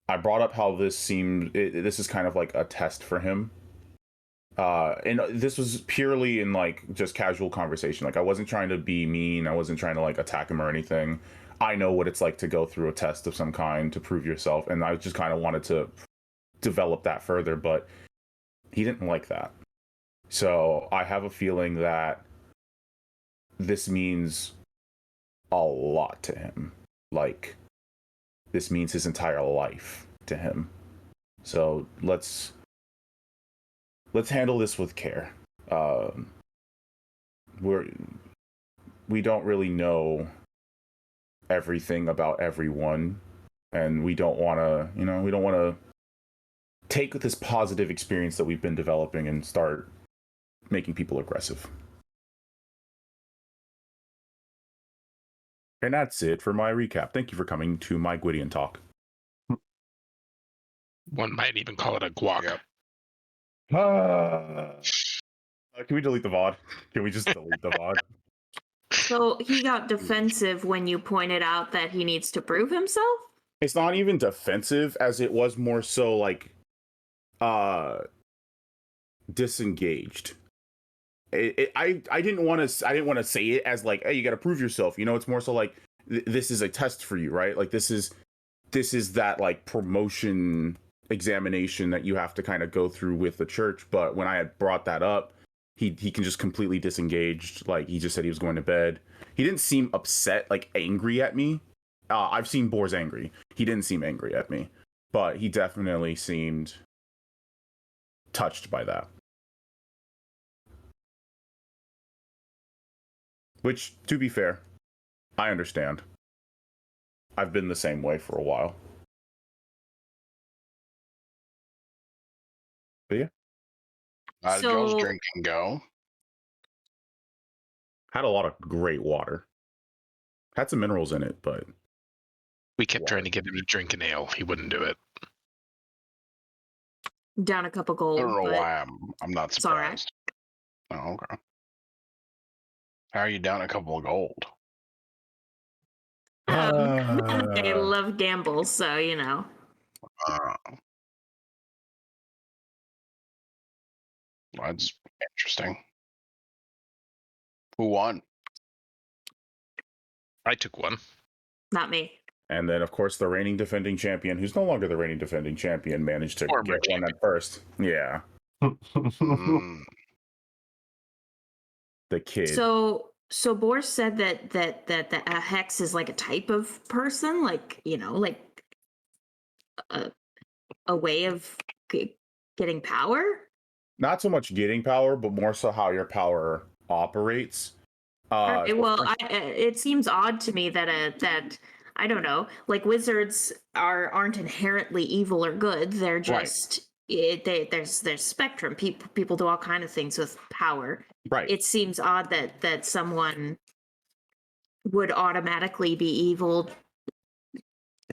[SPEAKER 9] I brought up how this is kind of like a test for him. And this was purely in like just casual conversation. Like I wasn't trying to be mean. I wasn't trying to like attack him or anything. I know what it's like to go through a test of some kind to prove yourself. And I just kind of wanted to develop that further, but he didn't like that. So I have a feeling that this means a lot to him. Like, this means his entire life to him. So let's handle this with care. We don't really know everything about everyone, and we don't want to take this positive experience that we've been developing and start making people aggressive. And that's it for my recap. Thank you for coming to my Gwydion talk.
[SPEAKER 11] One might even call it a guac.
[SPEAKER 9] Can we delete the VOD? Can we just delete the VOD?
[SPEAKER 10] So he got defensive when you pointed out that he needs to prove himself?
[SPEAKER 9] It's not even defensive, as it was more so like disengaged. I didn't want to say it as like, hey, you got to prove yourself. It's more so like this is a test for you, right? Like this is that like promotion examination that you have to kind of go through with the church. But when I had brought that up, he can just completely disengaged. Like he just said he was going to bed. He didn't seem upset, like angry at me. I've seen Boars angry. He didn't seem angry at me, but he definitely seemed touched by that. Which, to be fair, I understand. I've been the same way for a while. But yeah.
[SPEAKER 12] How did y'all's drinking go?
[SPEAKER 9] Had a lot of great water. Had some minerals in it, but
[SPEAKER 11] we kept trying to get him to drink an ale. He wouldn't do it.
[SPEAKER 10] Down a cup of gold.
[SPEAKER 12] I don't know why I'm not surprised. Oh, okay. How are you down a couple of gold?
[SPEAKER 10] They love gambles, so
[SPEAKER 12] That's interesting. Who won?
[SPEAKER 11] I took one.
[SPEAKER 10] Not me.
[SPEAKER 9] And then, of course, the reigning defending champion, who's no longer the reigning defending champion, managed to get one at first. Yeah. The kid.
[SPEAKER 10] So Boris said that a hex is like a type of person, like a way of getting power?
[SPEAKER 9] Not so much getting power, but more so how your power operates.
[SPEAKER 10] Okay,
[SPEAKER 9] So
[SPEAKER 10] well, it seems odd to me that that I don't know, like wizards aren't inherently evil or good. They're
[SPEAKER 9] Right.
[SPEAKER 10] just there's spectrum. People do all kind of things with power.
[SPEAKER 9] Right.
[SPEAKER 10] It seems odd that someone would automatically be evil.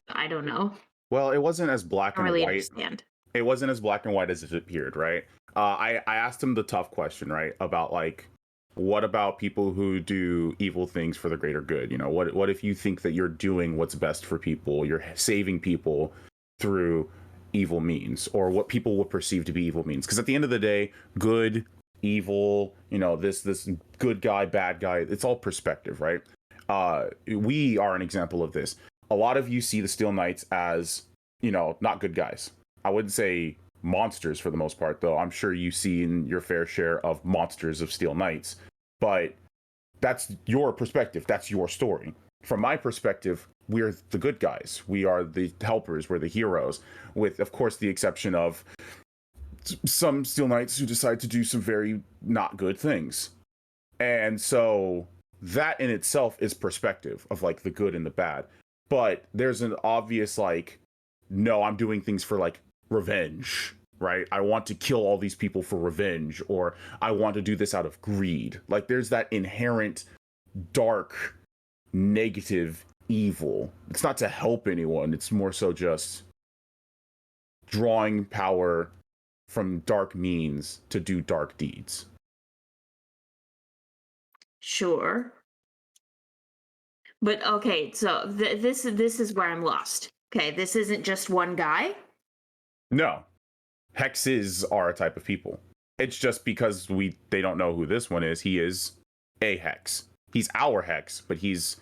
[SPEAKER 10] I don't know.
[SPEAKER 9] Well, it wasn't as black
[SPEAKER 10] I don't
[SPEAKER 9] and
[SPEAKER 10] really
[SPEAKER 9] white.
[SPEAKER 10] understand.
[SPEAKER 9] It wasn't as black and white as it appeared, right? I asked him the tough question, right? About like, what about people who do evil things for the greater good? You know, what if you think that you're doing what's best for people, you're saving people through evil means, or what people would perceive to be evil means? Because at the end of the day, good, evil, you know, this good guy, bad guy, it's all perspective, right? We are an example of this. A lot of you see the Steel Knights as, you know, not good guys. I wouldn't say monsters for the most part, though. I'm sure you see in your fair share of monsters of Steel Knights, but that's your perspective. That's your story. From my perspective, we're the good guys. We are the helpers. We're the heroes, with, of course, the exception of some Steel Knights who decide to do some very not good things. And so that in itself is perspective of like the good and the bad. But there's an obvious like, no, I'm doing things for like revenge, right? I want to kill all these people for revenge, or I want to do this out of greed. Like there's that inherent dark, negative evil. It's not to help anyone. It's more so just drawing power from dark means to do dark deeds.
[SPEAKER 10] Sure. But okay, so this is where I'm lost. Okay, this isn't just one guy.
[SPEAKER 9] No, hexes are a type of people. It's just because they don't know who this one is. He is a hex. He's our hex, but he's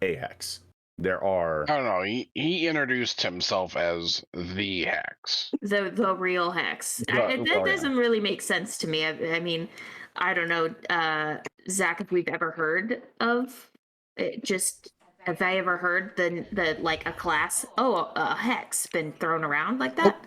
[SPEAKER 9] a hex. There are.
[SPEAKER 12] I don't know. He introduced himself as the hex.
[SPEAKER 10] The real hex. That doesn't really make sense to me. I mean, I don't know, Zach, if we've ever heard of it. Just have I ever heard the like a class? Oh, a hex been thrown around like that?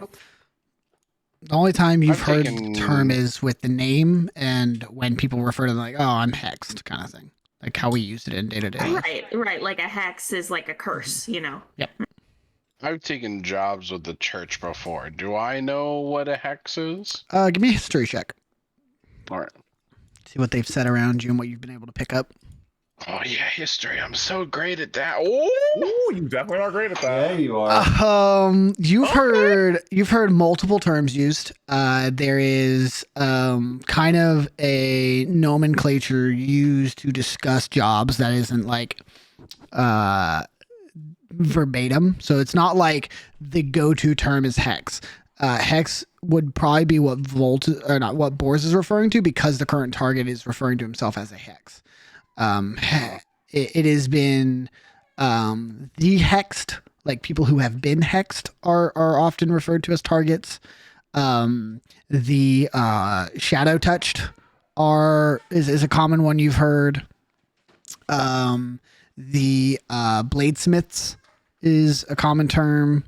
[SPEAKER 1] The only time you've
[SPEAKER 12] I've
[SPEAKER 1] heard
[SPEAKER 12] taken-
[SPEAKER 1] the term is with the name and when people refer to them like, oh, I'm hexed kind of thing. Like how we use it in day-to-day life.
[SPEAKER 10] Right. Like a hex is like a curse, you know.
[SPEAKER 1] Yep.
[SPEAKER 12] I've taken jobs with the church before. Do I know what a hex is?
[SPEAKER 1] Give me a history check.
[SPEAKER 12] All right.
[SPEAKER 1] See what they've said around you and what you've been able to pick up.
[SPEAKER 12] Oh yeah, history. I'm so great at that. Oh,
[SPEAKER 9] you definitely are great at that.
[SPEAKER 13] Yeah, you are.
[SPEAKER 1] You've heard multiple terms used. There is kind of a nomenclature used to discuss jobs that isn't like verbatim. So it's not like the go-to term is hex. Hex would probably be what what Boris is referring to, because the current target is referring to himself as a hex. It has been de-hexed, like people who have been hexed are often referred to as targets. The shadow touched is a common one you've heard. The bladesmiths is a common term.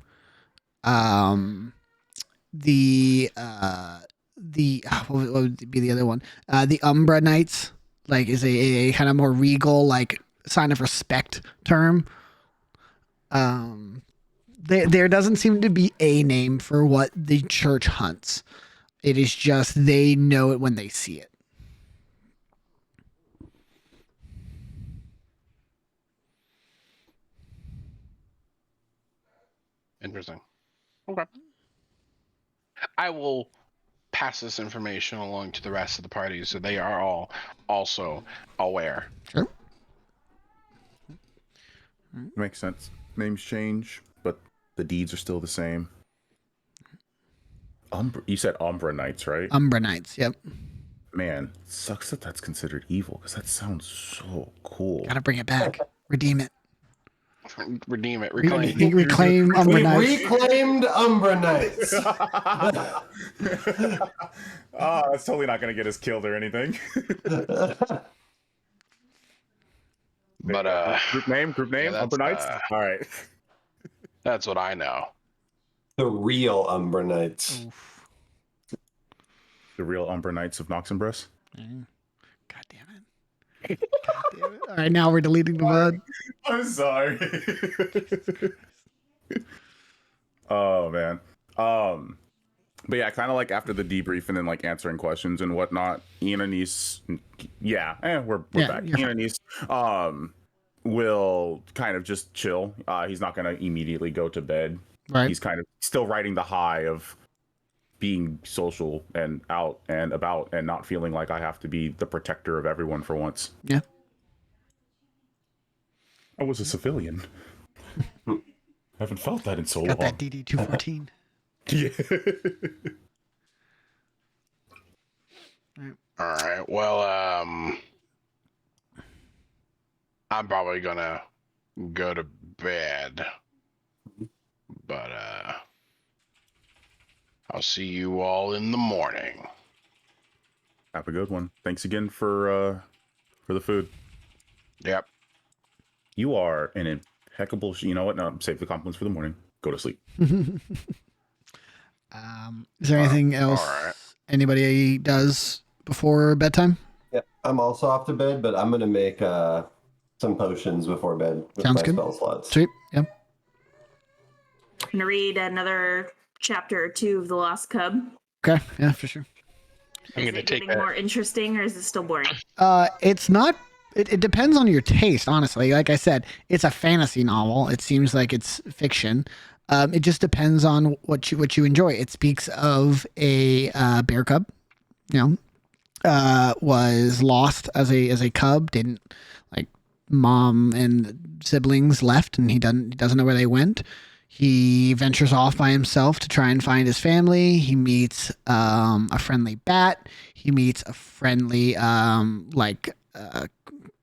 [SPEAKER 1] What would be the other one? The Umbra Knights, like, is a kind of more regal, like, sign of respect term. There doesn't seem to be a name for what the church hunts. It is just they know it when they see it.
[SPEAKER 12] interesting. Okay. I will pass this information along to the rest of the party so they are all also aware.
[SPEAKER 1] Sure.
[SPEAKER 9] Makes sense. Names change, but the deeds are still the same. You said Umbra Knights, right?
[SPEAKER 1] Umbra Knights, yep.
[SPEAKER 9] Man, sucks that that's considered evil, because that sounds so cool.
[SPEAKER 1] Gotta bring it back. Redeem it.
[SPEAKER 12] Redeem it. Reclaim.
[SPEAKER 1] Reclaim Umbra
[SPEAKER 13] We
[SPEAKER 1] Knights.
[SPEAKER 13] reclaimed Umbra Knights.
[SPEAKER 9] Oh, that's totally not going to get us killed or anything.
[SPEAKER 12] But
[SPEAKER 9] group name,
[SPEAKER 12] yeah,
[SPEAKER 9] Umbra Knights. All right.
[SPEAKER 12] That's what I know.
[SPEAKER 13] The real Umbra Knights.
[SPEAKER 1] Oof.
[SPEAKER 9] The real Umbra Knights of Noximbres.
[SPEAKER 1] God damn it. God damn it. All right, now we're deleting the VOD.
[SPEAKER 9] I'm sorry. Oh man. But yeah, kind of like after the debrief and then like answering questions and whatnot, Ian and Anise, we're back.
[SPEAKER 1] you're
[SPEAKER 9] Ian and Anise, will kind of just chill. He's not gonna immediately go to bed.
[SPEAKER 1] Right.
[SPEAKER 9] He's kind of still riding the high of being social and out and about and not feeling like I have to be the protector of everyone for once.
[SPEAKER 1] Yeah.
[SPEAKER 9] I was a civilian. I haven't felt that in so
[SPEAKER 1] Got
[SPEAKER 9] long.
[SPEAKER 1] that DD-214.
[SPEAKER 9] Yeah.
[SPEAKER 12] All right. Well, I'm probably gonna go to bed, but I'll see you all in the morning.
[SPEAKER 9] Have a good one. Thanks again for the food.
[SPEAKER 12] Yep.
[SPEAKER 9] You are an impeccable. You know what? No, save the compliments for the morning. Go to sleep.
[SPEAKER 1] Is there anything else anybody does before bedtime?
[SPEAKER 13] Yeah, I'm also off to bed, but I'm gonna make some potions before bed with
[SPEAKER 1] Sounds
[SPEAKER 13] my
[SPEAKER 1] good.
[SPEAKER 13] spell slots.
[SPEAKER 1] Sweet. Yeah.
[SPEAKER 10] I'm gonna read another chapter or two of The Lost Cub.
[SPEAKER 1] Okay. Yeah, for sure.
[SPEAKER 11] I'm
[SPEAKER 10] Is
[SPEAKER 11] going to
[SPEAKER 10] it
[SPEAKER 11] take
[SPEAKER 10] getting
[SPEAKER 11] that.
[SPEAKER 10] more interesting, or is it still boring?
[SPEAKER 1] It's not. It depends on your taste, honestly. Like I said, it's a fantasy novel. It seems like it's fiction. It just depends on what you enjoy. It speaks of a bear cub, was lost as a cub. Didn't like mom and siblings left, and he doesn't know where they went. He ventures off by himself to try and find his family. He meets a friendly bat. He meets a friendly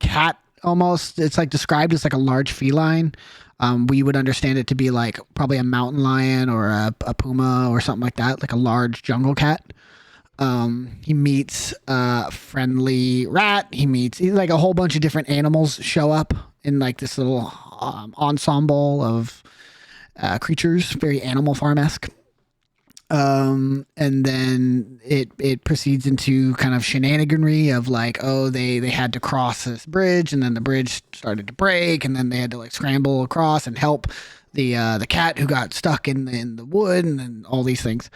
[SPEAKER 1] cat almost. It's like described as like a large feline. We would understand it to be like probably a mountain lion or a puma or something like that, like a large jungle cat. He meets a friendly rat. He's like a whole bunch of different animals show up in like this little ensemble of creatures, very Animal Farm-esque. And then it proceeds into kind of shenaniganry of like, oh, they had to cross this bridge, and then the bridge started to break, and then they had to like scramble across and help the cat who got stuck in the wood, and then all these things.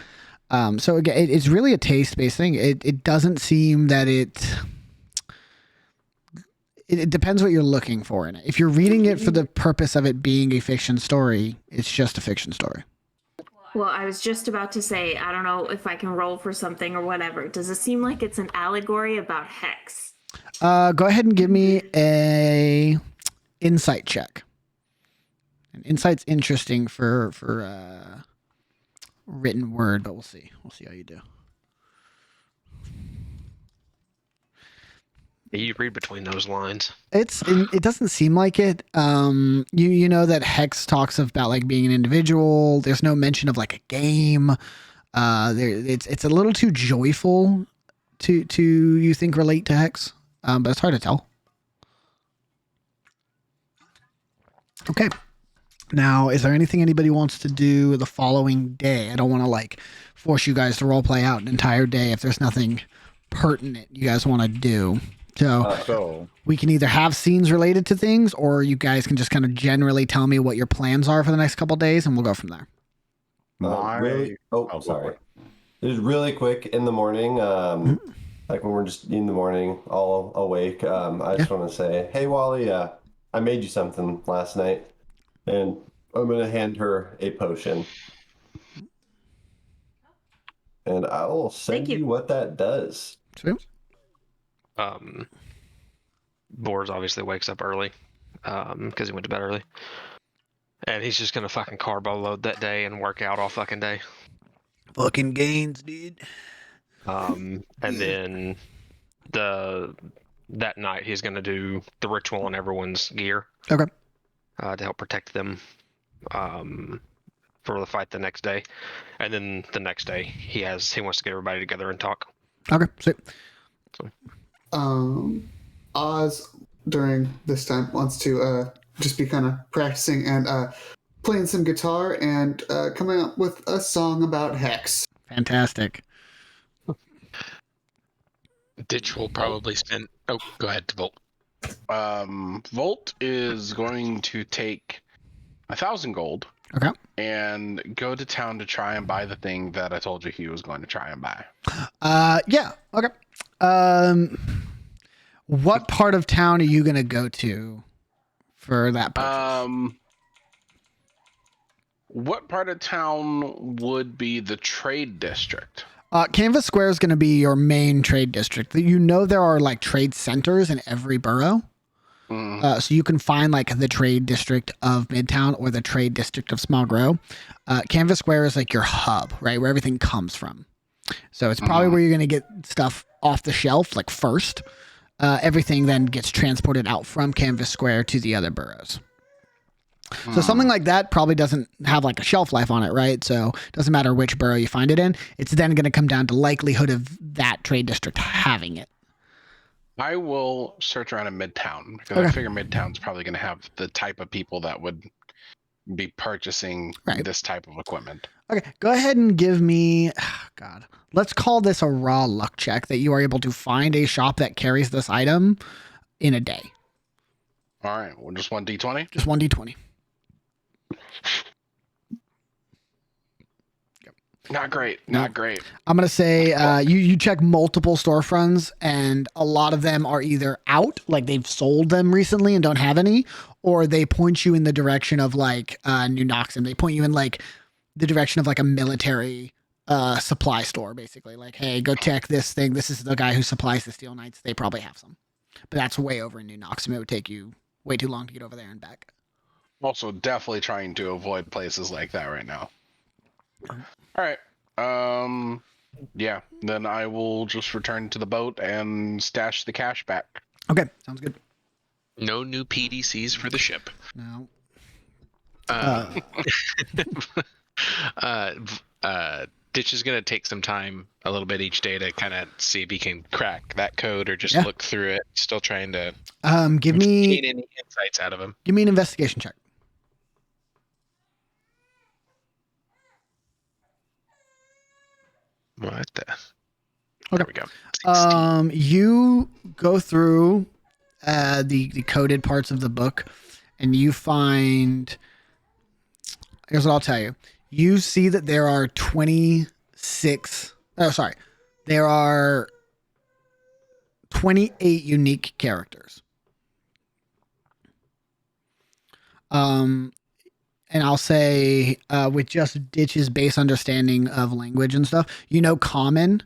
[SPEAKER 1] So again, it's really a taste-based thing. It doesn't seem that it depends what you're looking for in it. If you're reading it for the purpose of it being a fiction story, it's just a fiction story.
[SPEAKER 10] Well, I was just about to say, I don't know if I can roll for something or whatever. Does it seem like it's an allegory about Hex?
[SPEAKER 1] Go ahead and give me a insight check. And insight's interesting for written word, but we'll see. We'll see how you do.
[SPEAKER 14] You read between those lines.
[SPEAKER 1] It doesn't seem like it. You know that Hex talks about like being an individual. There's no mention of like a game. It's a little too joyful to you think relate to Hex. But it's hard to tell. Okay. Now, is there anything anybody wants to do the following day? I don't want to like force you guys to role play out an entire day if there's nothing pertinent you guys want to do. So we can either have scenes related to things, or you guys can just kind of generally tell me what your plans are for the next couple of days, and we'll go from there.
[SPEAKER 13] Sorry. Just really quick in the morning, like when we're just in the morning, all awake. I just want to say, hey, Wally, I made you something last night, and I'm going to hand her a potion. And I will send you what that does.
[SPEAKER 1] Sure.
[SPEAKER 14] Boars obviously wakes up early because he went to bed early, and he's just gonna fucking carbo load that day and work out all fucking day.
[SPEAKER 1] Fucking gains, dude.
[SPEAKER 14] And then that night he's gonna do the ritual on everyone's gear.
[SPEAKER 1] Okay.
[SPEAKER 14] To help protect them for the fight the next day, and then the next day he wants to get everybody together and talk.
[SPEAKER 1] Okay. Sweet.
[SPEAKER 5] Oz during this time wants to just be kind of practicing and playing some guitar and coming up with a song about Hex.
[SPEAKER 1] Fantastic.
[SPEAKER 11] Ditch will probably spend. Oh, go ahead, Volt.
[SPEAKER 12] Volt is going to take 1,000 gold.
[SPEAKER 1] Okay.
[SPEAKER 12] And go to town to try and buy the thing that I told you he was going to try and buy.
[SPEAKER 1] Yeah. Okay. What part of town are you gonna go to for that purchase?
[SPEAKER 12] What part of town would be the trade district?
[SPEAKER 1] Canvas Square is gonna be your main trade district. You know there are like trade centers in every borough. So you can find like the trade district of Midtown or the trade district of Small Grove. Canvas Square is like your hub, right? Where everything comes from. So it's probably where you're going to get stuff off the shelf, like first. Everything then gets transported out from Canvas Square to the other boroughs. So something like that probably doesn't have like a shelf life on it, right? So it doesn't matter which borough you find it in. It's then going to come down to likelihood of that trade district having it.
[SPEAKER 12] I will search around in Midtown because I figure Midtown's probably going to have the type of people that would be purchasing this type of equipment.
[SPEAKER 1] Okay, go ahead and give me, God, let's call this a raw luck check that you are able to find a shop that carries this item in a day.
[SPEAKER 12] All right, well, just 1d20?
[SPEAKER 1] Just 1d20.
[SPEAKER 12] Not great. Not great.
[SPEAKER 1] I'm going to say you check multiple storefronts and a lot of them are either out, like they've sold them recently and don't have any, or they point you in the direction of like New Noximbres. They point you in like the direction of like a military supply store, basically. Like, hey, go check this thing. This is the guy who supplies the Steel Knights. They probably have some. But that's way over in New Noximbres. It would take you way too long to get over there and back.
[SPEAKER 12] Also, definitely trying to avoid places like that right now. All right. Yeah, then I will just return to the boat and stash the cash back.
[SPEAKER 1] Okay, sounds good.
[SPEAKER 11] No new PDCs for the ship.
[SPEAKER 1] No.
[SPEAKER 11] Ditch is going to take some time, a little bit each day, to kind of see if he can crack that code or just look through it. Still trying to
[SPEAKER 1] give me
[SPEAKER 11] gain any insights out of him.
[SPEAKER 1] Give me an investigation check.
[SPEAKER 11] What the?
[SPEAKER 1] Okay.
[SPEAKER 11] There we go. 16.
[SPEAKER 1] You go through the coded parts of the book, and you find. Here's what I'll tell you. You see that there are 26. Oh, sorry. There are 28 unique characters. And I'll say, with just Ditch's base understanding of language and stuff, you know, Common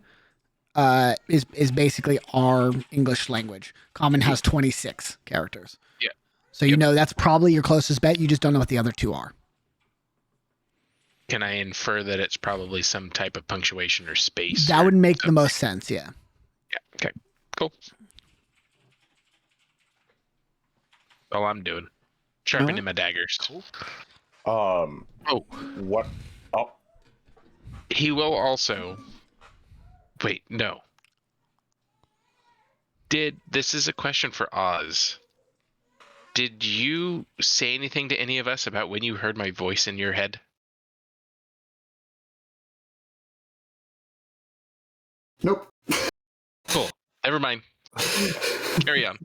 [SPEAKER 1] is basically our English language. Common has 26 characters.
[SPEAKER 11] Yeah.
[SPEAKER 1] So you know that's probably your closest bet. You just don't know what the other two are.
[SPEAKER 11] Can I infer that it's probably some type of punctuation or space?
[SPEAKER 1] That would make the most sense, yeah.
[SPEAKER 11] Yeah. Okay. Cool. All I'm doing. Sharpening my daggers. Cool.
[SPEAKER 9] What? Oh.
[SPEAKER 11] He will also. Wait, no. This is a question for Oz. Did you say anything to any of us about when you heard my voice in your head?
[SPEAKER 5] Nope.
[SPEAKER 11] Cool. Never mind. Carry on.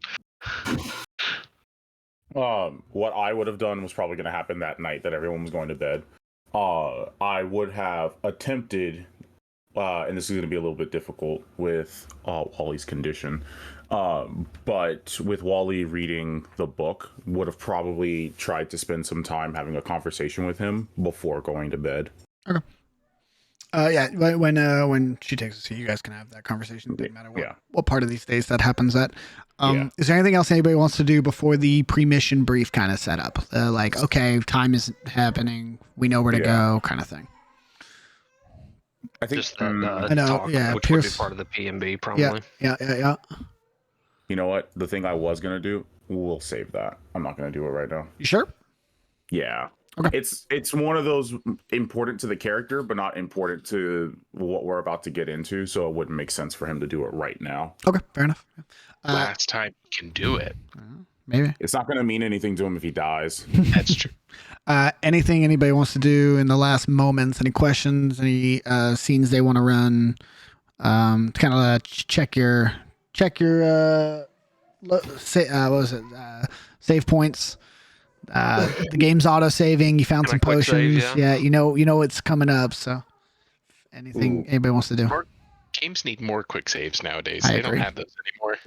[SPEAKER 9] What I would have done was probably going to happen that night that everyone was going to bed. I would have attempted, and this is going to be a little bit difficult with Wally's condition, but with Wally reading the book, would have probably tried to spend some time having a conversation with him before going to bed.
[SPEAKER 1] Okay. Yeah, when she takes us, you guys can have that conversation. It doesn't matter what part of these days that happens at. Is there anything else anybody wants to do before the pre-mission brief kind of set up? Like, okay, time is happening. We know where to go, kind of thing.
[SPEAKER 9] I think
[SPEAKER 14] Just that,
[SPEAKER 1] I know,
[SPEAKER 14] talk, which
[SPEAKER 1] Pierce,
[SPEAKER 14] would be part of the PMB, probably.
[SPEAKER 1] Yeah.
[SPEAKER 9] You know what? The thing I was going to do, we'll save that. I'm not going to do it right now.
[SPEAKER 1] You sure?
[SPEAKER 9] Yeah.
[SPEAKER 1] Okay.
[SPEAKER 9] It's one of those important to the character, but not important to what we're about to get into, so it wouldn't make sense for him to do it right now.
[SPEAKER 1] Okay, fair enough.
[SPEAKER 11] Last time you can do it.
[SPEAKER 1] Maybe.
[SPEAKER 9] It's not going to mean anything to him if he dies.
[SPEAKER 11] That's true.
[SPEAKER 1] Anything anybody wants to do in the last moments? Any questions? Any scenes they want to run? To kind of check your what was it? Save points. The game's auto saving. You found some
[SPEAKER 14] Kinda quick save,
[SPEAKER 1] potions.
[SPEAKER 14] yeah.
[SPEAKER 1] You know it's coming up. So anything anybody wants to do.
[SPEAKER 11] More games need more quick saves nowadays.
[SPEAKER 1] I
[SPEAKER 11] They
[SPEAKER 1] agree.
[SPEAKER 11] don't have those anymore.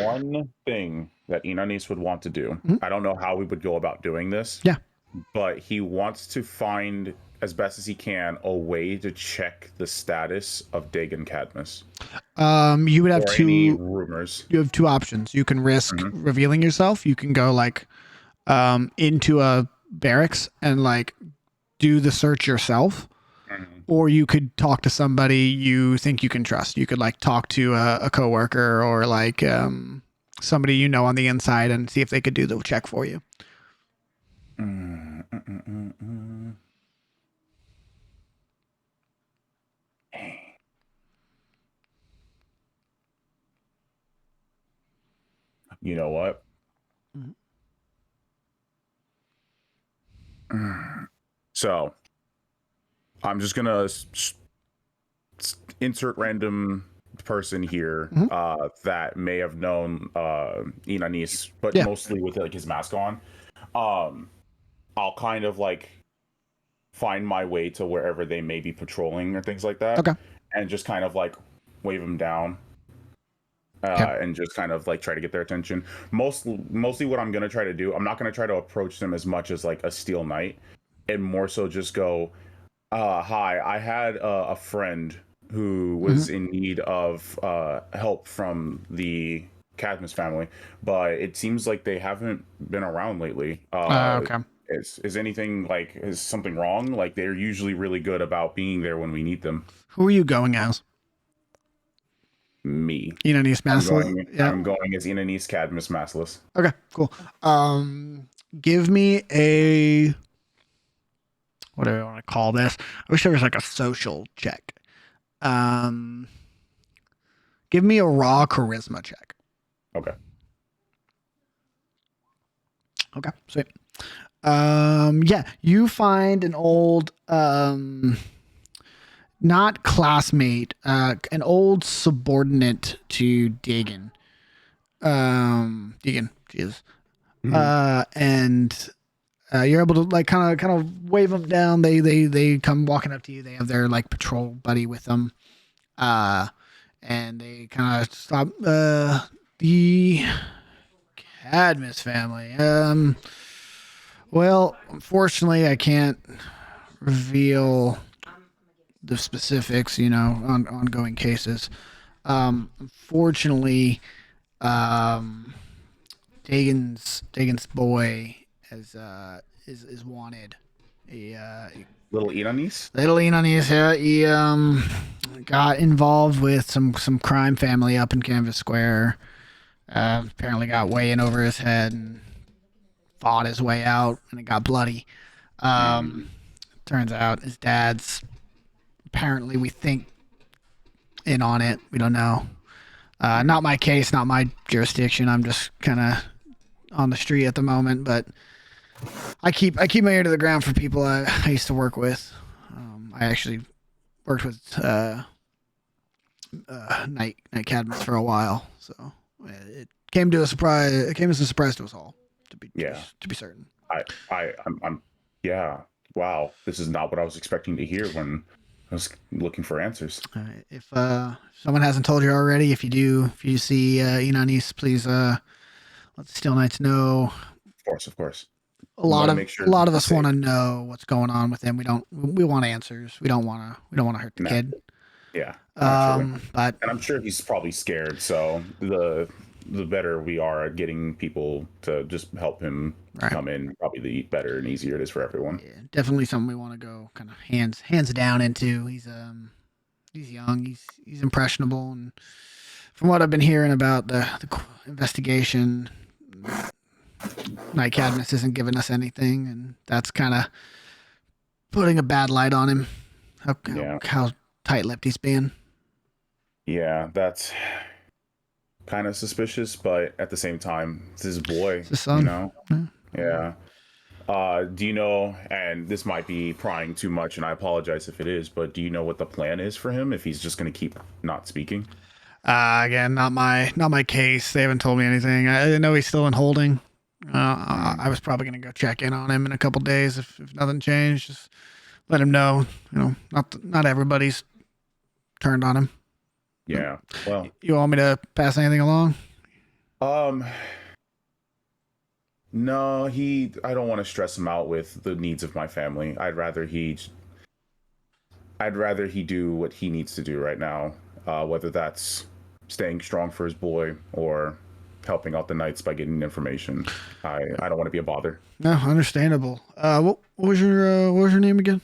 [SPEAKER 9] One thing that Inanis would want to do, I don't know how we would go about doing this.
[SPEAKER 1] Yeah.
[SPEAKER 9] But he wants to find, as best as he can, a way to check the status of Dagon Cadmus.
[SPEAKER 1] You would have
[SPEAKER 9] or any
[SPEAKER 1] two
[SPEAKER 9] rumors.
[SPEAKER 1] You have two options. You can risk revealing yourself. You can go like into a barracks and like do the search yourself. Or you could talk to somebody you think you can trust. You could like talk to a coworker or like somebody you know on the inside and see if they could do the check for you.
[SPEAKER 9] You know what? So, I'm just gonna insert random person here that may have known Inanis, but mostly with like his mask on. I'll kind of like find my way to wherever they may be patrolling or things like that.
[SPEAKER 1] Okay.
[SPEAKER 9] And just kind of like wave them down. And just kind of like try to get their attention. Mostly what I'm gonna try to do, I'm not gonna try to approach them as much as like a Steel Knight, and more so just go, hi, I had a friend who was in need of help from the Cadmus family, but it seems like they haven't been around lately.
[SPEAKER 1] Okay.
[SPEAKER 9] Is anything like, is something wrong? Like, they're usually really good about being there when we need them.
[SPEAKER 1] Who are you going as?
[SPEAKER 9] Me.
[SPEAKER 1] Inanis Massless?
[SPEAKER 9] I'm going as Inanis Cadmus Massless.
[SPEAKER 1] Okay, cool. Give me a, what do I want to call this? I wish there was like a social check. Give me a raw charisma check.
[SPEAKER 9] Okay.
[SPEAKER 1] Okay, sweet. Yeah, you find an old, not classmate, an old subordinate to Dagon. Dagon, jeez. And you're able to like kind of wave them down. They come walking up to you. They have their like patrol buddy with them. And they kind of stop. The Cadmus family. Well, unfortunately, I can't reveal the specifics, on ongoing cases. Unfortunately, Dagon's boy is wanted.
[SPEAKER 9] Little Inanis?
[SPEAKER 1] Little Inanis, yeah. He got involved with some crime family up in Canvas Square. Apparently got way in over his head and fought his way out, and it got bloody. Turns out his dad's apparently, we think, in on it. We don't know. Not my case, not my jurisdiction. I'm just kind of on the street at the moment, but I keep my ear to the ground for people I used to work with. I actually worked with Night Cadmus for a while, so it came as a surprise to us all. To be certain.
[SPEAKER 9] I'm yeah. Wow, this is not what I was expecting to hear when I was looking for answers.
[SPEAKER 1] If someone hasn't told you already, if you see Inanis, please let the Steel Knights know.
[SPEAKER 9] Of course.
[SPEAKER 1] A lot of us want to know what's going on with him. We want answers. We don't want to hurt the kid.
[SPEAKER 9] Yeah.
[SPEAKER 1] But
[SPEAKER 9] and I'm sure he's probably scared. So the better we are at getting people to just help him come in, probably the better and easier it is for everyone.
[SPEAKER 1] Yeah, definitely something we want to go kind of hands down into. He's young. He's impressionable, and from what I've been hearing about the investigation, Night Cadmus isn't giving us anything, and that's kind of putting a bad light on him. How tight-lipped he's been.
[SPEAKER 9] Yeah, that's kind of suspicious, but at the same time, it's his boy,
[SPEAKER 1] It's his son.
[SPEAKER 9] you know?
[SPEAKER 1] Yeah.
[SPEAKER 9] Yeah. Do you know, and this might be prying too much, and I apologize if it is, but do you know what the plan is for him if he's just going to keep not speaking?
[SPEAKER 1] Again, not my case. They haven't told me anything. I know he's still in holding. I was probably gonna go check in on him in a couple days if nothing changed. Just let him know. You know, not everybody's turned on him.
[SPEAKER 9] Yeah. Well,
[SPEAKER 1] You want me to pass anything along?
[SPEAKER 9] No, I don't want to stress him out with the needs of my family. I'd rather he do what he needs to do right now, whether that's staying strong for his boy or helping out the knights by getting information. I don't want to be a bother.
[SPEAKER 1] No, understandable. What was your name again?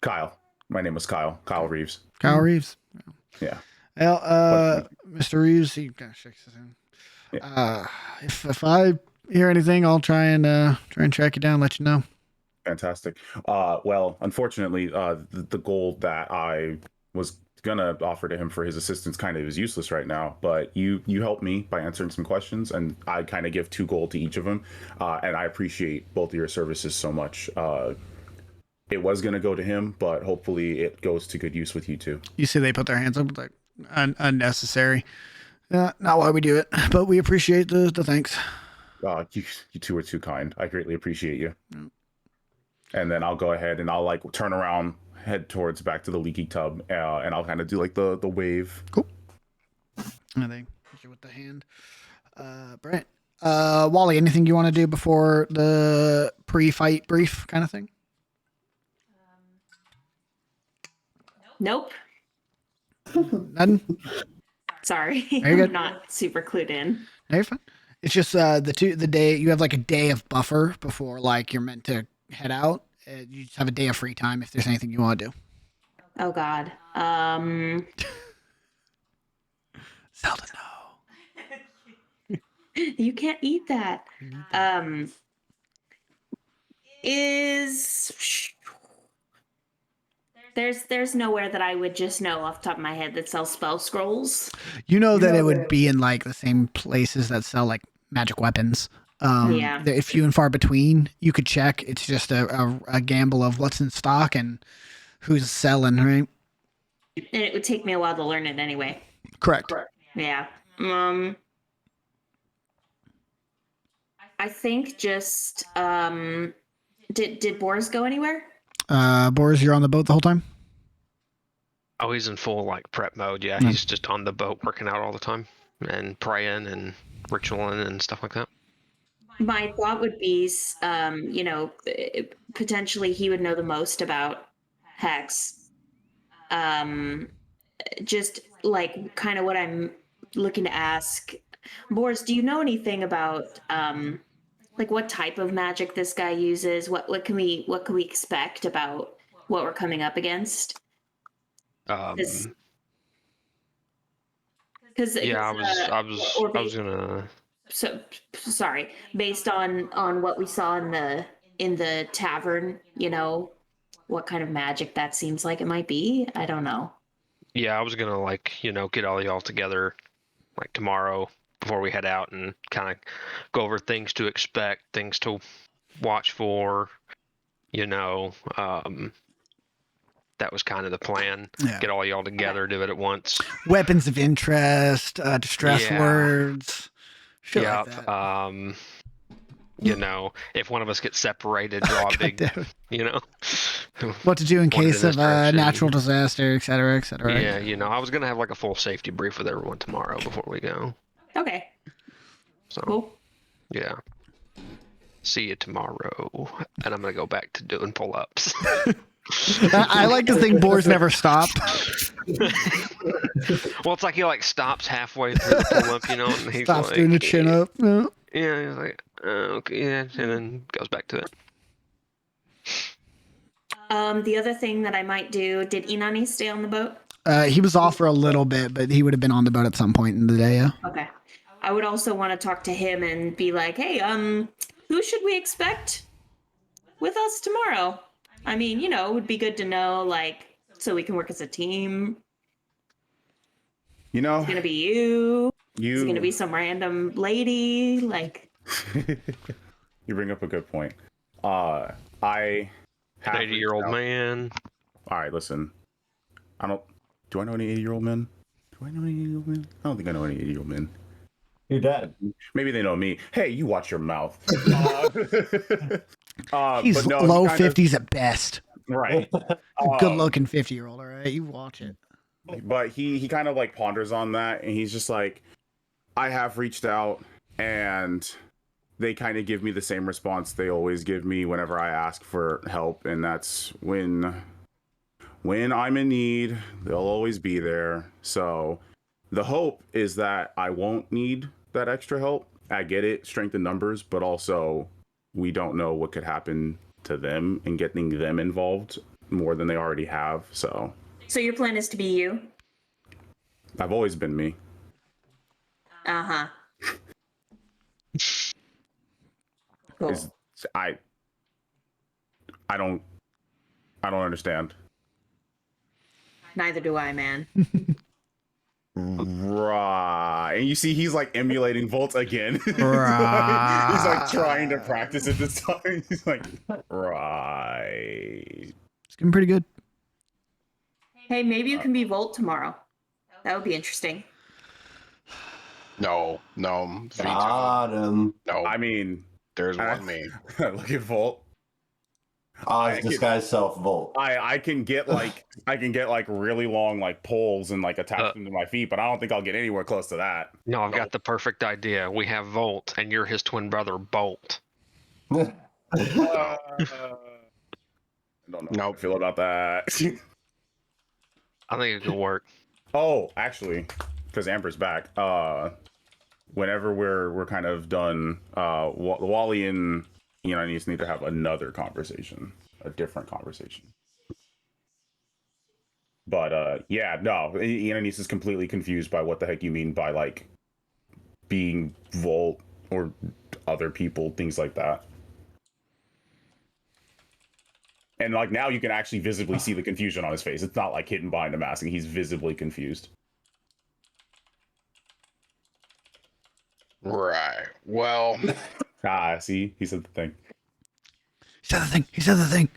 [SPEAKER 9] Kyle. My name was Kyle. Kyle Reeves.
[SPEAKER 1] Kyle Reeves.
[SPEAKER 9] Yeah.
[SPEAKER 1] Well, Mr. Reeves, he kind of shakes his hand.
[SPEAKER 9] Yeah.
[SPEAKER 1] If I hear anything, I'll try and track you down, let you know.
[SPEAKER 9] Fantastic. Well, unfortunately, the gold that I was gonna offer to him for his assistance kind of is useless right now. But you helped me by answering some questions, and I kind of give 2 gold to each of them. And I appreciate both of your services so much. It was gonna go to him, but hopefully it goes to good use with you too.
[SPEAKER 1] You see, they put their hands up like unnecessary. Not why we do it, but we appreciate the thanks.
[SPEAKER 9] You two are too kind. I greatly appreciate you. And then I'll go ahead and I'll like turn around, head towards back to the leaky tub, and I'll kind of do like the wave.
[SPEAKER 1] Cool. And they hit you with the hand. Brent. Wally, anything you want to do before the pre-fight brief kind of thing?
[SPEAKER 10] Nope.
[SPEAKER 1] Nothing?
[SPEAKER 10] Sorry.
[SPEAKER 1] Are you good?
[SPEAKER 10] I'm not super clued in.
[SPEAKER 1] No, you're fine. It's just the day you have like a day of buffer before like you're meant to head out. You just have a day of free time if there's anything you want to do.
[SPEAKER 10] Oh God.
[SPEAKER 1] Zelda, no.
[SPEAKER 10] You can't eat that. There's nowhere that I would just know off the top of my head that sells spell scrolls.
[SPEAKER 1] You know that it would be in like the same places that sell like magic weapons.
[SPEAKER 10] Yeah.
[SPEAKER 1] They're few and far between. You could check. It's just a gamble of what's in stock and who's selling, right?
[SPEAKER 10] And it would take me a while to learn it anyway.
[SPEAKER 1] Correct.
[SPEAKER 10] Yeah. I think just did Boris go anywhere?
[SPEAKER 1] Boris, you're on the boat the whole time?
[SPEAKER 14] Oh, he's in full like prep mode. Yeah, he's just on the boat working out all the time and praying and ritualing and stuff like that.
[SPEAKER 10] My thought would be, potentially he would know the most about Hex. Just like kind of what I'm looking to ask. Boris, do you know anything about like what type of magic this guy uses? What can we expect about what we're coming up against? Because
[SPEAKER 14] yeah, I was gonna.
[SPEAKER 10] So sorry, based on what we saw in the tavern, what kind of magic that seems like it might be. I don't know.
[SPEAKER 14] Yeah, I was gonna get all y'all together like tomorrow before we head out and kind of go over things to expect, things to watch for. That was kind of the plan.
[SPEAKER 1] Yeah.
[SPEAKER 14] Get all y'all together, do it at once.
[SPEAKER 1] Weapons of interest, distress words. Shit like that.
[SPEAKER 14] If one of us gets separated, draw a big,
[SPEAKER 1] what to do in case of
[SPEAKER 14] direction.
[SPEAKER 1] natural disaster, et cetera, et cetera.
[SPEAKER 14] Yeah, I was going to have like a full safety brief with everyone tomorrow before we go.
[SPEAKER 10] Okay.
[SPEAKER 14] So,
[SPEAKER 10] cool.
[SPEAKER 14] Yeah. See you tomorrow. And I'm going to go back to doing pull-ups.
[SPEAKER 1] I like to think Boars never stop.
[SPEAKER 14] Well, it's like he stops halfway through the pull-up, and he
[SPEAKER 1] stops doing the chin up.
[SPEAKER 14] Yeah, he's like, okay, yeah, and then goes back to it.
[SPEAKER 10] The other thing that I might do, did Inani stay on the boat?
[SPEAKER 1] He was off for a little bit, but he would have been on the boat at some point in the day, yeah.
[SPEAKER 10] Okay. I would also want to talk to him and be like, hey, who should we expect with us tomorrow? I mean, it would be good to know, so we can work as a team.
[SPEAKER 9] It's
[SPEAKER 10] gonna be you. Is it going to be some random lady? Like,
[SPEAKER 9] You bring up a good point. I have
[SPEAKER 14] 80-year-old man.
[SPEAKER 9] All right, listen. Do I know any 80-year-old men? Do I know any 80-year-old men? I don't think I know any 80-year-old men.
[SPEAKER 13] Your dad.
[SPEAKER 9] Maybe they know me. Hey, you watch your mouth.
[SPEAKER 1] He's
[SPEAKER 9] but no,
[SPEAKER 1] low 50s at best.
[SPEAKER 9] Right.
[SPEAKER 1] Good looking 50-year-old, all right? You watch it.
[SPEAKER 9] But he kind of like ponders on that, and he's just like, I have reached out, and they kind of give me the same response they always give me whenever I ask for help, and that's when I'm in need, they'll always be there. So the hope is that I won't need that extra help. I get it, strength in numbers, but also we don't know what could happen to them and getting them involved more than they already have. So
[SPEAKER 10] your plan is to be you?
[SPEAKER 9] I've always been me.
[SPEAKER 10] Uh-huh. Cool.
[SPEAKER 9] I don't understand.
[SPEAKER 10] Neither do I, man.
[SPEAKER 9] Right. And you see he's like emulating Volt again.
[SPEAKER 1] Right.
[SPEAKER 9] he's like trying to practice it this time. He's like, right.
[SPEAKER 1] It's getting pretty good.
[SPEAKER 10] Hey, maybe you can be Volt tomorrow. That would be interesting.
[SPEAKER 12] No.
[SPEAKER 13] Got him.
[SPEAKER 12] No.
[SPEAKER 9] I mean,
[SPEAKER 12] there's one me.
[SPEAKER 9] Look at Volt.
[SPEAKER 13] His disguised self, Volt.
[SPEAKER 9] I can get like really long like poles and like attach them to my feet, but I don't think I'll get anywhere close to that.
[SPEAKER 14] No, I've got the perfect idea. We have Volt, and you're his twin brother, Bolt.
[SPEAKER 9] I don't know how I feel about that.
[SPEAKER 14] I think it could work.
[SPEAKER 9] Oh, actually, because Amber's back. Whenever we're kind of done, Wally and Yrakaz need to have another conversation, a different conversation. But yeah, no, Yrakaz is completely confused by what the heck you mean by like being Volt or other people, things like that. And like now you can actually visibly see the confusion on his face. It's not like hidden behind a mask. He's visibly confused.
[SPEAKER 12] Right. Well.
[SPEAKER 9] See, he said the thing.
[SPEAKER 1] He said the thing.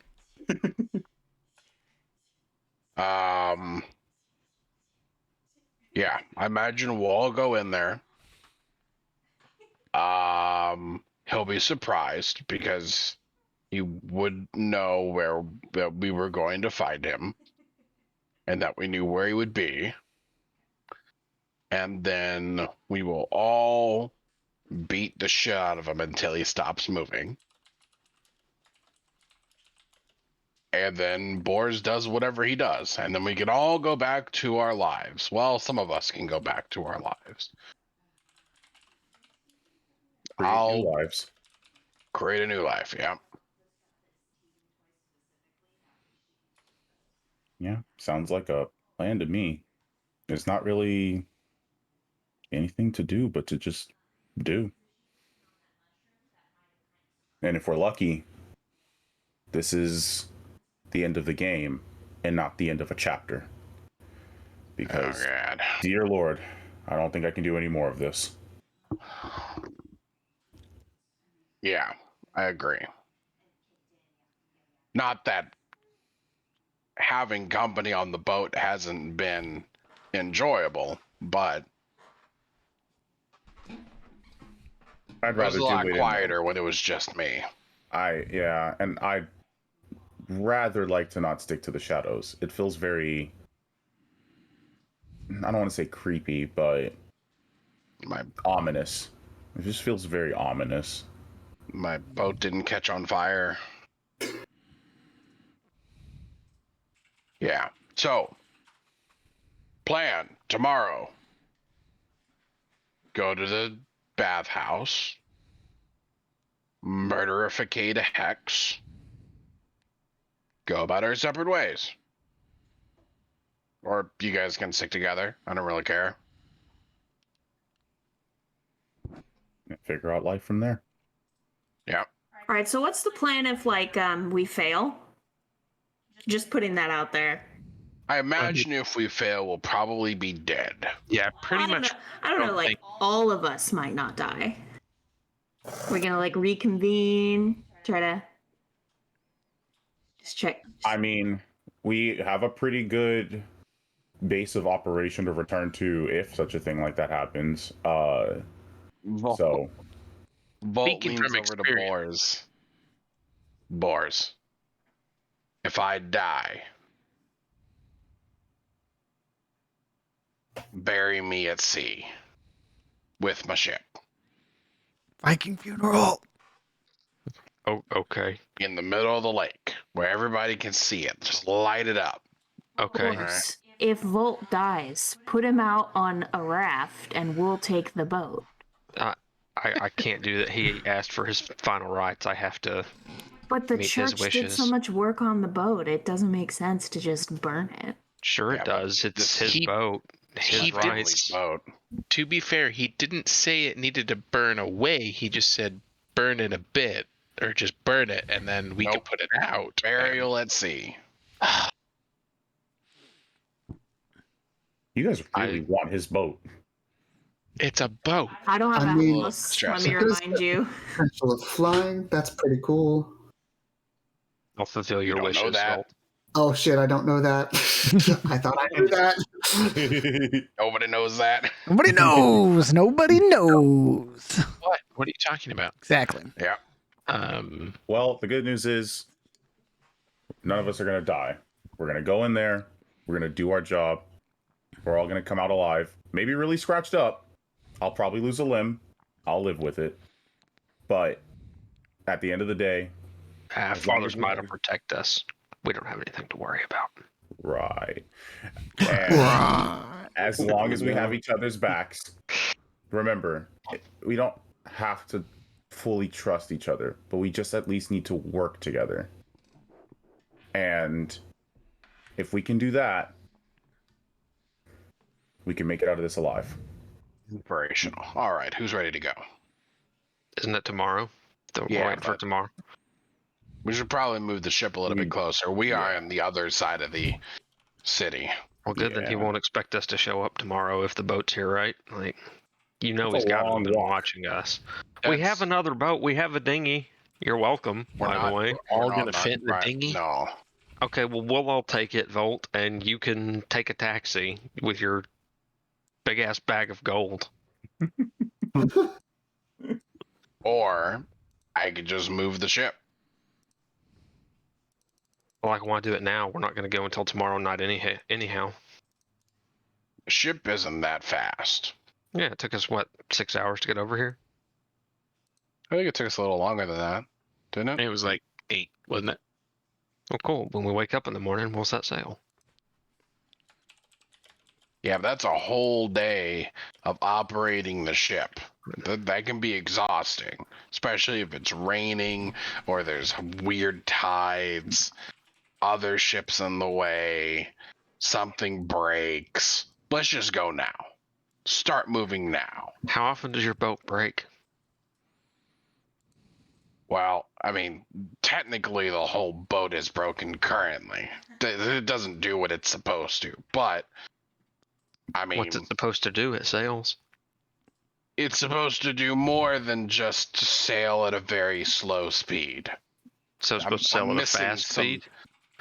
[SPEAKER 12] Yeah, I imagine we'll all go in there. He'll be surprised because he would know where that we were going to find him and that we knew where he would be. And then we will all beat the shit out of him until he stops moving. And then Boris does whatever he does. And then we can all go back to our lives. Well, some of us can go back to our lives.
[SPEAKER 9] New lives.
[SPEAKER 12] Create a new life, yeah.
[SPEAKER 9] Yeah, sounds like a plan to me. It's not really anything to do but to just do. And if we're lucky, this is the end of the game and not the end of a chapter. Because, dear Lord, I don't think I can do any more of this.
[SPEAKER 12] Yeah, I agree. Not that having company on the boat hasn't been enjoyable, but
[SPEAKER 9] I'd
[SPEAKER 12] it was
[SPEAKER 9] rather
[SPEAKER 12] a
[SPEAKER 9] do
[SPEAKER 12] lot
[SPEAKER 9] it
[SPEAKER 12] quieter when it was just me.
[SPEAKER 9] And I'd rather like to not stick to the shadows. It feels very, I don't want to say creepy, but ominous. It just feels very ominous.
[SPEAKER 12] My boat didn't catch on fire. Yeah. So, plan tomorrow. Go to the bathhouse. Murderificate a hex. Go about our separate ways. Or you guys can stick together. I don't really care.
[SPEAKER 9] Figure out life from there.
[SPEAKER 12] Yeah.
[SPEAKER 10] All right, so what's the plan if like we fail? Just putting that out there.
[SPEAKER 12] I imagine if we fail, we'll probably be dead.
[SPEAKER 11] Yeah, pretty
[SPEAKER 10] I don't
[SPEAKER 11] much.
[SPEAKER 10] know. I don't know. Like all of us might not die. We're gonna like reconvene, try to just check.
[SPEAKER 9] I mean, we have a pretty good base of operation to return to if such a thing like that happens. So
[SPEAKER 12] Volt
[SPEAKER 11] Speaking
[SPEAKER 12] leans
[SPEAKER 11] from
[SPEAKER 12] over to
[SPEAKER 11] experience.
[SPEAKER 12] Boars. Boars, if I die, bury me at sea with my ship
[SPEAKER 1] Viking funeral.
[SPEAKER 11] Oh, okay.
[SPEAKER 12] in the middle of the lake where everybody can see it. Just light it up.
[SPEAKER 11] Okay.
[SPEAKER 10] Boars, if Volt dies, put him out on a raft and we'll take the boat.
[SPEAKER 7] I can't do that. He asked for his final rights. I have to
[SPEAKER 10] But the
[SPEAKER 7] meet his
[SPEAKER 10] church did
[SPEAKER 7] wishes.
[SPEAKER 10] so much work on the boat, it doesn't make sense to just burn it.
[SPEAKER 7] Sure
[SPEAKER 12] Yeah,
[SPEAKER 7] it
[SPEAKER 12] but
[SPEAKER 7] does. It's
[SPEAKER 12] this-
[SPEAKER 7] his
[SPEAKER 11] he-
[SPEAKER 7] boat.
[SPEAKER 11] he
[SPEAKER 7] His
[SPEAKER 11] did-
[SPEAKER 7] rights.
[SPEAKER 12] Boat.
[SPEAKER 11] To be fair, he didn't say it needed to burn away. He just said burn it a bit, or just burn it, and then we could put it out.
[SPEAKER 12] Burial at sea.
[SPEAKER 9] you guys really want his boat.
[SPEAKER 11] It's a boat.
[SPEAKER 10] I don't have
[SPEAKER 5] I
[SPEAKER 10] a
[SPEAKER 5] mean-
[SPEAKER 10] house, let
[SPEAKER 12] stressing.
[SPEAKER 10] me remind you.
[SPEAKER 5] Potential of flying, that's pretty cool.
[SPEAKER 7] I'll fulfill
[SPEAKER 12] You
[SPEAKER 7] your
[SPEAKER 12] don't know
[SPEAKER 7] wishes.
[SPEAKER 12] that.
[SPEAKER 7] Zolt.
[SPEAKER 5] Oh shit, I don't know that. I thought I knew that.
[SPEAKER 12] Nobody knows that.
[SPEAKER 1] Nobody knows. Nobody knows.
[SPEAKER 11] What? What are you talking about?
[SPEAKER 1] Exactly.
[SPEAKER 12] Yeah.
[SPEAKER 9] Well, the good news is none of us are going to die. We're going to go in there. We're going to do our job. We're all going to come out alive. Maybe really scratched up. I'll probably lose a limb. I'll live with it. But at the end of the day, as long
[SPEAKER 7] Father's
[SPEAKER 9] as we
[SPEAKER 7] might
[SPEAKER 9] have-
[SPEAKER 7] will protect us. We don't have anything to worry about.
[SPEAKER 9] right. And as long as we have each other's backs, remember, we don't have to fully trust each other, but we just at least need to work together. And if we can do that, we can make it out of this alive.
[SPEAKER 12] Inspirational. All right, who's ready to go?
[SPEAKER 7] Isn't it tomorrow? We're
[SPEAKER 12] Yeah,
[SPEAKER 7] waiting for
[SPEAKER 12] but-
[SPEAKER 7] tomorrow.
[SPEAKER 12] We should probably move the ship a little bit closer. We are on the other side of the city.
[SPEAKER 7] Well, good. Then he
[SPEAKER 9] Yeah.
[SPEAKER 7] won't expect us to show up tomorrow if the boat's here, right? Like, you know,
[SPEAKER 9] It's
[SPEAKER 7] he's
[SPEAKER 9] a
[SPEAKER 7] got to
[SPEAKER 9] long
[SPEAKER 7] have been
[SPEAKER 9] walk.
[SPEAKER 7] watching us. We
[SPEAKER 12] That's-
[SPEAKER 7] have another boat. We have a dinghy. You're welcome,
[SPEAKER 12] We're
[SPEAKER 7] by
[SPEAKER 12] not-
[SPEAKER 7] the way.
[SPEAKER 12] we're
[SPEAKER 11] all
[SPEAKER 12] not-
[SPEAKER 11] gonna
[SPEAKER 12] not-
[SPEAKER 11] fit in the
[SPEAKER 12] right,
[SPEAKER 11] dinghy?
[SPEAKER 12] No.
[SPEAKER 7] Okay, well, we'll all take it, Volt, and you can take a taxi with your big ass bag of gold.
[SPEAKER 12] Or I could just move the ship.
[SPEAKER 7] Well, I want to do it now. We're not going to go until tomorrow night anyhow.
[SPEAKER 12] The ship isn't that fast.
[SPEAKER 7] Yeah, it took us, what, 6 hours to get over here?
[SPEAKER 12] I think it took us a little longer than that, didn't it?
[SPEAKER 11] It was like 8, wasn't it?
[SPEAKER 7] Well, cool. When we wake up in the morning, we'll set sail.
[SPEAKER 12] Yeah, but that's a whole day of operating the ship. That can be exhausting, especially if it's raining or there's weird tides, other ships in the way, something breaks. Let's just go now. Start moving now.
[SPEAKER 7] How often does your boat break?
[SPEAKER 12] Well, I mean, technically the whole boat is broken currently. It doesn't do what it's supposed to, but I mean,
[SPEAKER 7] What's it supposed to do? It sails.
[SPEAKER 12] it's supposed to do more than just sail at a very slow speed.
[SPEAKER 7] So it's supposed to sail at a fast speed?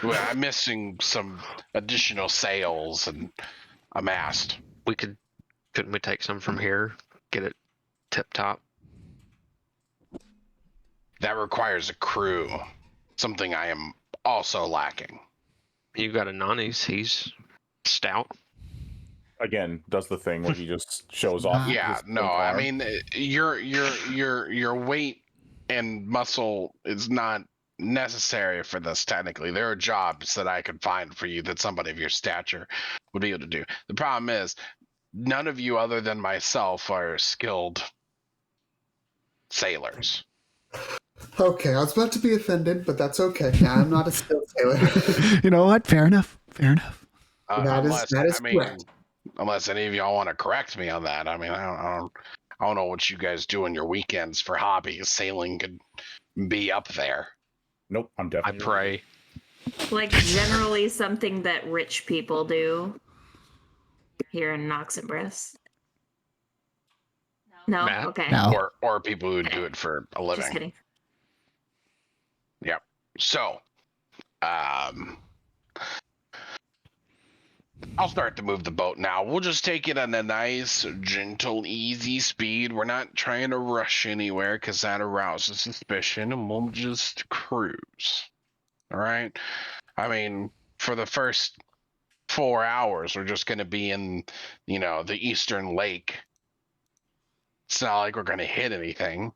[SPEAKER 12] Well, I'm missing some additional sails and a mast.
[SPEAKER 7] Couldn't we take some from here? Get it tip top?
[SPEAKER 12] That requires a crew, something I am also lacking.
[SPEAKER 7] You got a Nani's. He's stout.
[SPEAKER 9] Again, does the thing where he just shows off.
[SPEAKER 12] Yeah,
[SPEAKER 9] his
[SPEAKER 12] no,
[SPEAKER 9] big
[SPEAKER 12] I
[SPEAKER 9] arm.
[SPEAKER 12] mean your weight and muscle is not necessary for this technically. There are jobs that I could find for you that somebody of your stature would be able to do. The problem is none of you other than myself are skilled sailors.
[SPEAKER 5] Okay, I was about to be offended, but that's okay. Yeah, I'm not a skilled sailor.
[SPEAKER 1] You know what? Fair enough. Fair enough.
[SPEAKER 5] That is correct.
[SPEAKER 12] Unless any of y'all want to correct me on that. I mean, I don't know what you guys do on your weekends for hobbies. Sailing could be up there.
[SPEAKER 9] Nope, I'm
[SPEAKER 7] I
[SPEAKER 9] definitely.
[SPEAKER 7] pray.
[SPEAKER 10] Like generally something that rich people do here in Noximbres. No?
[SPEAKER 11] Matt?
[SPEAKER 10] Okay.
[SPEAKER 1] No.
[SPEAKER 12] Or people who do
[SPEAKER 10] Okay.
[SPEAKER 12] it for a
[SPEAKER 10] Just
[SPEAKER 12] living.
[SPEAKER 10] kidding.
[SPEAKER 12] Yep. So, I'll start to move the boat now. We'll just take it at a nice, gentle, easy speed. We're not trying to rush anywhere because that arouses suspicion, and we'll just cruise. All right? I mean, for the first 4 hours, we're just going to be in, the Eastern Lake. It's not like we're going to hit anything.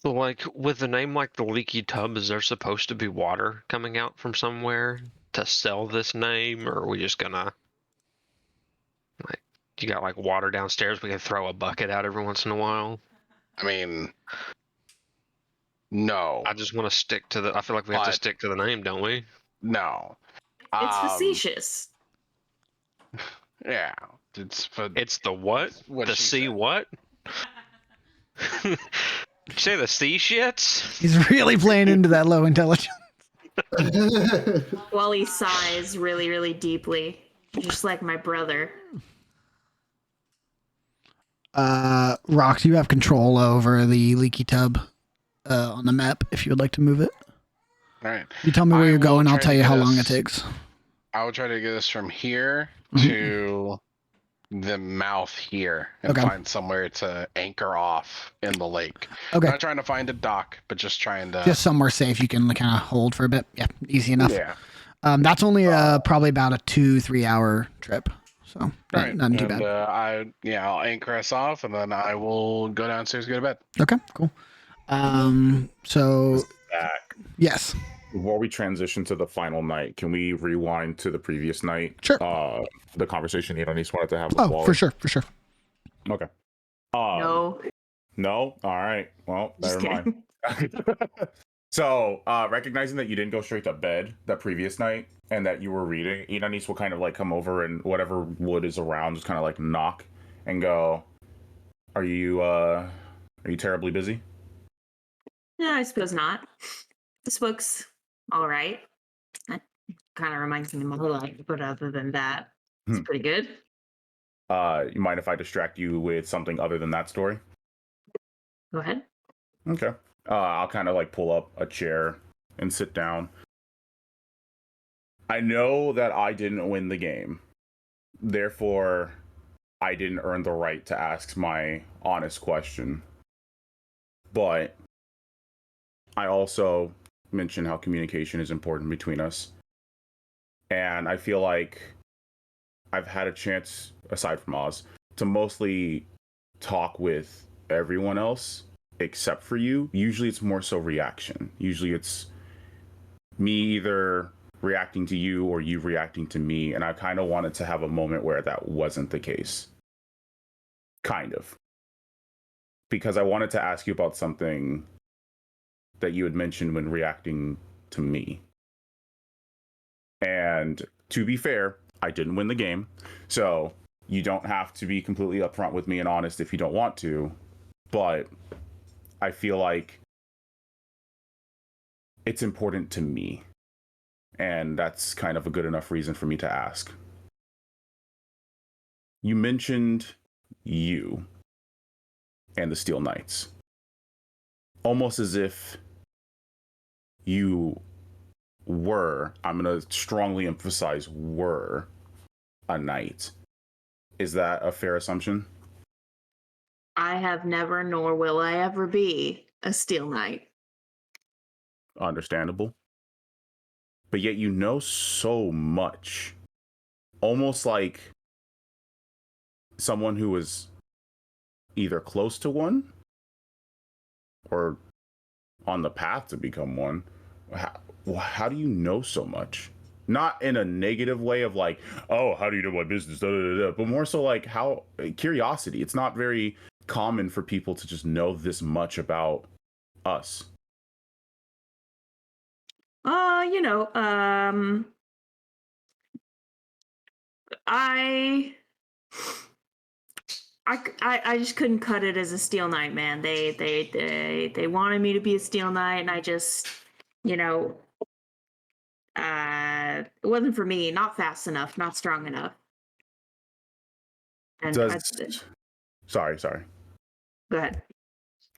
[SPEAKER 7] So, like, with a name like the Leaky Tub, is there supposed to be water coming out from somewhere to sell this name, or are we just gonna, like, you got, like, water downstairs, we can throw a bucket out every once in a while?
[SPEAKER 12] I mean, no.
[SPEAKER 7] I just want to stick to I feel like we have to stick to the name, don't we?
[SPEAKER 12] No.
[SPEAKER 10] It's facetious.
[SPEAKER 12] Yeah. It's
[SPEAKER 7] the what? The sea
[SPEAKER 12] said.
[SPEAKER 7] what? Did you say the sea shits?
[SPEAKER 1] He's really playing into that low intelligence.
[SPEAKER 10] Wally sighs really, really deeply, just like my brother.
[SPEAKER 1] Rox, you have control over the leaky tub on the map if you would like to move it.
[SPEAKER 12] All right.
[SPEAKER 1] You tell me where you're going, I'll tell you how long it takes.
[SPEAKER 12] I will try to get us from here
[SPEAKER 1] Mhm.
[SPEAKER 12] to the mouth here and
[SPEAKER 1] Okay.
[SPEAKER 12] find somewhere to anchor off in the lake.
[SPEAKER 1] Okay.
[SPEAKER 12] Not trying to find a dock, but just trying to
[SPEAKER 1] Just somewhere safe you can kind of hold for a bit. Yeah, easy enough.
[SPEAKER 12] Yeah.
[SPEAKER 1] That's only probably about a 2-3 hour trip. So
[SPEAKER 12] All
[SPEAKER 1] not,
[SPEAKER 12] right.
[SPEAKER 1] nothing too
[SPEAKER 12] And,
[SPEAKER 1] bad.
[SPEAKER 12] I'll anchor us off, and then I will go downstairs and go to bed.
[SPEAKER 1] Okay, cool. So
[SPEAKER 9] Zach,
[SPEAKER 1] yes.
[SPEAKER 9] before we transition to the final night, can we rewind to the previous night?
[SPEAKER 1] Sure.
[SPEAKER 9] The conversation Enonis wanted to have with
[SPEAKER 1] Oh,
[SPEAKER 9] Wally.
[SPEAKER 1] for sure.
[SPEAKER 9] Okay.
[SPEAKER 10] No.
[SPEAKER 9] No? All right. Well,
[SPEAKER 10] Just
[SPEAKER 9] never mind. So, recognizing that you didn't go straight to bed that previous night and that you were reading, Enonis will kind of like come over and whatever wood is around, just kind of like knock and go, Are you terribly busy?
[SPEAKER 10] No, I suppose not. This book's all right. That kind of reminds me of my life, but other than that, it's pretty good.
[SPEAKER 9] You mind if I distract you with something other than that story?
[SPEAKER 10] Go ahead.
[SPEAKER 9] Okay. I'll kind of like pull up a chair and sit down. I know that I didn't win the game. Therefore, I didn't earn the right to ask my honest question. But I also mentioned how communication is important between us. And I feel like I've had a chance, aside from Oz, to mostly talk with everyone else except for you. Usually it's more so reaction. Usually it's me either reacting to you or you reacting to me. And I kind of wanted to have a moment where that wasn't the case. Kind of. Because I wanted to ask you about something that you had mentioned when reacting to me. And to be fair, I didn't win the game. So you don't have to be completely upfront with me and honest if you don't want to. But I feel like it's important to me. And that's kind of a good enough reason for me to ask. You mentioned you and the Steel Knights. Almost as if you were, I'm going to strongly emphasize were, a knight. Is that a fair assumption?
[SPEAKER 10] I have never, nor will I ever be, a Steel Knight.
[SPEAKER 9] Understandable. But yet you know so much. Almost like someone who was either close to one or on the path to become one. How do you know so much? Not in a negative way of like, oh, how do you know my business? Da, da, da, da. But more so like how curiosity. It's not very common for people to just know this much about us.
[SPEAKER 10] I just couldn't cut it as a Steel Knight, man. They wanted me to be a Steel Knight, and I just, It wasn't for me. Not fast enough. Not strong enough. And
[SPEAKER 9] Sorry.
[SPEAKER 10] Go ahead.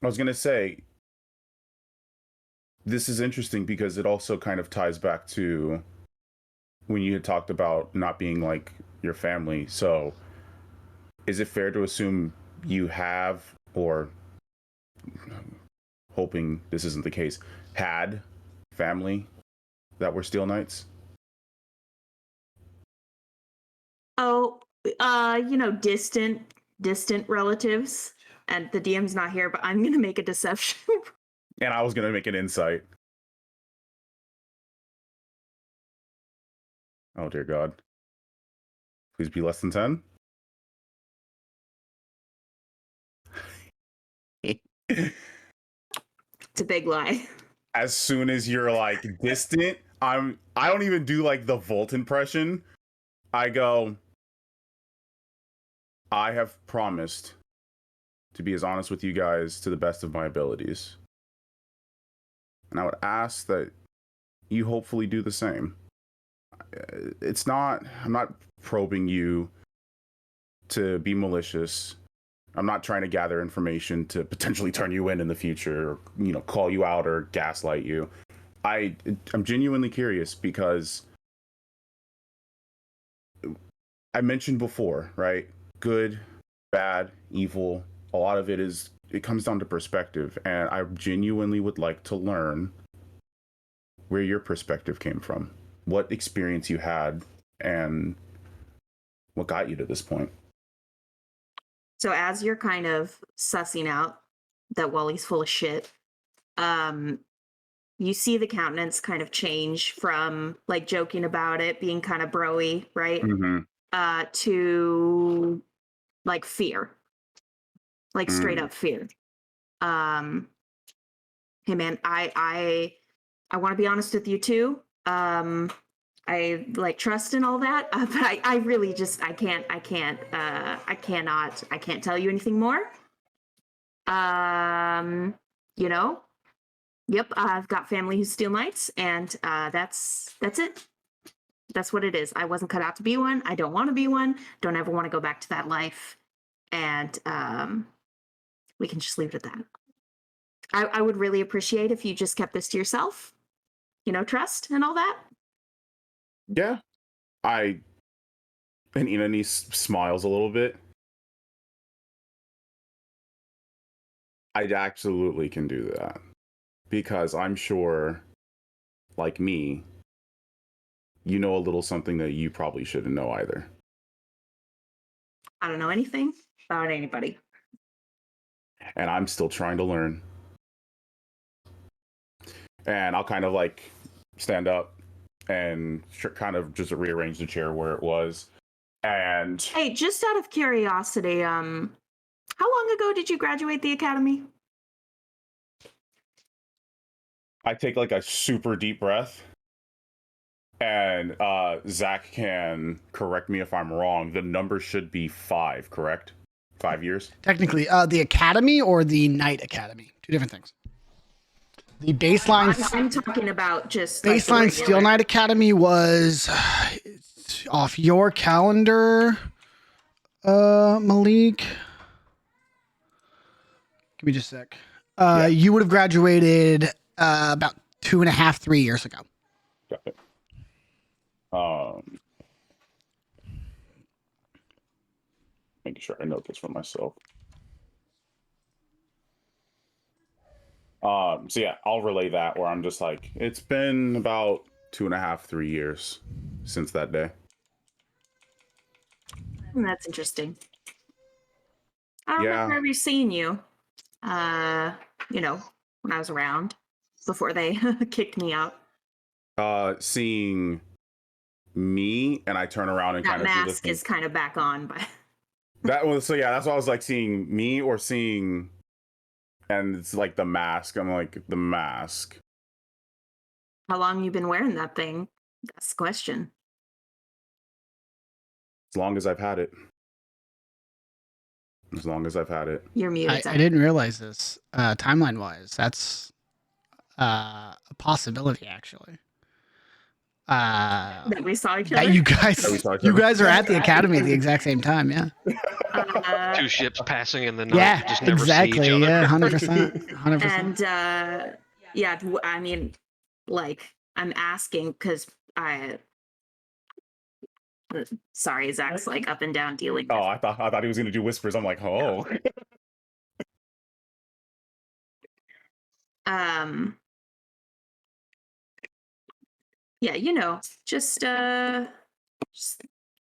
[SPEAKER 9] I was gonna say this is interesting because it also kind of ties back to when you had talked about not being like your family. So is it fair to assume you have, or hoping this isn't the case, had family that were Steel Knights?
[SPEAKER 10] Oh, distant relatives. And the DM's not here, but I'm gonna make a deception.
[SPEAKER 9] And I was gonna make an insight. Oh dear God. Please be less than 10.
[SPEAKER 10] It's a big lie.
[SPEAKER 9] As soon as you're like distant, I don't even do like the Volt impression. I go, I have promised to be as honest with you guys to the best of my abilities. And I would ask that you hopefully do the same. I'm not probing you to be malicious. I'm not trying to gather information to potentially turn you in the future, or, call you out or gaslight you. I'm genuinely curious because I mentioned before, right? Good, bad, evil. A lot of it comes down to perspective, and I genuinely would like to learn where your perspective came from, what experience you had, and what got you to this point.
[SPEAKER 10] So as you're kind of sussing out that Wally's full of shit, you see the countenance kind of change from like joking about it, being kind of broy, right?
[SPEAKER 9] Mm-hmm.
[SPEAKER 10] To like fear. Like straight up fear. Hey man, I want to be honest with you too. I like trust and all that, but I really just I can't tell you anything more. Yep, I've got family who's Steel Knights, and that's it. That's what it is. I wasn't cut out to be one. I don't want to be one. Don't ever want to go back to that life. And we can just leave it at that. I would really appreciate if you just kept this to yourself. Trust and all that.
[SPEAKER 9] Yeah. And Inani smiles a little bit. I absolutely can do that. Because I'm sure, like me, you know a little something that you probably shouldn't know either.
[SPEAKER 10] I don't know anything about anybody.
[SPEAKER 9] And I'm still trying to learn. And I'll kind of like stand up and kind of just rearrange the chair where it was. And
[SPEAKER 10] hey, just out of curiosity, how long ago did you graduate the academy?
[SPEAKER 9] I take like a super deep breath. And Zach can correct me if I'm wrong. The number should be 5, correct? 5 years?
[SPEAKER 1] Technically, the academy or the Knight Academy. Two different things. The baseline.
[SPEAKER 10] I'm talking about just
[SPEAKER 1] baseline
[SPEAKER 10] like
[SPEAKER 1] Steel Knight Academy was off your calendar, Malik. Give me just a sec. You would have graduated about 2.5, 3 years ago.
[SPEAKER 9] Got it. Making sure I note this for myself. So yeah, I'll relay that where I'm just like, it's been about 2.5, 3 years since that day.
[SPEAKER 10] That's interesting. I don't remember ever seeing you, when I was around before they kicked me out.
[SPEAKER 9] Seeing me, and I turn around and
[SPEAKER 10] that
[SPEAKER 9] kind of do the
[SPEAKER 10] mask
[SPEAKER 9] thing.
[SPEAKER 10] is kind of back on, but
[SPEAKER 9] That was that's why I was like seeing me or seeing, and it's like the mask. I'm like the mask.
[SPEAKER 10] how long you been wearing that thing? That's the question.
[SPEAKER 9] As long as I've had it. As long as I've had it.
[SPEAKER 10] You're muted.
[SPEAKER 1] I didn't realize this. Timeline wise, that's a possibility actually.
[SPEAKER 10] That we saw each other.
[SPEAKER 1] That you
[SPEAKER 9] That we
[SPEAKER 1] guys,
[SPEAKER 9] saw each
[SPEAKER 1] you
[SPEAKER 9] other.
[SPEAKER 1] guys are at the academy at the exact same time. Yeah.
[SPEAKER 7] Two ships passing in the night.
[SPEAKER 1] Yeah.
[SPEAKER 7] You just never see each
[SPEAKER 1] Exactly.
[SPEAKER 7] other.
[SPEAKER 1] Yeah. 100%. 100%.
[SPEAKER 10] And yeah, I mean, like, I'm asking because sorry, Zach's like up and down dealing.
[SPEAKER 9] Oh, I thought he was gonna do whispers. I'm like, oh.
[SPEAKER 10] Yeah, just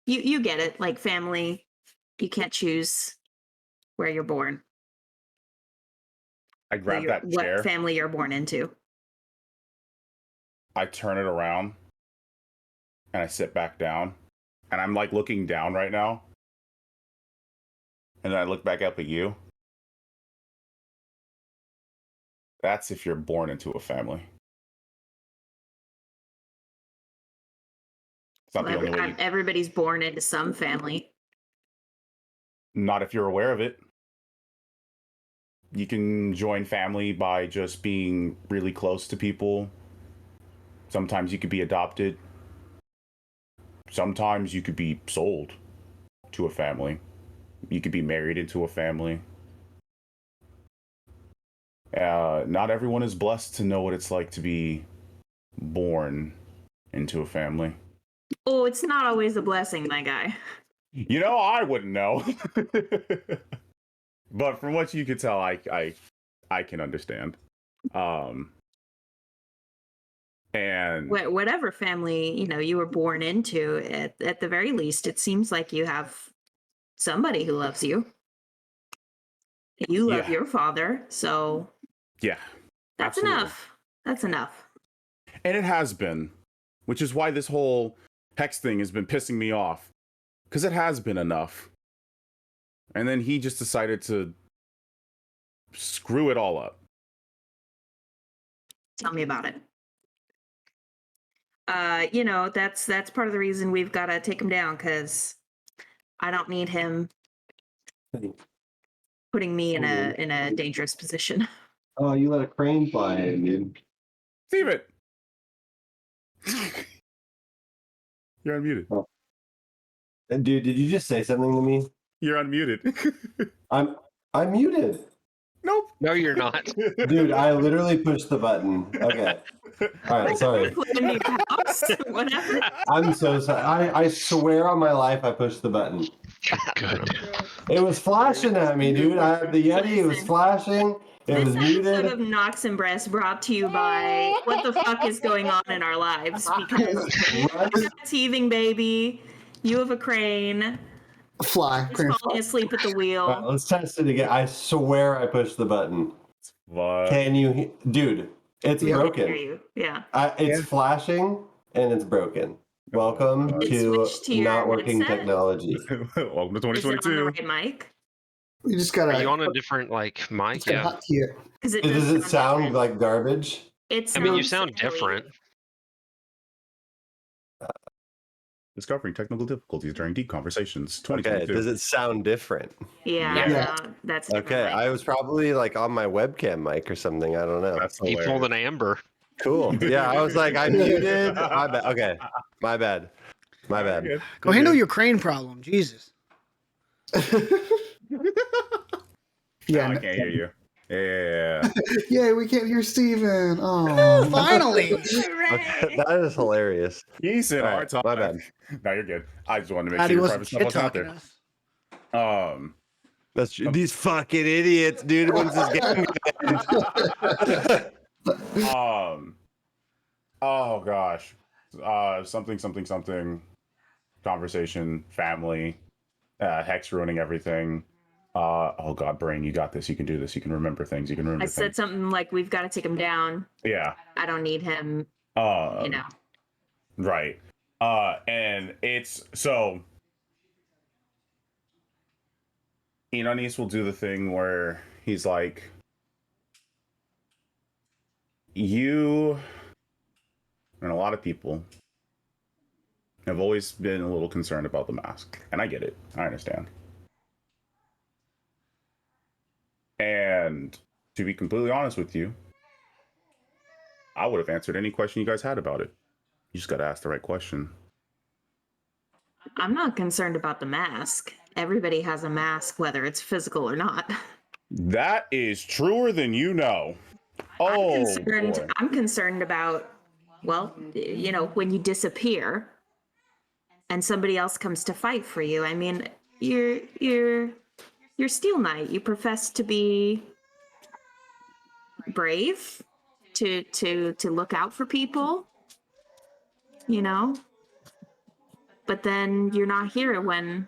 [SPEAKER 10] you get it. Like family, you can't choose where you're born.
[SPEAKER 9] I grab that
[SPEAKER 10] What
[SPEAKER 9] chair.
[SPEAKER 10] family you're born into.
[SPEAKER 9] I turn it around, and I sit back down, and I'm like looking down right now, and then I look back up at you. That's if you're born into a family. It's not the only way.
[SPEAKER 10] Everybody's born into some family.
[SPEAKER 9] Not if you're aware of it. You can join family by just being really close to people. Sometimes you could be adopted. Sometimes you could be sold to a family. You could be married into a family. Not everyone is blessed to know what it's like to be born into a family.
[SPEAKER 10] Oh, it's not always a blessing, my guy.
[SPEAKER 9] I wouldn't know. But from what you could tell, I can understand. And
[SPEAKER 10] whatever family you were born into, at the very least, it seems like you have somebody who loves you. You love your father, so
[SPEAKER 9] yeah,
[SPEAKER 10] that's
[SPEAKER 9] absolutely.
[SPEAKER 10] enough. That's enough.
[SPEAKER 9] And it has been, which is why this whole Hex thing has been pissing me off, because it has been enough. And then he just decided to screw it all up.
[SPEAKER 10] Tell me about it. That's part of the reason we've got to take him down, because I don't need him putting me in a dangerous position.
[SPEAKER 13] Oh, you let a crane fly in, dude.
[SPEAKER 9] Steven! You're unmuted.
[SPEAKER 13] Oh. Dude, did you just say something to me?
[SPEAKER 9] You're unmuted.
[SPEAKER 13] I'm muted.
[SPEAKER 9] Nope.
[SPEAKER 7] No, you're not.
[SPEAKER 13] Dude, I literally pushed the button. Okay. All right, sorry.
[SPEAKER 10] Into your house? What happened?
[SPEAKER 13] I'm so sorry. I swear on my life I pushed the button.
[SPEAKER 11] Good.
[SPEAKER 13] It was flashing at me, dude. I had the Yeti, it was flashing. It was
[SPEAKER 10] This episode
[SPEAKER 13] muted.
[SPEAKER 10] of Noximbres brought to you by what the fuck is going on in our lives, because you have a teething baby, you have a crane,
[SPEAKER 5] Fly.
[SPEAKER 10] he's
[SPEAKER 5] Crane
[SPEAKER 10] falling asleep at the wheel.
[SPEAKER 13] All right, let's test it again. I swear I pushed the button.
[SPEAKER 9] What?
[SPEAKER 13] Can you, dude? It's
[SPEAKER 10] I
[SPEAKER 13] broken.
[SPEAKER 10] hear you. Yeah.
[SPEAKER 13] It's flashing and it's broken. Welcome
[SPEAKER 10] It
[SPEAKER 13] to
[SPEAKER 10] switched to your
[SPEAKER 13] not working
[SPEAKER 10] headset?
[SPEAKER 13] technology.
[SPEAKER 9] Welcome to
[SPEAKER 10] Is it on the
[SPEAKER 9] 2022.
[SPEAKER 10] right mic?
[SPEAKER 5] You just gotta.
[SPEAKER 7] Are you on a different mic?
[SPEAKER 5] Just gotta
[SPEAKER 7] Yeah.
[SPEAKER 5] hotkey it.
[SPEAKER 10] Because it
[SPEAKER 13] Does it sound
[SPEAKER 10] different.
[SPEAKER 13] like garbage?
[SPEAKER 10] It
[SPEAKER 7] I mean, you
[SPEAKER 10] sounds
[SPEAKER 7] sound different.
[SPEAKER 9] Discovering technical difficulties during deep conversations.
[SPEAKER 13] Okay,
[SPEAKER 9] 2022.
[SPEAKER 13] does it sound different?
[SPEAKER 10] Yeah,
[SPEAKER 5] Yeah.
[SPEAKER 10] that's
[SPEAKER 13] Okay, I was probably on my webcam mic or something. I don't know.
[SPEAKER 9] That's
[SPEAKER 7] He
[SPEAKER 9] hilarious.
[SPEAKER 7] pulled an Amber.
[SPEAKER 13] Cool. Yeah, I was like, I muted. My bad. Okay, my bad. My bad.
[SPEAKER 9] Good.
[SPEAKER 1] Go handle your crane problem. Jesus.
[SPEAKER 5] Yeah.
[SPEAKER 9] I can't hear you. Yeah.
[SPEAKER 5] Yay, we can't hear Steven. Oh,
[SPEAKER 1] Finally.
[SPEAKER 13] Okay, that is hilarious.
[SPEAKER 9] You said
[SPEAKER 13] All
[SPEAKER 9] our
[SPEAKER 13] right,
[SPEAKER 9] talk.
[SPEAKER 13] my bad.
[SPEAKER 9] No, you're good. I just wanted to make
[SPEAKER 1] Glad
[SPEAKER 9] sure
[SPEAKER 1] he
[SPEAKER 9] your
[SPEAKER 1] wasn't
[SPEAKER 9] private stuff
[SPEAKER 1] shit
[SPEAKER 9] was out
[SPEAKER 1] talking
[SPEAKER 9] there.
[SPEAKER 1] us.
[SPEAKER 13] These fucking idiots, dude. When's this game gonna end?
[SPEAKER 9] Oh gosh. Something. Conversation, family, Hex ruining everything. Oh god, brain, you got this. You can do this. You can remember things. You can remember
[SPEAKER 10] I
[SPEAKER 9] things.
[SPEAKER 10] said something like, we've got to take him down.
[SPEAKER 9] Yeah.
[SPEAKER 10] I don't need him.
[SPEAKER 9] Right. And it's so Inonis will do the thing where he's like, you and a lot of people have always been a little concerned about the mask. And I get it. I understand. And to be completely honest with you, I would have answered any question you guys had about it. You just got to ask the right question.
[SPEAKER 10] I'm not concerned about the mask. Everybody has a mask, whether it's physical or not.
[SPEAKER 9] That is truer than you know. Oh, boy.
[SPEAKER 10] I'm concerned about, well, you know, when you disappear and somebody else comes to fight for you. I mean, you're Steel Knight. You profess to be brave, to look out for people, you know, but then you're not here when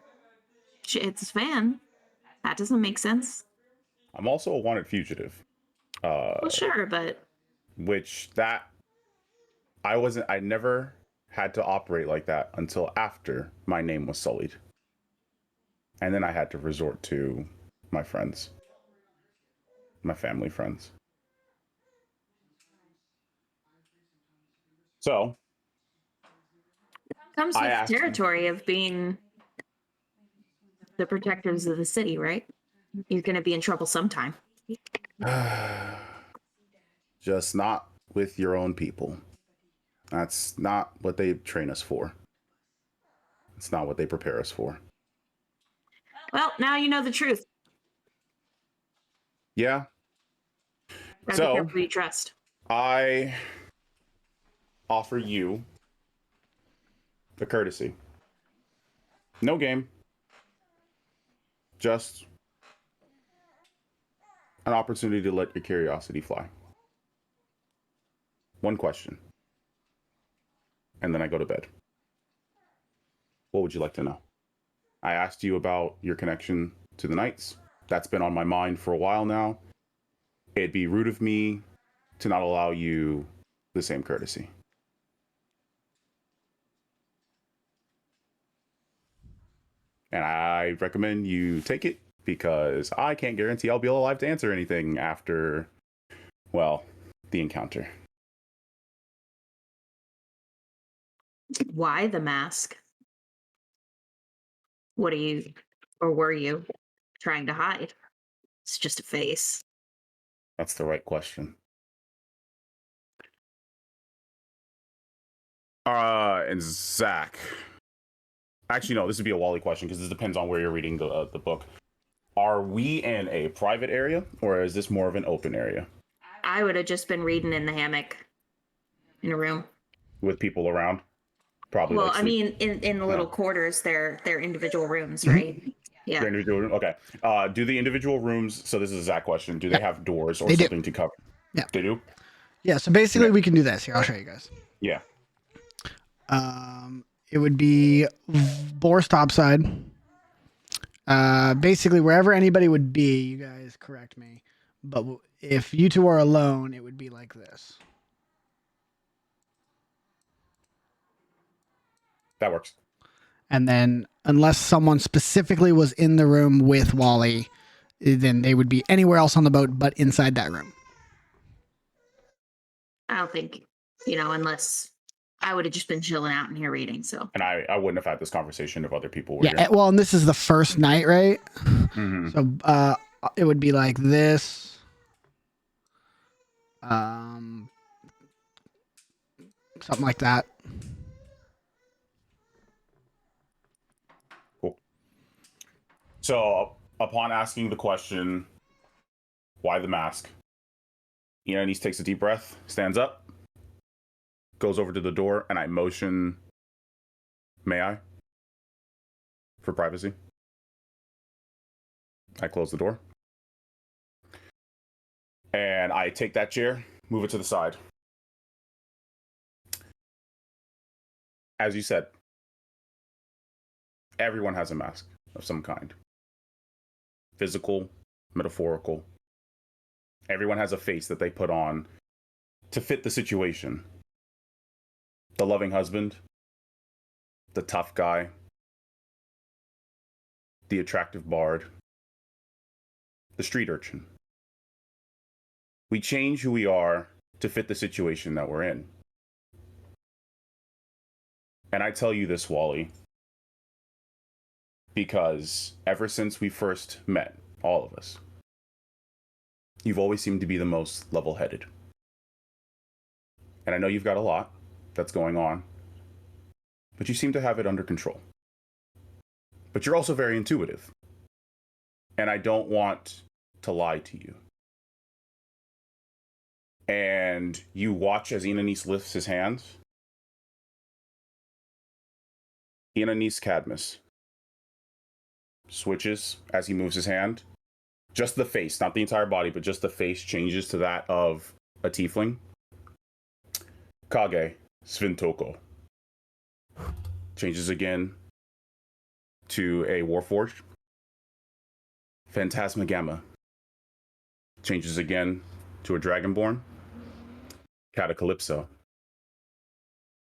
[SPEAKER 10] shit hits the fan. That doesn't make sense.
[SPEAKER 9] I'm also a wanted fugitive.
[SPEAKER 10] Well, sure, but
[SPEAKER 9] Which that I never had to operate like that until after my name was sullied. And then I had to resort to my friends, my family friends. So
[SPEAKER 10] comes with the territory of being the protectors of the city, right? You're going to be in trouble sometime.
[SPEAKER 9] just not with your own people. That's not what they train us for. It's not what they prepare us for.
[SPEAKER 10] Well, now you know the truth.
[SPEAKER 9] Yeah.
[SPEAKER 10] Gotta be
[SPEAKER 9] So
[SPEAKER 10] careful who you trust.
[SPEAKER 9] I offer you a courtesy. No game. Just an opportunity to let your curiosity fly. One question. And then I go to bed. What would you like to know? I asked you about your connection to the Knights. That's been on my mind for a while now. It'd be rude of me to not allow you the same courtesy. And I recommend you take it because I can't guarantee I'll be alive to answer anything after, well, the encounter.
[SPEAKER 10] Why the mask? What are you, or were you, trying to hide? It's just a face.
[SPEAKER 9] That's the right question. And Zach. Actually, no, this would be a Wally question because this depends on where you're reading the book. Are we in a private area or is this more of an open area?
[SPEAKER 10] I would have just been reading in the hammock in a room.
[SPEAKER 9] With people around? Probably.
[SPEAKER 10] Well,
[SPEAKER 9] like
[SPEAKER 10] I mean, in the little quarters, they're individual rooms, right? Yeah.
[SPEAKER 9] Individual room? Okay. Do the individual rooms, so this is a Zach question, do they have doors or
[SPEAKER 1] They do.
[SPEAKER 9] something to cover?
[SPEAKER 1] Yeah.
[SPEAKER 9] They do?
[SPEAKER 1] Yeah, so basically we can do this. Here, I'll show you guys.
[SPEAKER 9] Yeah.
[SPEAKER 1] It would be Boar topside. Basically wherever anybody would be, you guys correct me. But if you two are alone, it would be like this.
[SPEAKER 9] That works.
[SPEAKER 1] And then unless someone specifically was in the room with Wally, then they would be anywhere else on the boat but inside that room.
[SPEAKER 10] I don't think, you know, unless I would have just been chilling out in here reading. So.
[SPEAKER 9] And I wouldn't have had this conversation if other people were
[SPEAKER 1] Yeah,
[SPEAKER 9] here.
[SPEAKER 1] well, and this is the first night, right?
[SPEAKER 9] Mm-hmm.
[SPEAKER 1] So it would be like this. Something like that.
[SPEAKER 9] Cool. So upon asking the question, why the mask? Ioannis takes a deep breath, stands up, goes over to the door, and I motion, may I? For privacy. I close the door. And I take that chair, move it to the side. As you said, everyone has a mask of some kind. Physical, metaphorical. Everyone has a face that they put on to fit the situation. The loving husband, the tough guy, the attractive bard, the street urchin. We change who we are to fit the situation that we're in. And I tell you this, Wally, because ever since we first met, all of us, you've always seemed to be the most level-headed. And I know you've got a lot that's going on but you seem to have it under control. But you're also very intuitive. And I don't want to lie to you. And you watch as Inanis lifts his hands. Inanis Cadmus switches as he moves his hand. Just the face, not the entire body, but just the face changes to that of a tiefling. Kage Svintoko changes again to a Warforged. Phantasmagamma changes again to a Dragonborn. Catacalypso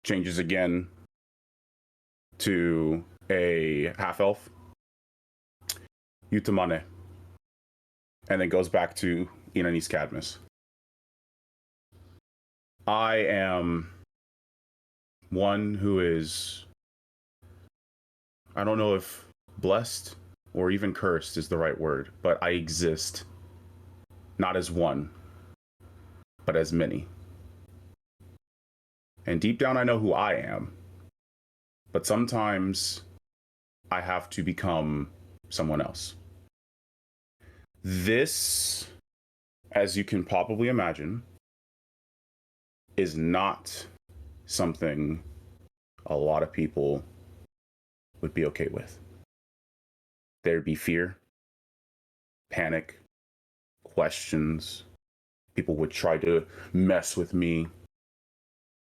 [SPEAKER 9] changes again to a half-elf. Utamane. And then goes back to Inanis Cadmus. I am one who is, I don't know if blessed or even cursed is the right word, but I exist not as one, but as many. And deep down I know who I am, but sometimes I have to become someone else. This, as you can probably imagine, is not something a lot of people would be okay with. There'd be fear, panic, questions. People would try to mess with me.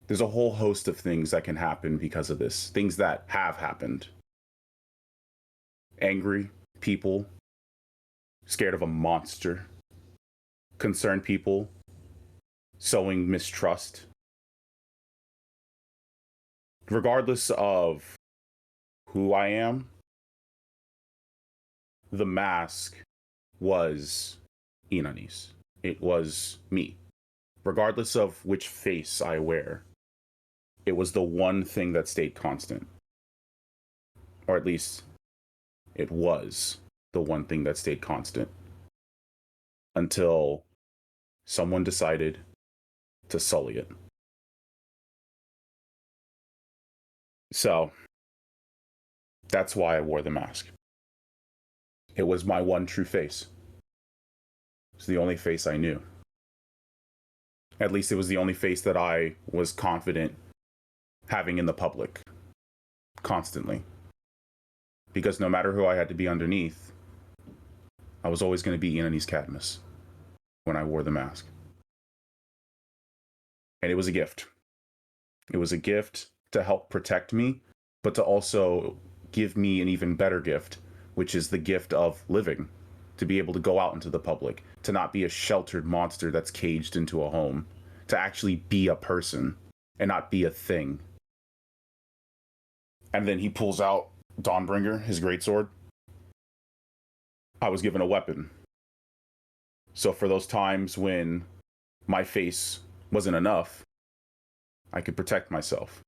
[SPEAKER 9] There's a whole host of things that can happen because of this, things that have happened. Angry people, scared of a monster, concerned people, sowing mistrust. Regardless of who I am, the mask was Inanis. It was me. Regardless of which face I wear, it was the one thing that stayed constant. Or at least, it was the one thing that stayed constant. Until someone decided to sully it. So, that's why I wore the mask. It was my one true face. It's the only face I knew. At least it was the only face that I was confident having in the public. Constantly. Because no matter who I had to be underneath, I was always going to be Inanis Cadmus when I wore the mask. And it was a gift. It was a gift to help protect me, but to also give me an even better gift, which is the gift of living, to be able to go out into the public, to not be a sheltered monster that's caged into a home, to actually be a person and not be a thing. And then he pulls out Dawnbringer, his greatsword. I was given a weapon. So for those times when my face wasn't enough, I could protect myself.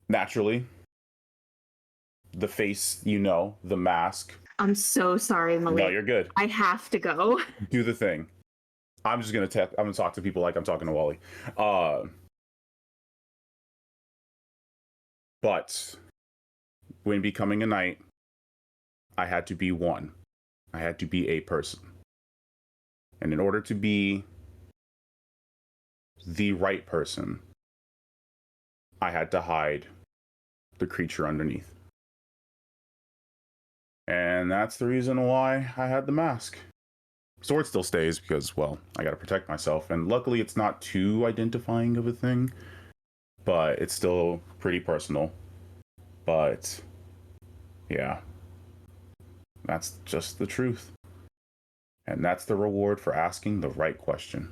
[SPEAKER 9] Naturally, the face, the mask.
[SPEAKER 10] I'm so sorry, Malik.
[SPEAKER 9] No, you're good.
[SPEAKER 10] I have to go.
[SPEAKER 9] Do the thing. I'm just gonna I'm gonna talk to people like I'm talking to Wally. But when becoming a knight, I had to be one. I had to be a person. And in order to be the right person, I had to hide the creature underneath. And that's the reason why I had the mask. Sword still stays because, well, I gotta protect myself. And luckily it's not too identifying of a thing, but it's still pretty personal. But, yeah. That's just the truth. And that's the reward for asking the right question.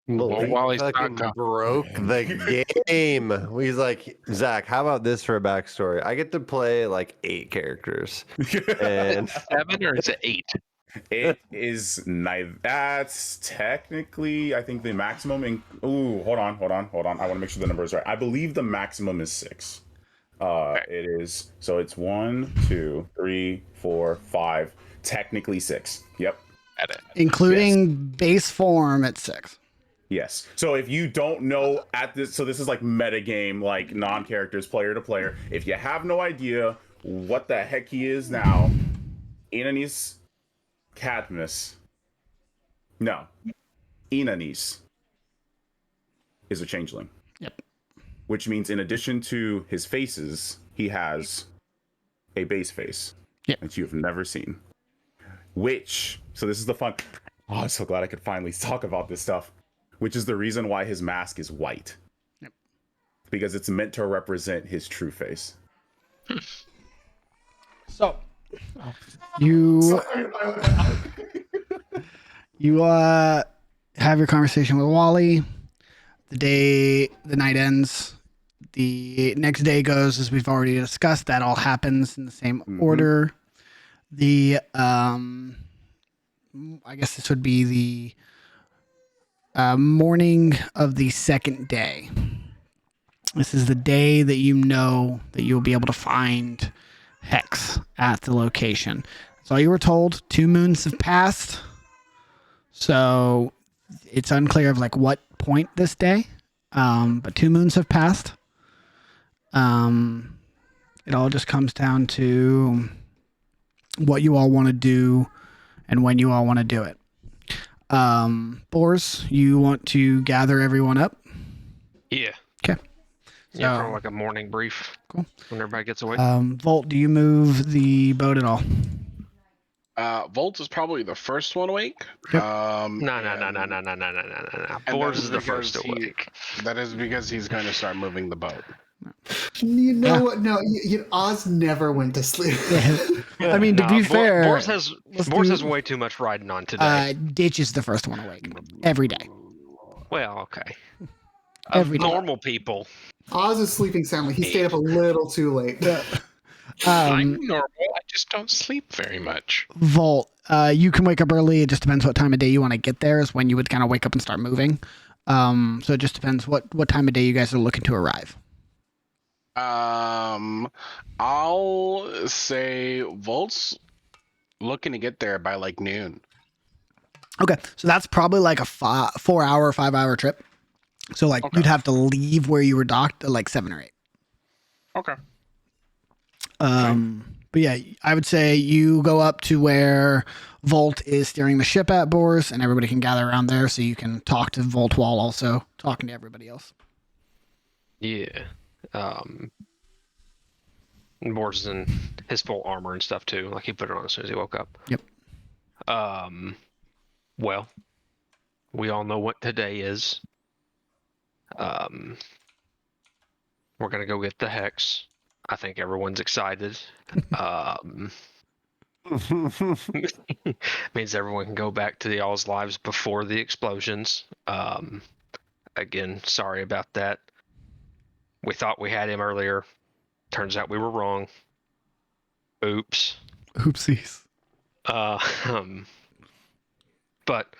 [SPEAKER 13] Well,
[SPEAKER 11] Wally's
[SPEAKER 13] fucking
[SPEAKER 11] not
[SPEAKER 13] broke the game. He's like, Zach, how about this for a backstory? I get to play like 8 characters. And
[SPEAKER 11] 7 or is it 8?
[SPEAKER 9] It is neither. That's technically, I think the maximum. Hold on. I want to make sure the number is right. I believe the maximum is 6. It is. So it's 1, 2, 3, 4, 5. Technically 6. Yep.
[SPEAKER 11] at it.
[SPEAKER 1] including base form at 6.
[SPEAKER 9] Yes. So if you don't know so this is like metagame, like non-characters, player to player. If you have no idea what the heck he is now, Inanis Cadmus. No. Inanis is a changeling.
[SPEAKER 1] Yep.
[SPEAKER 9] Which means in addition to his faces, he has a base face that you've never seen. So this is the fun. Oh, I'm so glad I could finally talk about this stuff. Which is the reason why his mask is white.
[SPEAKER 1] Yep.
[SPEAKER 9] Because it's meant to represent his true face.
[SPEAKER 1] So, you have your conversation with Wally. The night ends. The next day goes as we've already discussed. That all happens in the same order. The I guess this would be the morning of the second day. This is the day that you know that you'll be able to find Hex at the location. That's all you were told. 2 moons have passed. So it's unclear of like what point this day. But 2 moons have passed. It all just comes down to what you all want to do and when you all want to do it. Boars, you want to gather everyone up?
[SPEAKER 14] Yeah.
[SPEAKER 1] Okay.
[SPEAKER 14] Yeah, for like a morning brief.
[SPEAKER 1] Cool.
[SPEAKER 14] When everybody gets awake.
[SPEAKER 1] Volt, do you move the boat at all?
[SPEAKER 12] Volt is probably the first one awake.
[SPEAKER 1] Yep.
[SPEAKER 14] No. Boars is the first awake.
[SPEAKER 12] That is because he's going to start moving the boat.
[SPEAKER 5] You know what? No, Oz never went to sleep.
[SPEAKER 1] I mean, to be fair,
[SPEAKER 14] Boars has way too much riding on today.
[SPEAKER 1] Ditch is the first one awake every day.
[SPEAKER 14] Well, okay.
[SPEAKER 1] Every day.
[SPEAKER 14] Normal people.
[SPEAKER 5] Oz is sleeping soundly. He stayed up a little too late.
[SPEAKER 11] I'm normal. I just don't sleep very much.
[SPEAKER 1] Volt, you can wake up early. It just depends what time of day you want to get there is when you would kind of wake up and start moving. So it just depends what time of day you guys are looking to arrive.
[SPEAKER 12] I'll say Volt's looking to get there by like noon.
[SPEAKER 1] Okay, so that's probably like a 4 hour, 5 hour trip. So like you'd have to leave where you were docked at like 7 or 8.
[SPEAKER 12] Okay.
[SPEAKER 1] But yeah, I would say you go up to where Volt is steering the ship at, Boars, and everybody can gather around there so you can talk to Volt while also talking to everybody else.
[SPEAKER 14] Yeah. And Boars is in his full armor and stuff too. Like he put it on as soon as he woke up.
[SPEAKER 1] Yep.
[SPEAKER 14] Well, we all know what today is. We're gonna go get the hex. I think everyone's excited. Means everyone can go back to y'all's lives before the explosions. Again, sorry about that. We thought we had him earlier. Turns out we were wrong. Oops.
[SPEAKER 1] Oopsies.
[SPEAKER 14] But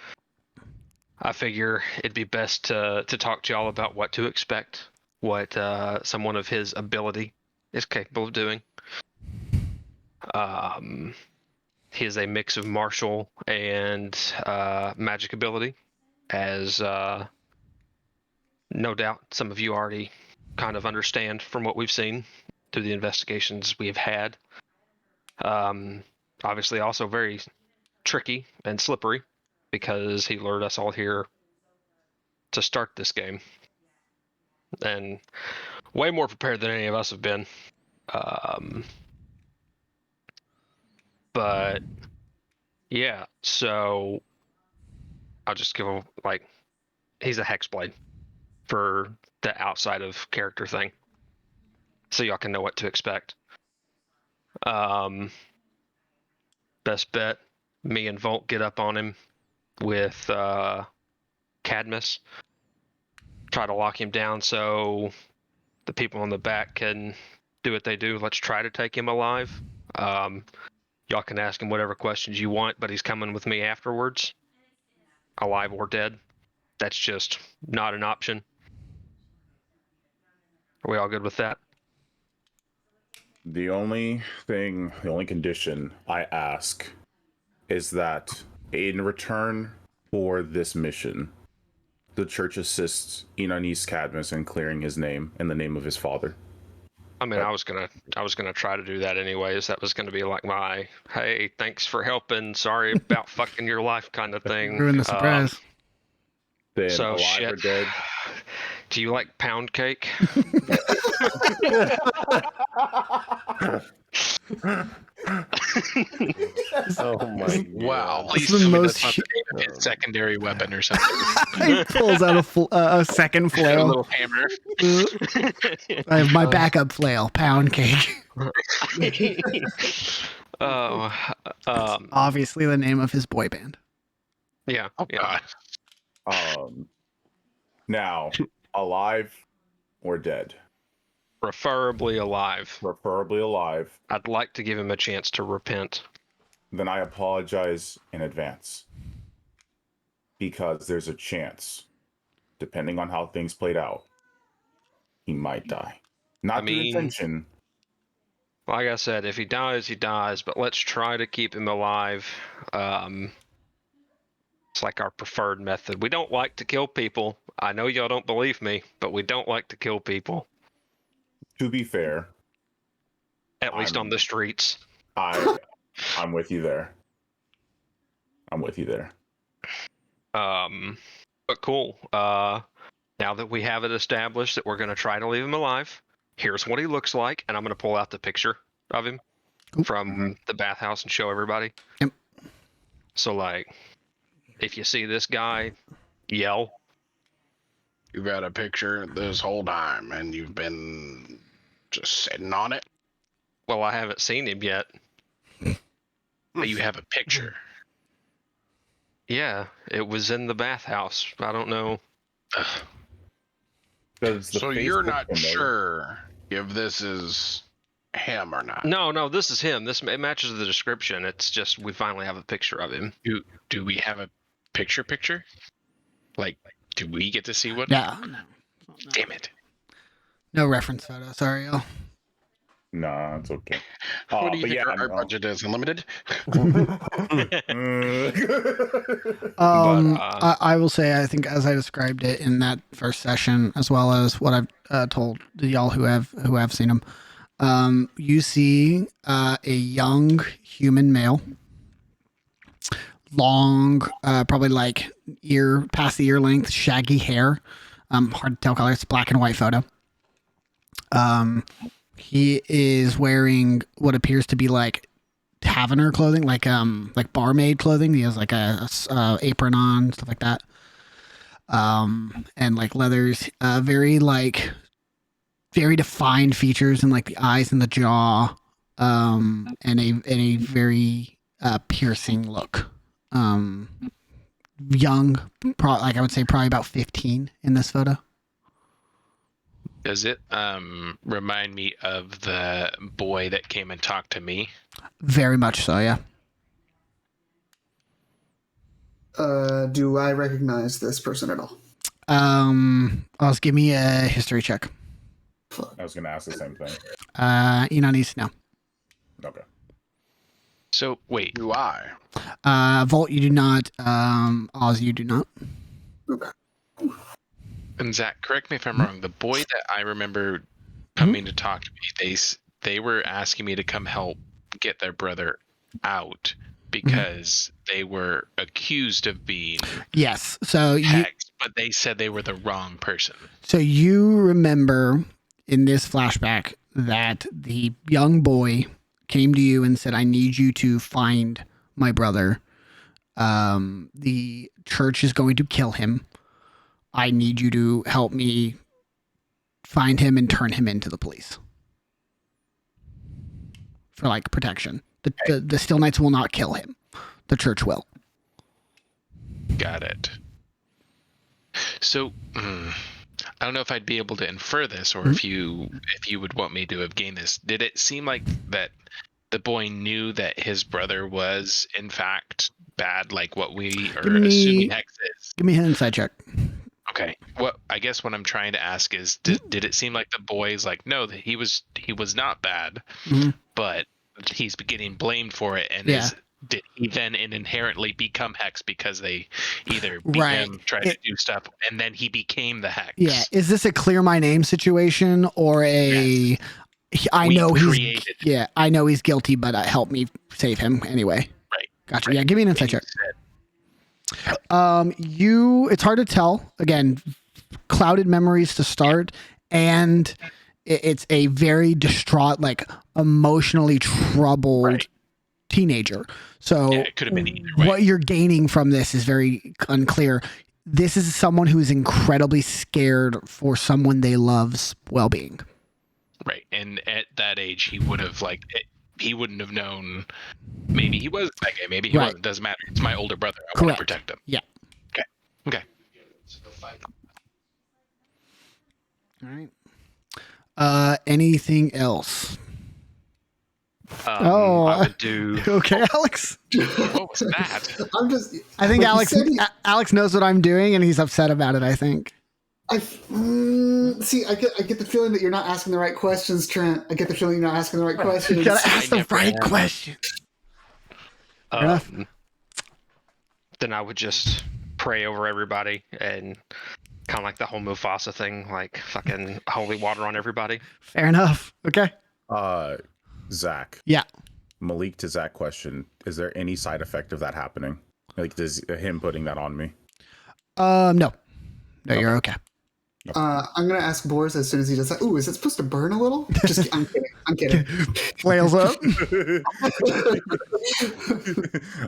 [SPEAKER 14] I figure it'd be best to talk to y'all about what to expect, what someone of his ability is capable of doing. He is a mix of martial and magic ability, as no doubt some of you already kind of understand from what we've seen through the investigations we've had. Obviously also very tricky and slippery because he lured us all here to start this game. And way more prepared than any of us have been. But yeah, so I'll just give him he's a hexblade for the outside of character thing, so y'all can know what to expect. Best bet, me and Volt get up on him with Cadmus, try to lock him down so the people in the back can do what they do. Let's try to take him alive. Y'all can ask him whatever questions you want, but he's coming with me afterwards, alive or dead. That's just not an option. Are we all good with that?
[SPEAKER 9] The only condition I ask is that In return for this mission, the church assists Inanis Cadmus in clearing his name and the name of his father.
[SPEAKER 14] I mean, I was gonna try to do that anyways. That was gonna be like my, hey, thanks for helping. Sorry about fucking your life kind of thing.
[SPEAKER 1] Ruin the surprise.
[SPEAKER 9] Then
[SPEAKER 14] So
[SPEAKER 9] alive
[SPEAKER 14] shit.
[SPEAKER 9] or dead.
[SPEAKER 14] Do you like pound cake?
[SPEAKER 6] Oh my
[SPEAKER 12] Wow.
[SPEAKER 6] god.
[SPEAKER 12] Please
[SPEAKER 1] the
[SPEAKER 12] tell me
[SPEAKER 1] most
[SPEAKER 12] that's not the name of his secondary weapon or something.
[SPEAKER 1] He pulls out a second
[SPEAKER 12] A
[SPEAKER 1] flail.
[SPEAKER 12] little hammer.
[SPEAKER 1] I have my backup flail, pound cake.
[SPEAKER 14] Oh,
[SPEAKER 1] Obviously, the name of his boy band.
[SPEAKER 14] yeah.
[SPEAKER 12] Oh,
[SPEAKER 14] Yeah.
[SPEAKER 12] God.
[SPEAKER 9] Now, alive or dead?
[SPEAKER 14] Preferably alive.
[SPEAKER 9] Preferably alive.
[SPEAKER 14] I'd like to give him a chance to repent.
[SPEAKER 9] Then I apologize in advance. Because there's a chance, depending on how things played out, he might die. Not through intention.
[SPEAKER 14] Like I said, if he dies, he dies, but let's try to keep him alive. It's like our preferred method. We don't like to kill people. I know y'all don't believe me, but we don't like to kill people.
[SPEAKER 9] To be fair,
[SPEAKER 14] At least on the streets.
[SPEAKER 9] I'm with you there. I'm with you there.
[SPEAKER 14] But cool. Now that we have it established that we're going to try to leave him alive, here's what he looks like, and I'm going to pull out the picture of him from the bathhouse and show everybody.
[SPEAKER 1] Yep.
[SPEAKER 14] So, like, if you see this guy, yell.
[SPEAKER 12] You've had a picture this whole time, and you've been just sitting on it?
[SPEAKER 14] Well, I haven't seen him yet.
[SPEAKER 12] But you have a picture.
[SPEAKER 14] Yeah, it was in the bathhouse. I don't know.
[SPEAKER 12] So you're not sure if this is him or not?
[SPEAKER 14] No, this is him. It matches the description. It's just we finally have a picture of him.
[SPEAKER 12] Do we have a picture? Like, do we get to see what?
[SPEAKER 1] No.
[SPEAKER 12] Damn it.
[SPEAKER 1] No reference photo. Sorry, y'all.
[SPEAKER 9] Nah, it's okay.
[SPEAKER 12] What do you think our budget is? Unlimited?
[SPEAKER 1] I will say, I think as I described it in that first session, as well as what I've told y'all who have seen him, you see a young human male, long, probably like past the ear length, shaggy hair. Hard to tell color. It's black and white photo. He is wearing what appears to be like taverner clothing, like barmaid clothing. He has like a apron on, stuff like that. And like leathers, very defined features in like the eyes and the jaw, and a very piercing look. Young, like I would say probably about 15 in this photo.
[SPEAKER 11] Does it remind me of the boy that came and talked to me?
[SPEAKER 1] Very much so, yeah.
[SPEAKER 5] Do I recognize this person at all?
[SPEAKER 1] Just give me a history check.
[SPEAKER 9] I was going to ask the same thing.
[SPEAKER 1] Inanis, no.
[SPEAKER 9] Okay.
[SPEAKER 11] So, wait.
[SPEAKER 12] Do I?
[SPEAKER 1] Volt, you do not. Oz, you do not.
[SPEAKER 5] Okay.
[SPEAKER 11] And Zach, correct me if I'm wrong. The boy that I remember coming to talk to me, they were asking me to come help get their brother out because they were accused of being
[SPEAKER 1] yes. So
[SPEAKER 11] hexed, but they said they were the wrong person.
[SPEAKER 1] So you remember in this flashback that the young boy came to you and said, "I need you to find my brother. The church is going to kill him. I need you to help me find him and turn him into the police for like protection. The Still Knights will not kill him. The church will."
[SPEAKER 11] Got it. So, I don't know if I'd be able to infer this, or if you would want me to have gained this. Did it seem like that the boy knew that his brother was in fact bad, like what we are assuming Hex is?
[SPEAKER 1] Give me an inside check.
[SPEAKER 11] Okay. I guess what I'm trying to ask is, did it seem like the boy's like, no, he was not bad, but he's getting blamed for it, and did he then inherently become Hex because they either beat
[SPEAKER 1] Right.
[SPEAKER 11] him, tried to do stuff, and then he became the Hex?
[SPEAKER 1] Yeah. Is this a clear my name situation or a? I
[SPEAKER 11] We
[SPEAKER 1] know he's.
[SPEAKER 11] created-
[SPEAKER 1] Yeah, I know he's guilty, but help me save him anyway.
[SPEAKER 11] Right.
[SPEAKER 1] Gotcha.
[SPEAKER 11] Right.
[SPEAKER 1] Yeah, give me an insight check. It's hard to tell. Again, clouded memories to start, and it's a very distraught, like emotionally troubled teenager. So
[SPEAKER 11] Yeah, it could have been either way.
[SPEAKER 1] what you're gaining from this is very unclear. This is someone who is incredibly scared for someone they love's well-being.
[SPEAKER 11] Right, and at that age, he would have he wouldn't have known. Maybe he was that guy. Maybe he
[SPEAKER 1] Right.
[SPEAKER 11] wasn't. Doesn't matter. It's my older brother. I want
[SPEAKER 1] Correct.
[SPEAKER 11] to protect him.
[SPEAKER 1] Yeah.
[SPEAKER 11] Okay. Okay.
[SPEAKER 1] All right. Anything else?
[SPEAKER 14] I would do.
[SPEAKER 1] Okay, Alex.
[SPEAKER 11] What was that?
[SPEAKER 5] I'm just.
[SPEAKER 1] I think
[SPEAKER 5] Like you
[SPEAKER 1] Alex
[SPEAKER 5] said,
[SPEAKER 1] Alex knows what I'm doing, and he's upset about it. I think.
[SPEAKER 5] See, I get the feeling that you're not asking the right questions, Trent. I get the feeling you're not asking the right questions.
[SPEAKER 1] You gotta ask the
[SPEAKER 11] never
[SPEAKER 1] right
[SPEAKER 11] am.
[SPEAKER 1] question. Fair enough.
[SPEAKER 14] Then I would just pray over everybody and kind of like the whole Mufasa thing, like fucking holy water on everybody.
[SPEAKER 1] Fair enough. Okay.
[SPEAKER 9] Zach.
[SPEAKER 1] Yeah.
[SPEAKER 9] Malik, to Zach question, is there any side effect of that happening? Like, does him putting that on me?
[SPEAKER 1] No. No, you're okay.
[SPEAKER 5] I'm gonna ask Boris as soon as he does that. Ooh, is it supposed to burn a little? Just, I'm kidding. I'm kidding.
[SPEAKER 1] Flails up.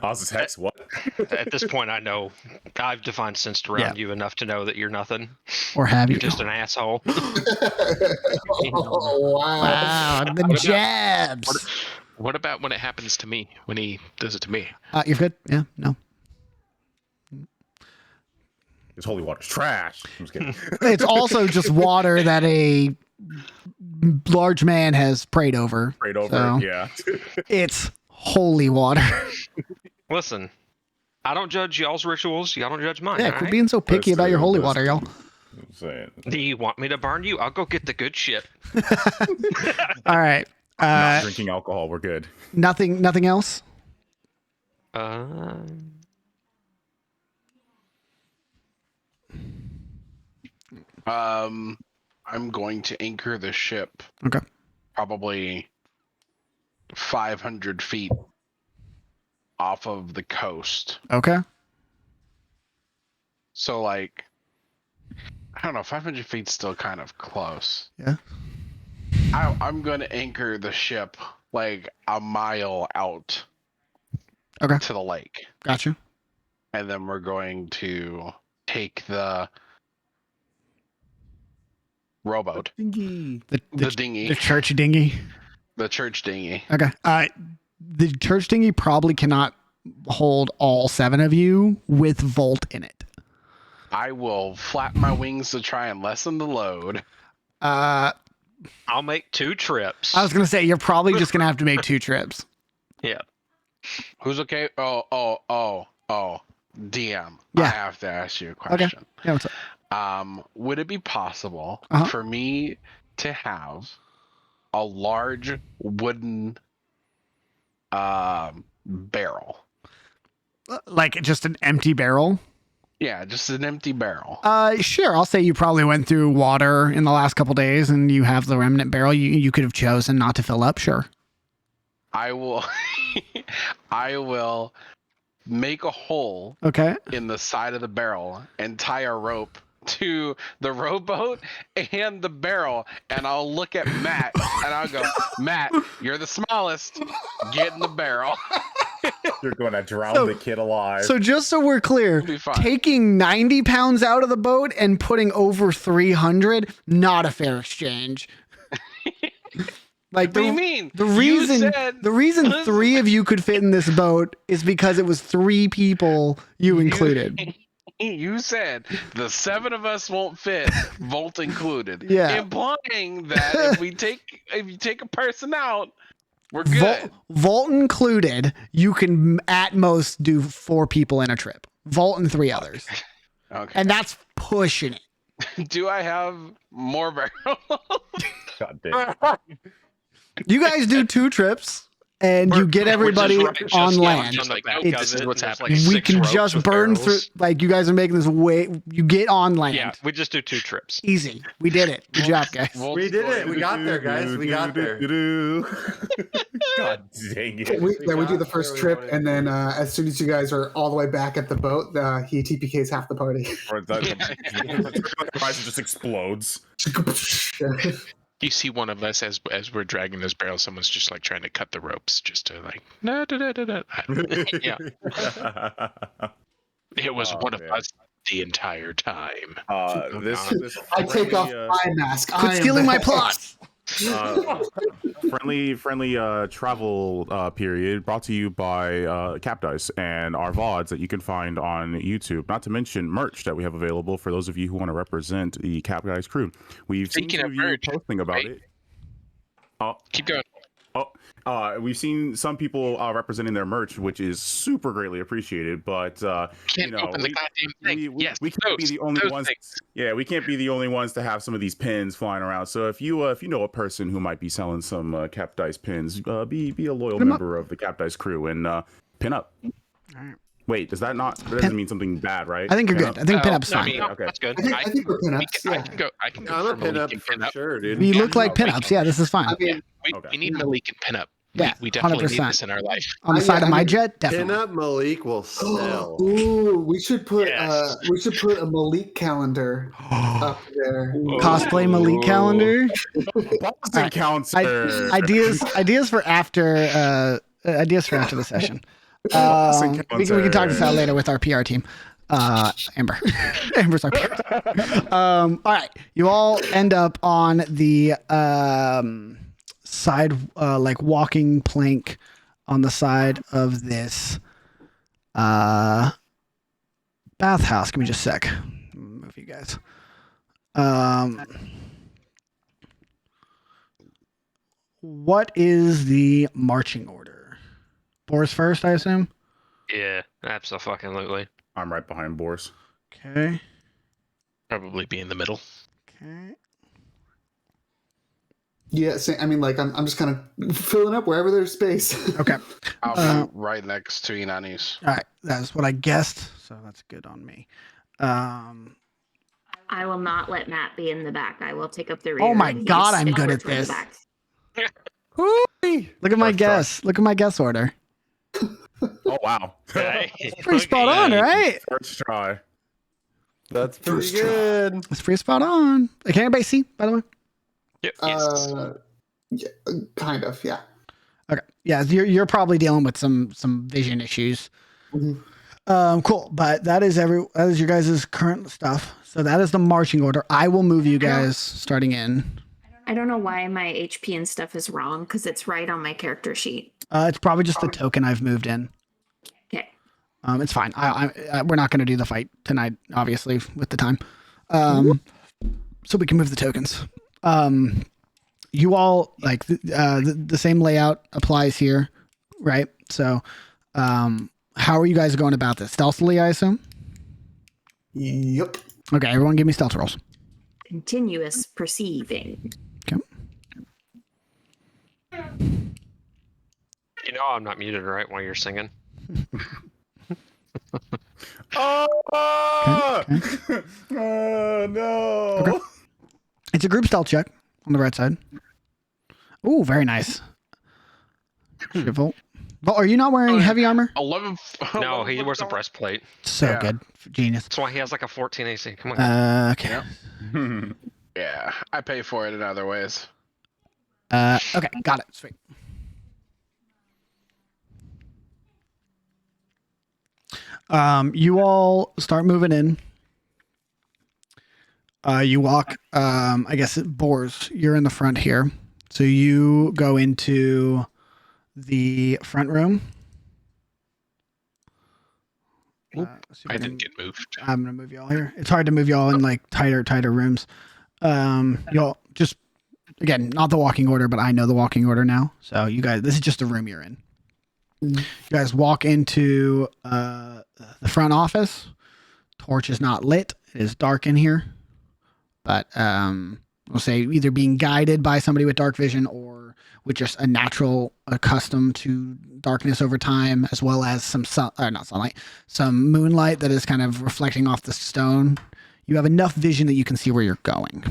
[SPEAKER 9] Oz's Hex, what?
[SPEAKER 14] At this point, I know I've defined sensed around you enough to know that you're nothing.
[SPEAKER 1] Or have you?
[SPEAKER 14] You're just an asshole.
[SPEAKER 5] Oh, wow.
[SPEAKER 1] Wow, the jabs.
[SPEAKER 11] What about when it happens to me? When he does it to me?
[SPEAKER 1] You're good. Yeah. No.
[SPEAKER 9] This holy water's trash. I'm just kidding.
[SPEAKER 1] It's also just water that a large man has prayed over.
[SPEAKER 9] Prayed over,
[SPEAKER 1] so
[SPEAKER 9] yeah.
[SPEAKER 1] It's holy water.
[SPEAKER 14] Listen, I don't judge y'all's rituals. Y'all don't judge mine.
[SPEAKER 1] Yeah,
[SPEAKER 14] all
[SPEAKER 1] quit
[SPEAKER 14] right?
[SPEAKER 1] being so picky
[SPEAKER 9] That's
[SPEAKER 1] about your
[SPEAKER 9] true,
[SPEAKER 1] holy
[SPEAKER 9] that's
[SPEAKER 1] water, y'all.
[SPEAKER 9] I'm saying.
[SPEAKER 14] Do you want me to burn you? I'll go get the good shit.
[SPEAKER 1] All right.
[SPEAKER 9] Not drinking alcohol, we're good.
[SPEAKER 1] Nothing else?
[SPEAKER 12] I'm going to anchor the ship
[SPEAKER 1] Okay.
[SPEAKER 12] probably 500 feet off of the coast.
[SPEAKER 1] Okay.
[SPEAKER 12] So, like, I don't know, 500 feet's still kind of close.
[SPEAKER 1] Yeah.
[SPEAKER 12] I'm going to anchor the ship like a mile out
[SPEAKER 1] Okay.
[SPEAKER 12] to the lake.
[SPEAKER 1] Gotcha.
[SPEAKER 12] And then we're going to take the rowboat,
[SPEAKER 1] The
[SPEAKER 12] the dinghy,
[SPEAKER 1] The church dinghy.
[SPEAKER 12] the church dinghy.
[SPEAKER 1] Okay. The church dinghy probably cannot hold all 7 of you with Volt in it.
[SPEAKER 12] I will flap my wings to try and lessen the load.
[SPEAKER 14] I'll make 2 trips.
[SPEAKER 1] I was gonna say you're probably just gonna have to make 2 trips.
[SPEAKER 14] Yeah.
[SPEAKER 12] Who's okay? Oh. DM.
[SPEAKER 1] Yeah.
[SPEAKER 12] I have to ask you a question.
[SPEAKER 1] Yeah. What's up?
[SPEAKER 12] Would it be possible
[SPEAKER 1] Uh-huh.
[SPEAKER 12] for me to have a large wooden barrel?
[SPEAKER 1] Like just an empty barrel?
[SPEAKER 12] Yeah, just an empty barrel.
[SPEAKER 1] Sure. I'll say you probably went through water in the last couple days, and you have the remnant barrel. You could have chosen not to fill up. Sure.
[SPEAKER 12] I will I will make a hole
[SPEAKER 1] Okay.
[SPEAKER 12] in the side of the barrel and tie a rope to the rowboat and the barrel, and I'll look at Matt and I'll go, Matt, you're the smallest. Get in the barrel.
[SPEAKER 9] You're going to drown the kid alive.
[SPEAKER 1] So just so we're clear,
[SPEAKER 12] It'll be fine.
[SPEAKER 1] taking 90 pounds out of the boat and putting over 300, not a fair exchange. Like
[SPEAKER 12] What do you mean?
[SPEAKER 1] The
[SPEAKER 12] You
[SPEAKER 1] reason
[SPEAKER 12] said-
[SPEAKER 1] the reason 3 of you could fit in this boat is because it was 3 people you included.
[SPEAKER 12] You said the 7 of us won't fit, Volt included.
[SPEAKER 1] Yeah.
[SPEAKER 12] Implying that if you take a person out, we're good.
[SPEAKER 1] Volt included, you can at most do 4 people in a trip. Volt and 3 others.
[SPEAKER 12] Okay.
[SPEAKER 1] And that's pushing it.
[SPEAKER 12] Do I have more barrels?
[SPEAKER 9] God damn.
[SPEAKER 1] You guys do 2 trips, and you get everybody on land.
[SPEAKER 11] Just like, nope,
[SPEAKER 1] It's-
[SPEAKER 11] this is what's happening.
[SPEAKER 1] we
[SPEAKER 14] six
[SPEAKER 1] can
[SPEAKER 14] ropes
[SPEAKER 1] just
[SPEAKER 14] with
[SPEAKER 1] burn through.
[SPEAKER 14] barrels.
[SPEAKER 1] Like you guys are making this way. You get on land.
[SPEAKER 14] Yeah, we just do 2 trips.
[SPEAKER 1] Easy. We did it. Good job, guys.
[SPEAKER 13] We did it. We got there, guys. We got there.
[SPEAKER 9] God dang it.
[SPEAKER 5] We do the
[SPEAKER 13] got
[SPEAKER 5] first
[SPEAKER 13] where we
[SPEAKER 5] trip,
[SPEAKER 13] wanted
[SPEAKER 5] and
[SPEAKER 13] to
[SPEAKER 5] then
[SPEAKER 13] be.
[SPEAKER 5] as soon as you guys are all the way back at the boat, he TPKs half the party.
[SPEAKER 9] Or the horizon just explodes.
[SPEAKER 11] You see one of us as we're dragging this barrel, someone's just like trying to cut the ropes just to like, no, yeah. It was
[SPEAKER 9] Oh,
[SPEAKER 11] one of
[SPEAKER 9] man.
[SPEAKER 11] us the entire time.
[SPEAKER 9] This
[SPEAKER 5] I take off
[SPEAKER 9] friendly,
[SPEAKER 5] my mask.
[SPEAKER 1] Quit stealing my plot.
[SPEAKER 9] friendly travel period brought to you by Cap Dice and our VODs that you can find on YouTube. Not to mention merch that we have available for those of you who want to represent the Cap Dice crew. We've seen
[SPEAKER 11] Speaking
[SPEAKER 9] some
[SPEAKER 11] of
[SPEAKER 9] of you
[SPEAKER 11] merch,
[SPEAKER 9] posting about
[SPEAKER 11] wait.
[SPEAKER 9] it. Oh,
[SPEAKER 11] Keep going.
[SPEAKER 9] we've seen some people representing their merch, which is super greatly appreciated. But
[SPEAKER 11] Can't open the goddamn thing.
[SPEAKER 9] we
[SPEAKER 11] Yes,
[SPEAKER 9] can't be the only
[SPEAKER 11] those
[SPEAKER 9] ones.
[SPEAKER 11] things.
[SPEAKER 9] Yeah, we can't be the only ones to have some of these pins flying around. So if you know a person who might be selling some Cap Dice pins, be a loyal
[SPEAKER 1] Pin 'em up.
[SPEAKER 9] member of the Cap Dice crew and pin up.
[SPEAKER 1] Alright.
[SPEAKER 9] Wait, that doesn't mean something bad, right?
[SPEAKER 1] I think you're
[SPEAKER 9] Pin
[SPEAKER 1] good.
[SPEAKER 9] up?
[SPEAKER 1] I think pinup's
[SPEAKER 11] No,
[SPEAKER 1] fine.
[SPEAKER 9] Okay.
[SPEAKER 11] That's good.
[SPEAKER 5] I think we're pinups.
[SPEAKER 11] I
[SPEAKER 5] Yeah.
[SPEAKER 11] can go. I can go
[SPEAKER 13] I'm a
[SPEAKER 11] for
[SPEAKER 13] pin up
[SPEAKER 11] Malik and
[SPEAKER 13] for
[SPEAKER 11] pin up.
[SPEAKER 13] sure, dude.
[SPEAKER 1] We look like
[SPEAKER 11] no,
[SPEAKER 1] pinups. Yeah, this is fine.
[SPEAKER 5] I mean,
[SPEAKER 9] Okay.
[SPEAKER 11] We need Malik and pin up.
[SPEAKER 1] Yeah,
[SPEAKER 11] we definitely
[SPEAKER 1] 100%.
[SPEAKER 11] need this in our life.
[SPEAKER 1] On the
[SPEAKER 5] Yeah,
[SPEAKER 1] side of
[SPEAKER 5] I
[SPEAKER 1] my
[SPEAKER 5] mean,
[SPEAKER 1] jet,
[SPEAKER 13] Pin
[SPEAKER 1] definitely.
[SPEAKER 13] up Malik will sell.
[SPEAKER 5] ooh, we should put
[SPEAKER 11] Yes.
[SPEAKER 5] a Malik calendar up there.
[SPEAKER 1] Cosplay Malik calendar.
[SPEAKER 9] Boston
[SPEAKER 1] Alright.
[SPEAKER 9] counselor.
[SPEAKER 1] Ideas for after the session.
[SPEAKER 9] Boston
[SPEAKER 1] We can talk this
[SPEAKER 9] counselor.
[SPEAKER 1] out later with our PR team. Amber. Amber's our PR. All right. You all end up on the side, like walking plank on the side of this bathhouse. Give me just a sec. Move you guys. What is the marching order? Boris first, I assume.
[SPEAKER 14] Yeah, absolutely.
[SPEAKER 9] I'm right behind Boris.
[SPEAKER 1] Okay.
[SPEAKER 11] Probably be in the middle.
[SPEAKER 1] Okay.
[SPEAKER 5] Yeah, I mean, like I'm just kind of filling up wherever there's space.
[SPEAKER 1] Okay.
[SPEAKER 12] I'll be right next to Inanis.
[SPEAKER 1] All right. That's what I guessed. So that's good on me.
[SPEAKER 10] I will not let Matt be in the back. I will take up the rear.
[SPEAKER 1] Oh my
[SPEAKER 10] and
[SPEAKER 1] God,
[SPEAKER 10] he's
[SPEAKER 1] I'm good
[SPEAKER 10] over
[SPEAKER 1] at
[SPEAKER 10] toward the
[SPEAKER 1] this.
[SPEAKER 10] back.
[SPEAKER 1] Look at my
[SPEAKER 9] First try.
[SPEAKER 1] guess. Look at my guess order.
[SPEAKER 9] Oh wow.
[SPEAKER 1] Pretty spot on, right?
[SPEAKER 9] First try.
[SPEAKER 13] That's pretty
[SPEAKER 5] First try.
[SPEAKER 13] good.
[SPEAKER 1] That's pretty spot on. Can anybody see, by the way?
[SPEAKER 11] Yep.
[SPEAKER 5] Yeah, kind of, yeah.
[SPEAKER 1] Okay. Yeah, you're probably dealing with some vision issues.
[SPEAKER 5] Mhm.
[SPEAKER 1] Cool. But that is your guys' current stuff. So that is the marching order. I will move you guys starting in.
[SPEAKER 10] I don't know why my HP and stuff is wrong because it's right on my character sheet.
[SPEAKER 1] It's probably just the token I've moved in.
[SPEAKER 10] Okay.
[SPEAKER 1] It's fine. We're not going to do the fight tonight, obviously, with the time. So we can move the tokens. You all like the same layout applies here, right? So, how are you guys going about this? Stealthily, I assume.
[SPEAKER 5] Yep.
[SPEAKER 1] Okay, everyone, give me stealth rolls.
[SPEAKER 10] Continuous perceiving.
[SPEAKER 1] Okay.
[SPEAKER 14] You know I'm not muted, right, while you're singing?
[SPEAKER 9] Oh,
[SPEAKER 1] Okay.
[SPEAKER 9] oh no.
[SPEAKER 1] Okay. It's a group stealth check on the right side. Ooh, very nice. Shivel. Well, are you not wearing heavy armor?
[SPEAKER 12] 11.
[SPEAKER 14] No, he wears a breastplate.
[SPEAKER 1] So
[SPEAKER 12] Yeah.
[SPEAKER 1] good. Genius.
[SPEAKER 14] That's why he has like a 14 AC. Come on.
[SPEAKER 1] Okay.
[SPEAKER 12] Yeah, I pay for it in other ways.
[SPEAKER 1] Okay, got it. Sweet. You all start moving in. You walk, I guess Boars, you're in the front here. So you go into the front room. See if
[SPEAKER 11] I
[SPEAKER 1] can-
[SPEAKER 11] didn't get moved.
[SPEAKER 1] I'm gonna move y'all here. It's hard to move y'all in like tighter rooms. Y'all just again, not the walking order, but I know the walking order now. So you guys, this is just the room you're in. You guys walk into the front office. Torch is not lit. It is dark in here, but we'll say either being guided by somebody with dark vision or with just a natural accustomed to darkness over time, as well as some not sunlight, some moonlight that is kind of reflecting off the stone. You have enough vision that you can see where you're going.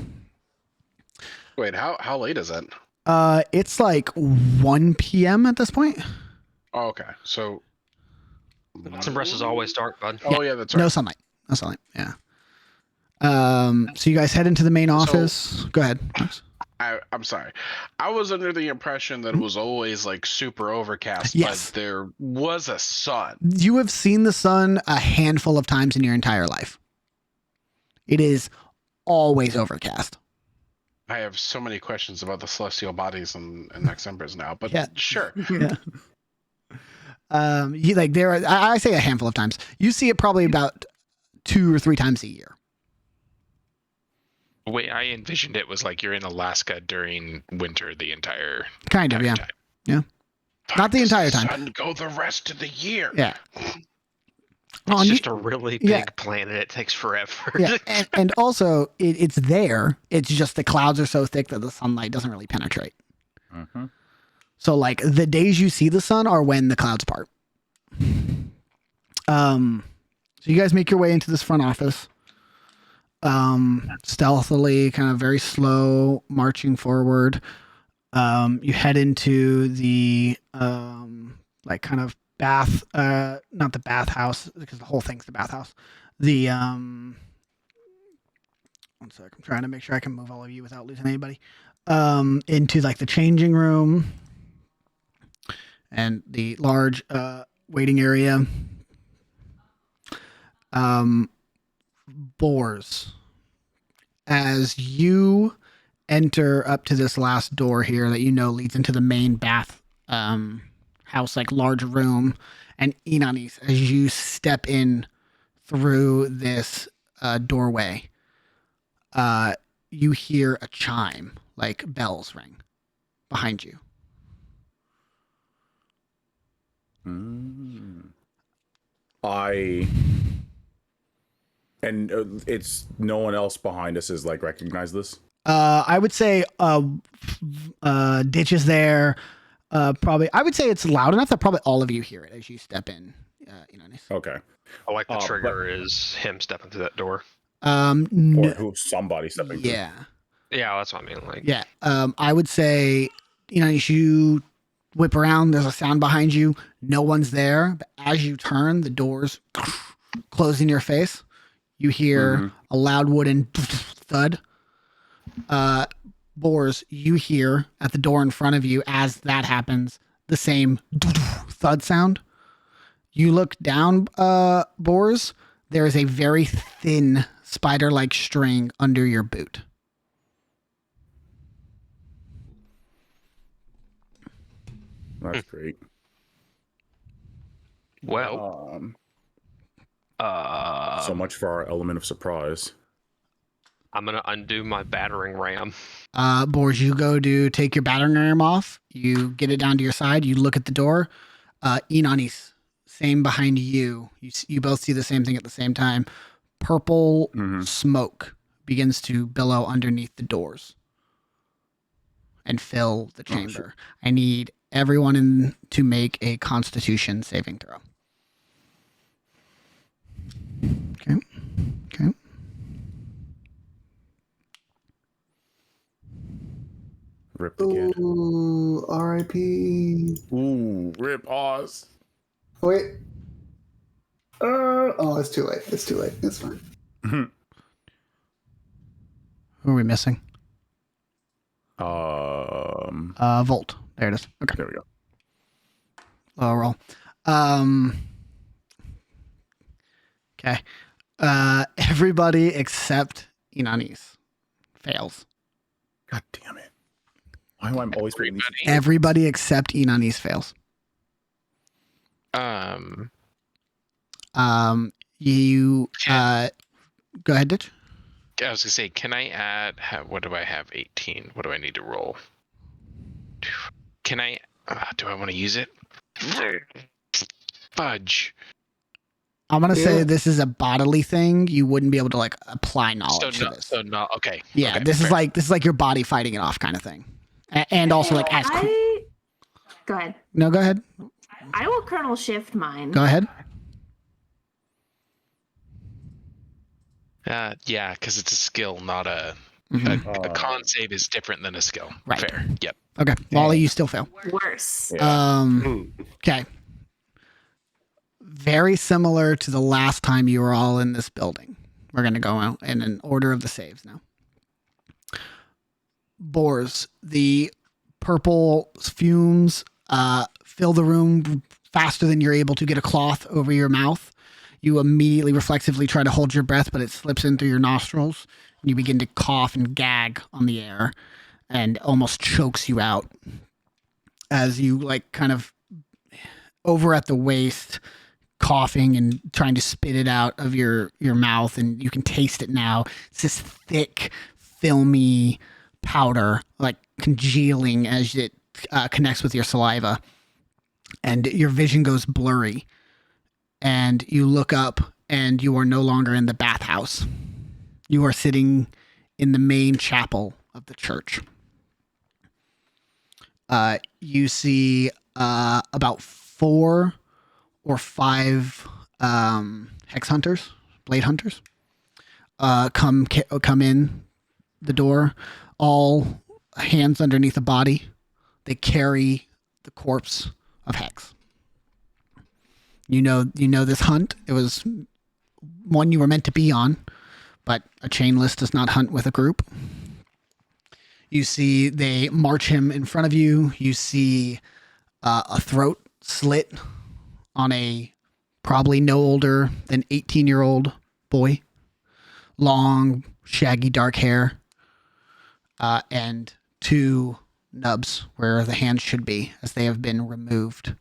[SPEAKER 12] Wait, how late is it?
[SPEAKER 1] It's like 1 p.m. at this point.
[SPEAKER 12] Oh, okay, so
[SPEAKER 14] Noximbres is always dark, bud.
[SPEAKER 12] Oh yeah, that's right.
[SPEAKER 1] No sunlight. No sunlight. Yeah. So you guys head into the main office. Go ahead.
[SPEAKER 12] I'm sorry. I was under the impression that it was always like super overcast,
[SPEAKER 1] Yes.
[SPEAKER 12] but there was a sun.
[SPEAKER 1] You have seen the sun a handful of times in your entire life. It is always overcast.
[SPEAKER 12] I have so many questions about the celestial bodies and Noximbres now, but
[SPEAKER 1] Yeah.
[SPEAKER 12] sure.
[SPEAKER 1] Yeah. You like there are, I say a handful of times. You see it probably about 2 or 3 times a year.
[SPEAKER 11] The way I envisioned it was like you're in Alaska during winter the entire
[SPEAKER 1] Kind of, yeah.
[SPEAKER 11] time.
[SPEAKER 1] Yeah. Not the entire time.
[SPEAKER 12] Sun go the rest of the year.
[SPEAKER 1] Yeah.
[SPEAKER 14] It's just a really big planet. It takes forever.
[SPEAKER 1] Yeah, and also it's there. It's just the clouds are so thick that the sunlight doesn't really penetrate.
[SPEAKER 9] Mm-hmm.
[SPEAKER 1] So like the days you see the sun are when the clouds part. So you guys make your way into this front office. Stealthily, kind of very slow, marching forward. You head into the like kind of bath, not the bathhouse, because the whole thing's the bathhouse. The one sec, I'm trying to make sure I can move all of you without losing anybody. Into like the changing room and the large waiting area. Boars. As you enter up to this last door here that you know leads into the main bath house, like large room, and Inanis, as you step in through this doorway, you hear a chime, like bells ring behind you.
[SPEAKER 9] It's no one else behind us is like recognize this.
[SPEAKER 1] I would say Ditch is there. Probably, I would say it's loud enough that probably all of you hear it as you step in.
[SPEAKER 9] Okay.
[SPEAKER 14] I like the trigger is him stepping through that door.
[SPEAKER 9] Or who somebody stepping through.
[SPEAKER 1] Yeah.
[SPEAKER 14] Yeah, that's what I mean. Like,
[SPEAKER 1] Yeah. I would say, you whip around, there's a sound behind you, no one's there, but as you turn, the doors close in your face. You hear a loud wooden thud. Boars, you hear at the door in front of you as that happens, the same thud sound. You look down, Boars, there is a very thin spider-like string under your boot.
[SPEAKER 9] That's great.
[SPEAKER 14] Well,
[SPEAKER 9] so much for our element of surprise.
[SPEAKER 14] I'm gonna undo my battering ram.
[SPEAKER 1] Boars, you go to take your battering ram off. You get it down to your side. You look at the door. Inanis, same behind you. You both see the same thing at the same time. Purple smoke begins to billow underneath the doors and fill the chamber. I need everyone to make a Constitution saving throw. Okay.
[SPEAKER 9] Rip the kid.
[SPEAKER 5] Ooh, R.I.P.
[SPEAKER 9] Ooh, rip Oz.
[SPEAKER 5] Wait. Oh, it's too late. It's too late. It's fine.
[SPEAKER 1] Who are we missing? Volt. There it is. Okay.
[SPEAKER 9] There we go.
[SPEAKER 1] Low roll. Okay. Everybody except Inanis fails.
[SPEAKER 9] God damn it. Why am I always forgetting these?
[SPEAKER 1] Everybody except Inanis fails. You go ahead, Ditch.
[SPEAKER 11] I was gonna say, can I add? What do I have? 18. What do I need to roll? Can I? Do I want to use it? Fudge.
[SPEAKER 1] I'm gonna say this is a bodily thing. You wouldn't be able to like apply
[SPEAKER 11] So
[SPEAKER 1] knowledge to
[SPEAKER 11] no,
[SPEAKER 1] this.
[SPEAKER 11] so no. Okay.
[SPEAKER 1] Yeah,
[SPEAKER 11] okay,
[SPEAKER 1] this is
[SPEAKER 11] fair.
[SPEAKER 1] like your body fighting it off kind of thing, and also like as.
[SPEAKER 10] Go ahead.
[SPEAKER 1] No, go ahead.
[SPEAKER 10] I will Colonel Shift mine.
[SPEAKER 1] Go ahead.
[SPEAKER 11] Yeah, because it's a skill, not a con save is different than a skill.
[SPEAKER 1] Right.
[SPEAKER 11] Fair. Yep.
[SPEAKER 1] Okay, Wally, you still fail.
[SPEAKER 10] Worse.
[SPEAKER 1] Okay. Very similar to the last time you were all in this building. We're gonna go out in an order of the saves now. Boars, the purple fumes fill the room faster than you're able to get a cloth over your mouth. You immediately reflexively try to hold your breath, but it slips in through your nostrils. And you begin to cough and gag on the air and almost chokes you out as you like kind of over at the waist, coughing and trying to spit it out of your mouth, and you can taste it now. It's this thick, filmy powder, like congealing as it connects with your saliva, and your vision goes blurry. And you look up, and you are no longer in the bathhouse. You are sitting in the main chapel of the church. You see about 4 or 5 hex hunters, blade hunters, come in the door, all hands underneath the body. They carry the corpse of Hex. You know this hunt. It was one you were meant to be on, but a chainless does not hunt with a group. You see they march him in front of you. You see a throat slit on a probably no older than 18-year-old boy. Long, shaggy, dark hair, and 2 nubs where the hands should be, as they have been removed.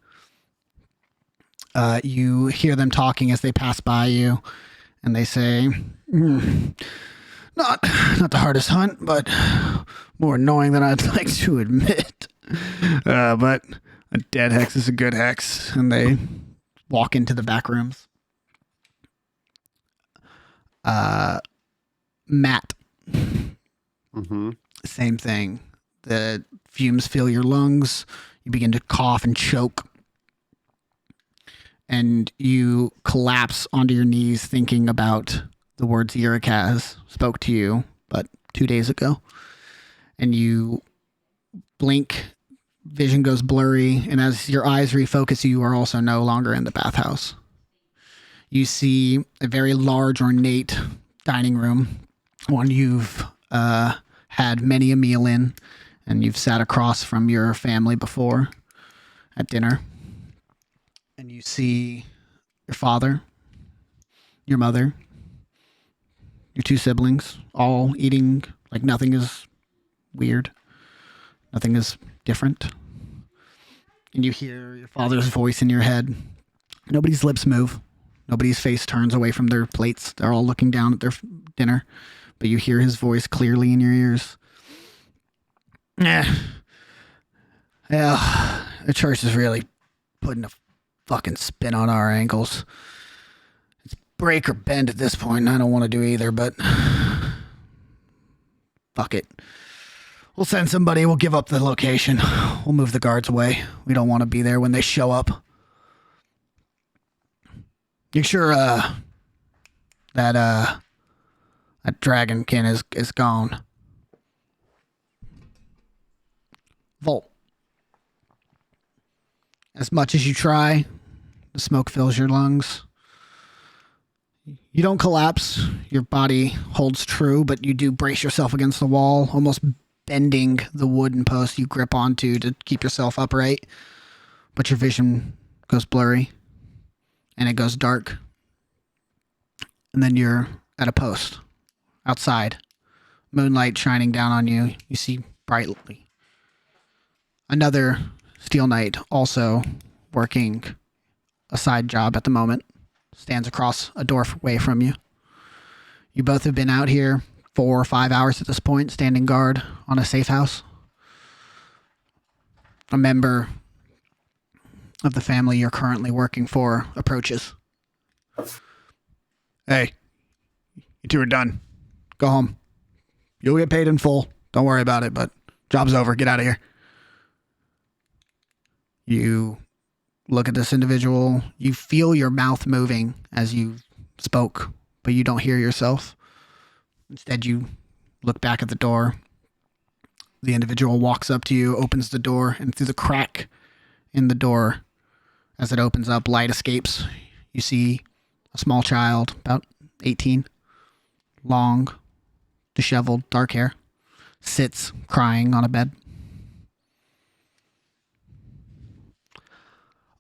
[SPEAKER 1] You hear them talking as they pass by you, and they say, not the hardest hunt, but more annoying than I'd like to admit. But a dead hex is a good hex. And they walk into the back rooms. Matt. Same thing. The fumes fill your lungs. You begin to cough and choke. And you collapse onto your knees thinking about the words Yrakaz spoke to you but 2 days ago. And you blink, vision goes blurry, and as your eyes refocus, you are also no longer in the bathhouse. You see a very large, ornate dining room, one you've had many a meal in, and you've sat across from your family before at dinner. And you see your father, your mother, your 2 siblings, all eating like nothing is weird. Nothing is different. And you hear your father's voice in your head. Nobody's lips move. Nobody's face turns away from their plates. They're all looking down at their dinner. But you hear his voice clearly in your ears. Yeah, the church is really putting a fucking spin on our ankles. It's break or bend at this point, and I don't want to do either, but fuck it. We'll send somebody, we'll give up the location. We'll move the guards away. We don't want to be there when they show up. You sure that dragonkin is gone? Volt. As much as you try, the smoke fills your lungs. You don't collapse. Your body holds true, but you do brace yourself against the wall, almost bending the wooden post you grip onto to keep yourself upright. But your vision goes blurry, and it goes dark. And then you're at a post outside. Moonlight shining down on you. You see brightly. Another Steel Knight, also working a side job at the moment, stands across a doorway from you. You both have been out here 4 or 5 hours at this point, standing guard on a safe house. A member of the family you're currently working for approaches. Hey, you two are done. Go home. You'll get paid in full. Don't worry about it, but job's over. Get out of here. You look at this individual. You feel your mouth moving as you spoke, but you don't hear yourself. Instead, you look back at the door. The individual walks up to you, opens the door, and through the crack in the door, as it opens up, light escapes. You see a small child, about 18, long, disheveled, dark hair, sits crying on a bed.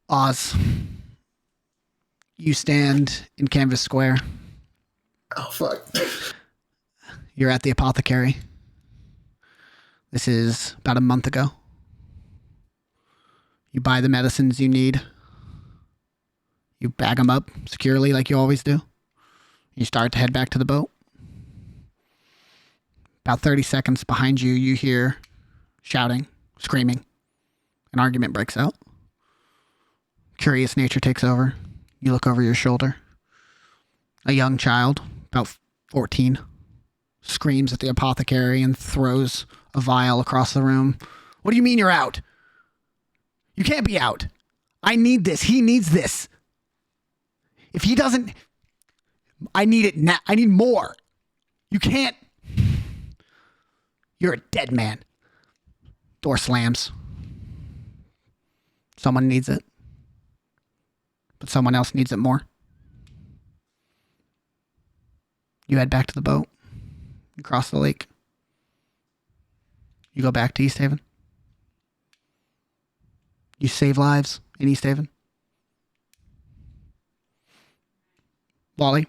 [SPEAKER 1] Oz, you stand in Canvas Square.
[SPEAKER 5] Oh, fuck.
[SPEAKER 1] You're at the apothecary. This is about a month ago. You buy the medicines you need. You bag them up securely like you always do. You start to head back to the boat. About 30 seconds behind you, you hear shouting, screaming. An argument breaks out. Curious nature takes over. You look over your shoulder. A young child, about 14, screams at the apothecary and throws a vial across the room. What do you mean you're out? You can't be out. I need this. He needs this. If he doesn't, I need it now. I need more. You can't. You're a dead man. Door slams. Someone needs it. But someone else needs it more. You head back to the boat. You cross the lake. You go back to East Haven. You save lives in East Haven. Wally.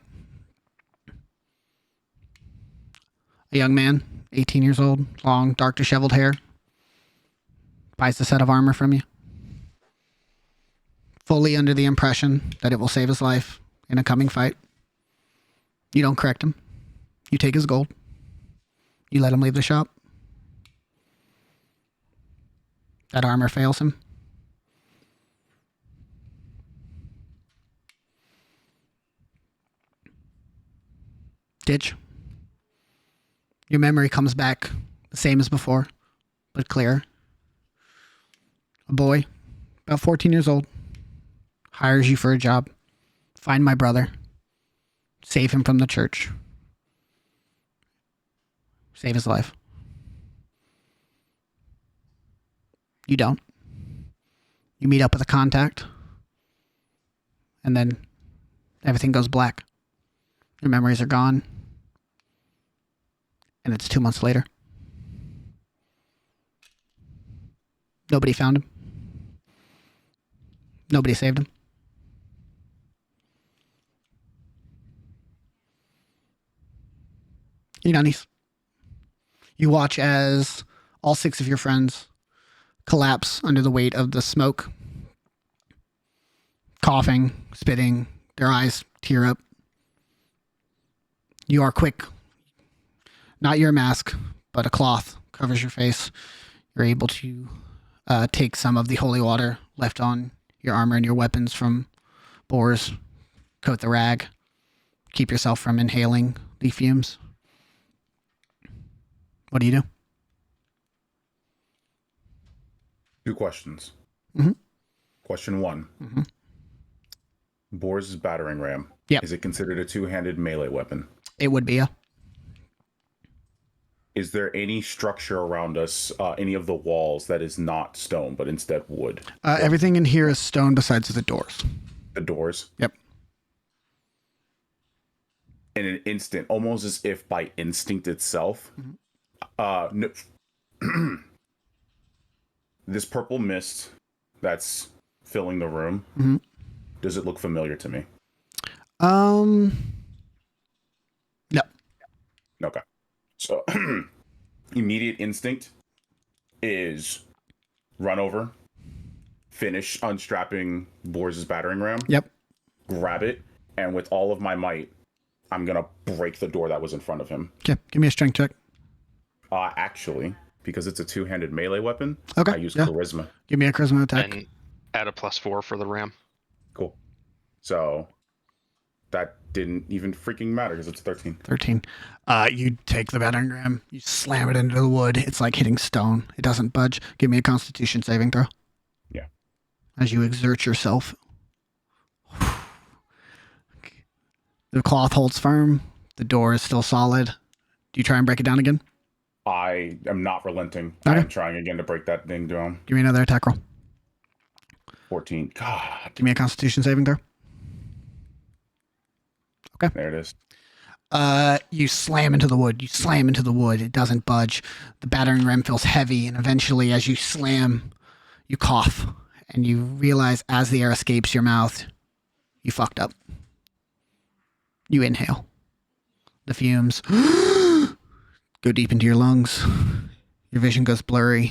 [SPEAKER 1] A young man, 18 years old, long, dark, disheveled hair. Buys a set of armor from you. Fully under the impression that it will save his life in a coming fight. You don't correct him. You take his gold. You let him leave the shop. That armor fails him. Ditch. Your memory comes back the same as before, but clearer. A boy, about 14 years old, hires you for a job. Find my brother. Save him from the church. Save his life. You don't. You meet up with a contact, and then everything goes black. Your memories are gone, and it's 2 months later. Nobody found him. Nobody saved him. You nannies. You watch as all 6 of your friends collapse under the weight of the smoke. Coughing, spitting, their eyes tear up. You are quick. Not your mask, but a cloth covers your face. You're able to take some of the holy water left on your armor and your weapons from Boars, coat the rag, keep yourself from inhaling the fumes. What do you do?
[SPEAKER 9] 2 questions.
[SPEAKER 1] Mm-hmm.
[SPEAKER 9] Question 1.
[SPEAKER 1] Mm-hmm.
[SPEAKER 9] Boars' battering ram.
[SPEAKER 1] Yep.
[SPEAKER 9] Is it considered a 2-handed melee weapon?
[SPEAKER 1] It would be, yeah.
[SPEAKER 9] Is there any structure around us, any of the walls that is not stone, but instead wood?
[SPEAKER 1] Everything in here is stone besides the doors.
[SPEAKER 9] The doors?
[SPEAKER 1] Yep.
[SPEAKER 9] In an instant, almost as if by instinct itself, this purple mist that's filling the room, does it look familiar to me?
[SPEAKER 1] No.
[SPEAKER 9] Okay. So, immediate instinct is run over, finish unstrapping Boars' battering ram.
[SPEAKER 1] Yep.
[SPEAKER 9] Grab it, and with all of my might, I'm gonna break the door that was in front of him.
[SPEAKER 1] Okay, give me a strength check.
[SPEAKER 9] Actually, because it's a 2-handed melee weapon,
[SPEAKER 1] Okay,
[SPEAKER 9] I use
[SPEAKER 1] yeah.
[SPEAKER 9] charisma.
[SPEAKER 1] Give me a charisma attack.
[SPEAKER 14] And add a +4 for the ram.
[SPEAKER 9] Cool. So, That didn't even freaking matter because it's 13.
[SPEAKER 1] 13. You take the battering ram, you slam it into the wood. It's like hitting stone. It doesn't budge. Give me a Constitution saving throw.
[SPEAKER 9] Yeah.
[SPEAKER 1] As you exert yourself. The cloth holds firm. The door is still solid. Do you try and break it down again?
[SPEAKER 9] I am not relenting.
[SPEAKER 1] Okay.
[SPEAKER 9] I'm trying again to break that thing down.
[SPEAKER 1] Give me another attack roll.
[SPEAKER 9] 14. God.
[SPEAKER 1] Give me a Constitution saving throw. Okay.
[SPEAKER 9] There it is.
[SPEAKER 1] You slam into the wood. You slam into the wood. It doesn't budge. The battering ram feels heavy, and eventually, as you slam, you cough, and you realize as the air escapes your mouth, you fucked up. You inhale. The fumes go deep into your lungs. Your vision goes blurry.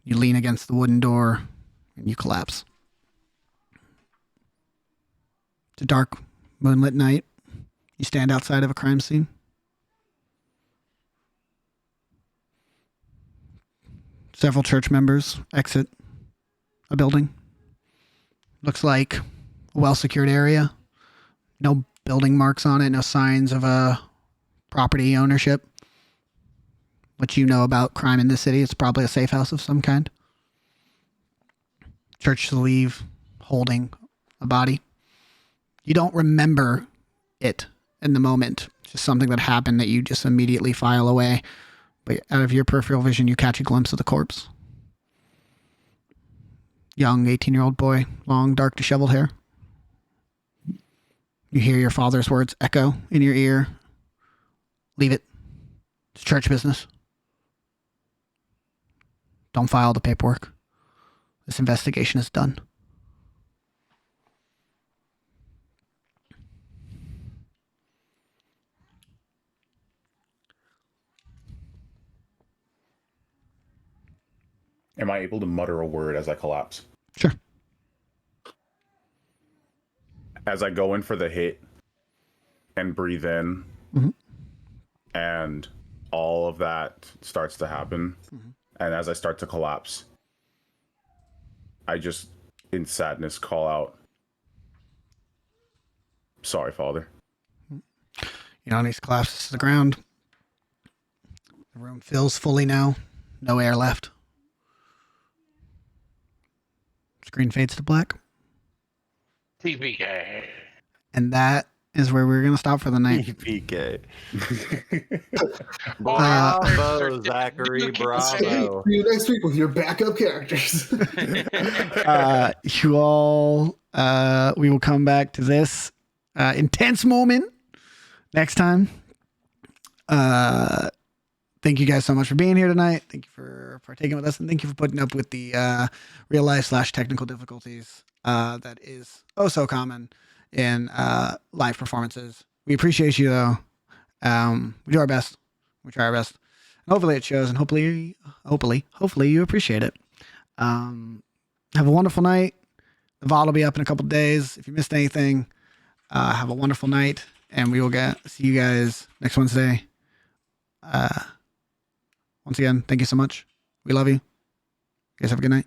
[SPEAKER 1] You lean against the wooden door, and you collapse. It's a dark, moonlit night. You stand outside of a crime scene. Several church members exit a building. Looks like a well-secured area. No building marks on it, no signs of property ownership. What you know about crime in this city, it's probably a safe house of some kind. Church to leave, holding a body. You don't remember it in the moment. It's just something that happened that you just immediately file away. But out of your peripheral vision, you catch a glimpse of the corpse. Young 18-year-old boy, long, dark, disheveled hair. You hear your father's words echo in your ear. Leave it. It's church business. Don't file the paperwork. This investigation is done.
[SPEAKER 9] Am I able to mutter a word as I collapse?
[SPEAKER 1] Sure.
[SPEAKER 9] As I go in for the hit and breathe in, and all of that starts to happen, and as I start to collapse, I just, in sadness, call out, "Sorry, Father."
[SPEAKER 1] Yannis collapses to the ground. The room fills fully now. No air left. Screen fades to black.
[SPEAKER 12] TPK.
[SPEAKER 1] And that is where we're going to stop for the night.
[SPEAKER 13] PK.
[SPEAKER 6] Bravo, Zachary. Bravo.
[SPEAKER 5] See you next week with your backup characters.
[SPEAKER 1] You all, we will come back to this intense moment next time. Thank you guys so much for being here tonight. Thank you for partaking with us, and thank you for putting up with the real life / technical difficulties that is oh so common in live performances. We appreciate you though. We do our best. We try our best, and hopefully it shows. And hopefully you appreciate it. Have a wonderful night. The VOD will be up in a couple of days. If you missed anything, have a wonderful night, and we will see you guys next Wednesday. Once again, thank you so much. We love you. You guys have a good night.